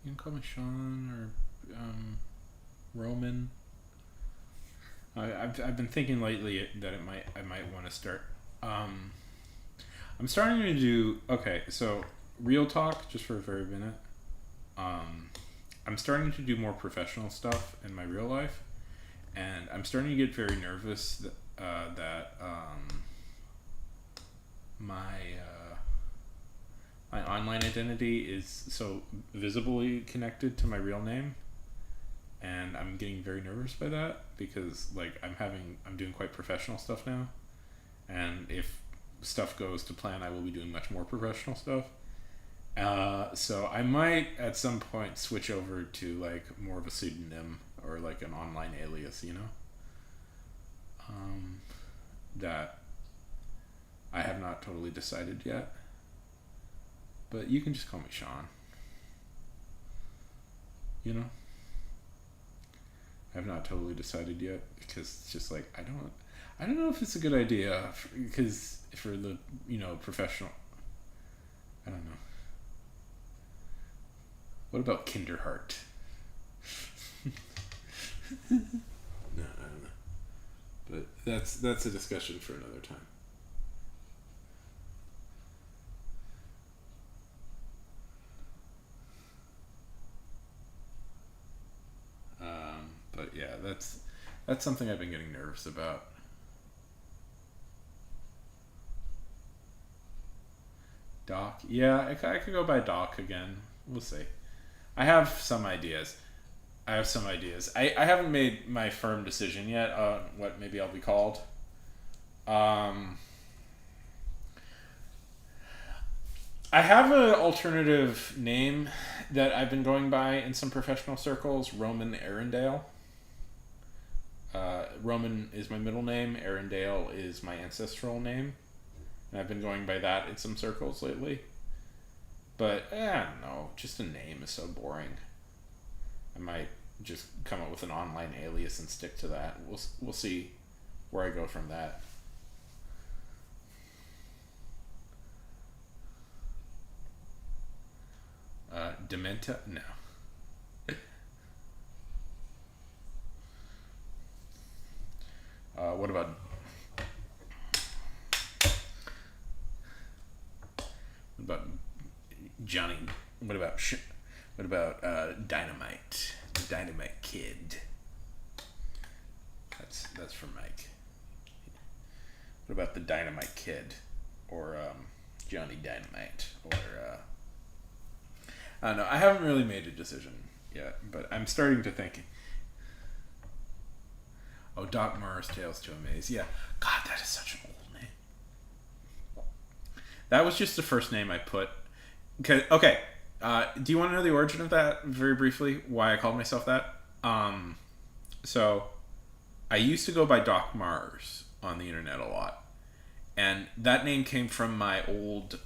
You can call me Sean or Roman. I've been thinking lately that I might want to start. I'm starting to do okay. So real talk, just for a very minute. I'm starting to do more professional stuff in my real life, and I'm starting to get very nervous that my online identity is so visibly connected to my real name, and I'm getting very nervous by that because like I'm doing quite professional stuff now, and if stuff goes to plan, I will be doing much more professional stuff. So I might at some point switch over to like more of a pseudonym or like an online alias, that I have not totally decided yet. But you can just call me Sean. I have not totally decided yet because it's just like I don't know if it's a good idea because for the professional. I don't know. What about Kinderheart? No, I don't know. But that's a discussion for another time. But yeah, that's something I've been getting nervous about. Doc, yeah, I could go by Doc again. We'll see. I have some ideas. I haven't made my firm decision yet on what maybe I'll be called. I have an alternative name that I've been going by in some professional circles, Roman Arundel. Roman is my middle name, Arundel is my ancestral name, and I've been going by that in some circles lately. But I don't know, just a name is so boring. I might just come up with an online alias and stick to that. We'll see where I go from that. Dementa? No. What about Johnny? What about Dynamite? The Dynamite Kid. That's for Mike. What about the Dynamite Kid, or Johnny Dynamite, or I don't know. I haven't really made a decision yet, but I'm starting to think. Oh, Doc Mars, Tales to Amaze. Yeah. God, that is such an old name. That was just the first name I put. Okay. Do you want to know the origin of that very briefly? Why I called myself that? So, I used to go by Doc Mars on the internet a lot. And that name came from my old...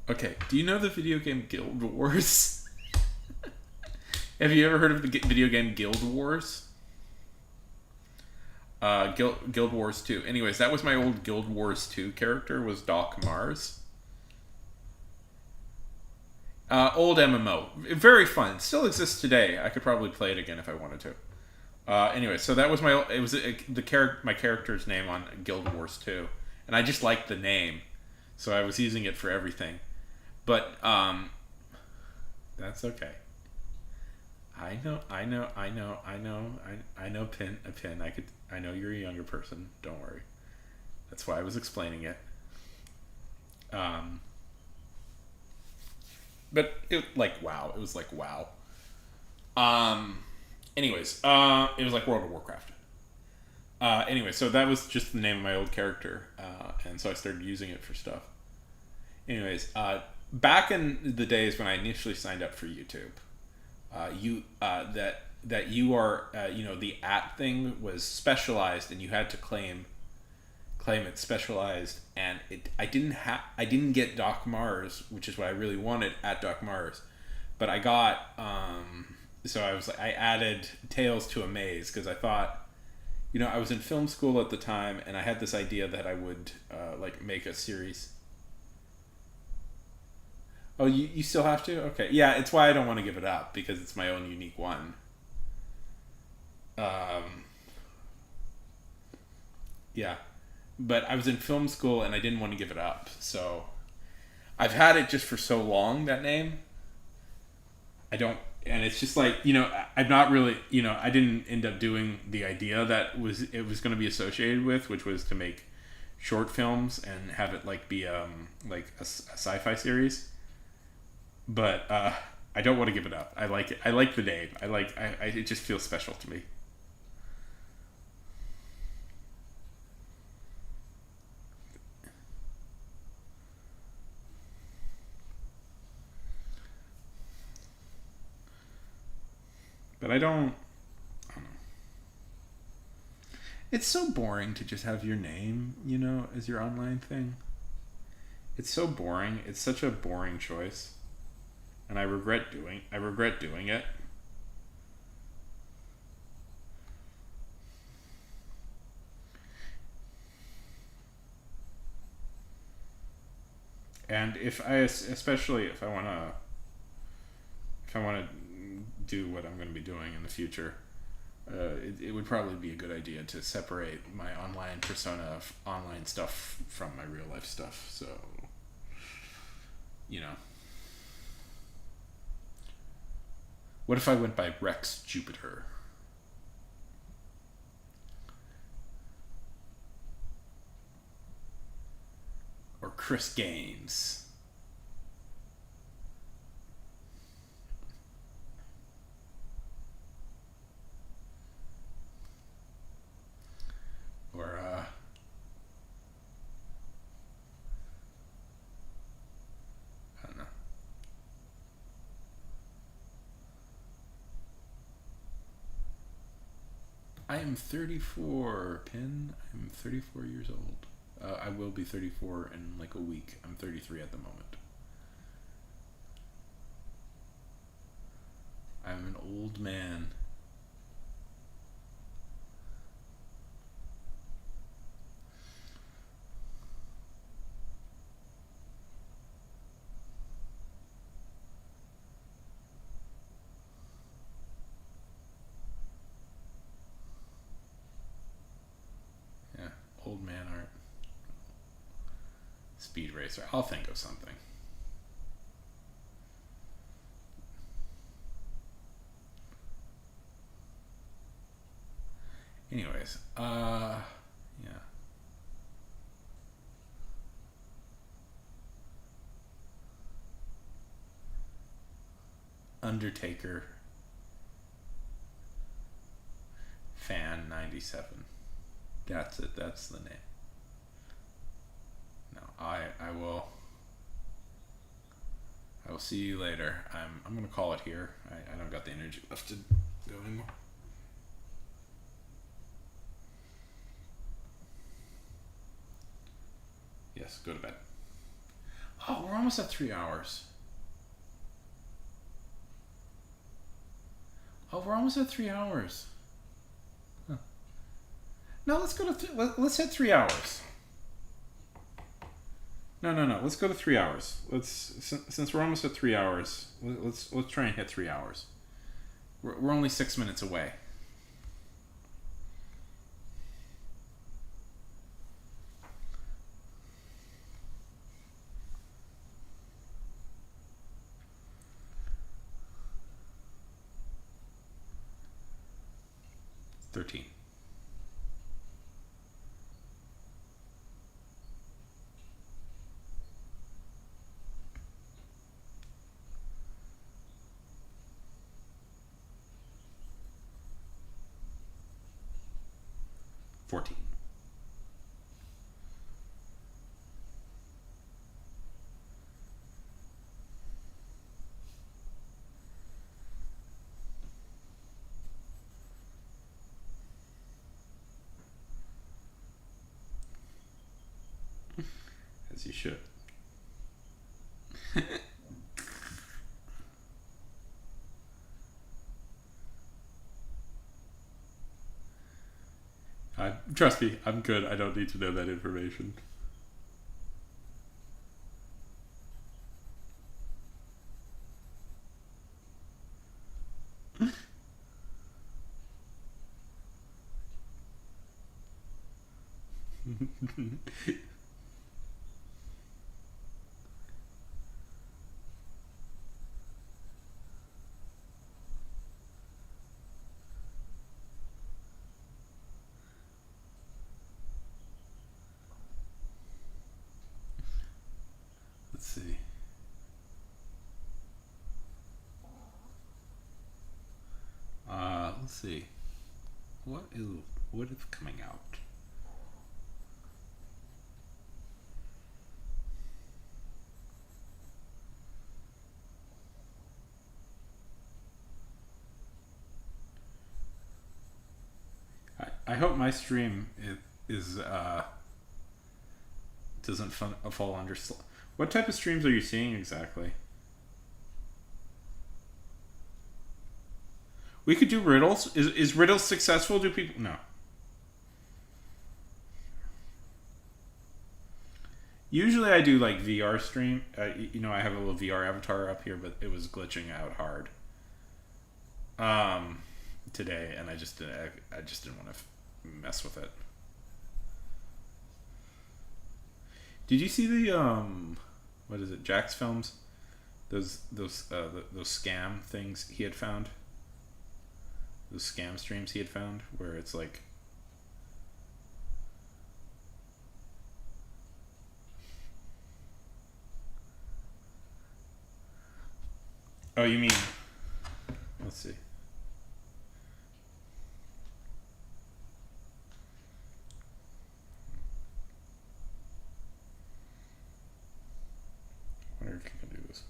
Okay, do you know the video game Guild Wars? Have you ever heard of the video game Guild Wars? Guild Wars 2. Anyways, that was my old Guild Wars 2 character, was Doc Mars. Old MMO, very fun. Still exists today. I could probably play it again if I wanted to. Anyway, so that was my character's name on Guild Wars 2, and I just liked the name, so I was using it for everything. But that's okay. I know. Pin. I know you're a younger person. Don't worry. That's why I was explaining it. But it like wow. It was like wow. Anyways, it was like World of Warcraft. Anyway, so that was just the name of my old character, and so I started using it for stuff. Anyways, back in the days when I initially signed up for YouTube, that you are the at thing was specialized, and you had to claim it specialized, and I didn't get Doc Mars, which is what I really wanted at Doc Mars, but I got so I added Tales to a Maze because I thought, I was in film school at the time, and I had this idea that I would make a series. Oh, you still have to? Okay. Yeah, it's why I don't want to give it up, because it's my own unique one. Yeah. But I was in film school and I didn't want to give it up. So I've had it just for so long, that name. I don't, and it's just like, I'm not really, I didn't end up doing the idea that it was going to be associated with, which was to make short films and have it be a sci-fi series. But I don't want to give it up. I like it. I like the name. It just feels special to me. But I don't know. It's so boring to just have your name, as your online thing. It's so boring. It's such a boring choice. And I regret doing it. And especially if I want to do what I'm going to be doing in the future, it would probably be a good idea to separate my online persona of online stuff from my real life stuff. So, what if I went by Rex Jupiter? Or Chris Gaines? Or, I don't know. I am 34, Pin. I'm 34 years old. I will be 34 in a week. I'm 33 at the moment. I'm an old man. Yeah, old man art. Speed racer. I'll think of something. Anyways, yeah. Undertaker fan 97. That's it. That's the name. No, I will see you later. I'm gonna call it here. I don't got the energy left to go anymore. Yes, go to bed. Oh, we're almost at 3 hours. Oh, we're almost at 3 hours. Huh. No, let's go to let's hit 3 hours. No. Let's go to 3 hours. Since we're almost at 3 hours, let's try and hit 3 hours. We're only 6 minutes away. $13. 14. 'As you should. Trust me, I'm good. I don't need to know that information. Let's see. Let's see. What is coming out? I hope my stream is doesn't fall under. What type of streams are you seeing exactly? We could do riddles. Is riddles successful? Do people no? Usually I do like VR stream. I have a little VR avatar up here, but it was glitching out hard. Today, and I just didn't want to mess with it. Did you see the what is it? Jack's films? Those scam things he had found. Those scam streams he had found, where it's like. Oh, you mean? Let's see. I wonder if you can do this.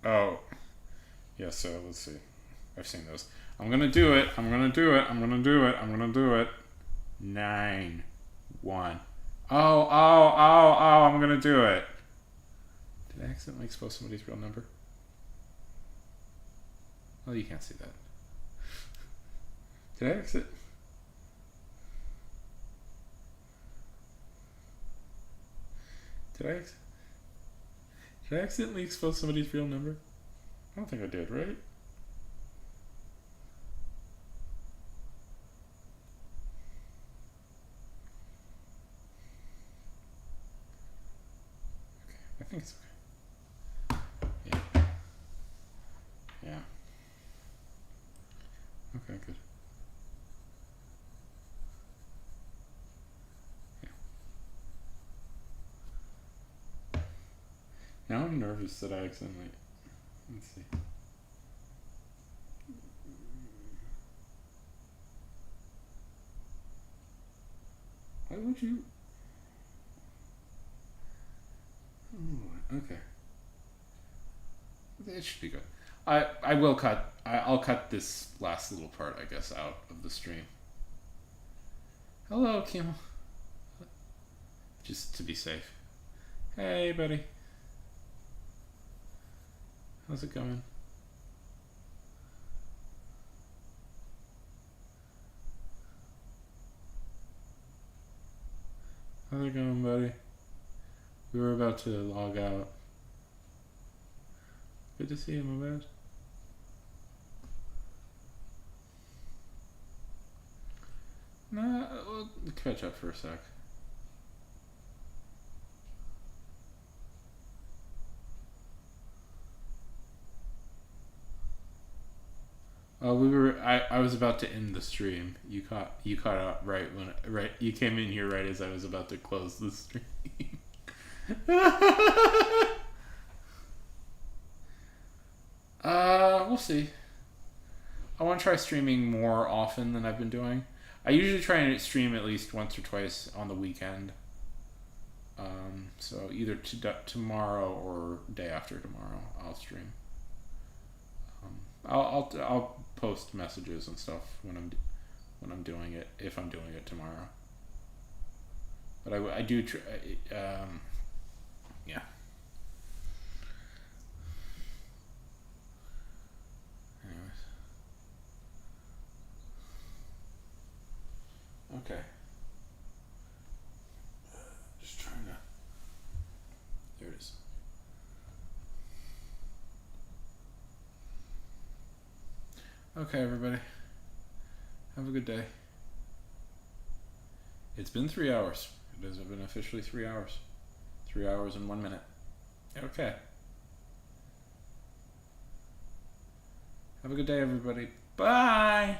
Oh, yeah. So let's see. I've seen those. I'm gonna do it. I'm gonna do it. I'm gonna do it. I'm gonna do it. 9, 1. Oh! I'm gonna do it. Did I accidentally expose somebody's real number? Oh, you can't see that. Did I exit? Did I accidentally expose somebody's real number? I don't think I did, right? Okay, I think it's okay. Yeah. Yeah. Okay, good. Yeah. Now I'm nervous that I accidentally. Let's see. Why would you? Ooh, okay. It should be good. I will cut. I'll cut this last little part, I guess, out of the stream. Hello, Kim. Just to be safe. Hey, buddy. How's it going? How's it going, buddy? We were about to log out. Good to see you, my bad. Nah, we'll catch up for a sec. We were. I was about to end the stream. You caught up right. You came in here right as I was about to close the stream. We'll see. I want to try streaming more often than I've been doing. I usually try and stream at least once or twice on the weekend. So either tomorrow or day after tomorrow, I'll stream. I'll post messages and stuff when I'm doing it, if I'm doing it tomorrow. But I do try. Yeah. Anyways. Okay. Just trying to. There it is. Okay, everybody. Have a good day. It's been 3 hours. It has been officially 3 hours. 3 hours and 1 minute. Okay. Have a good day, everybody. Bye!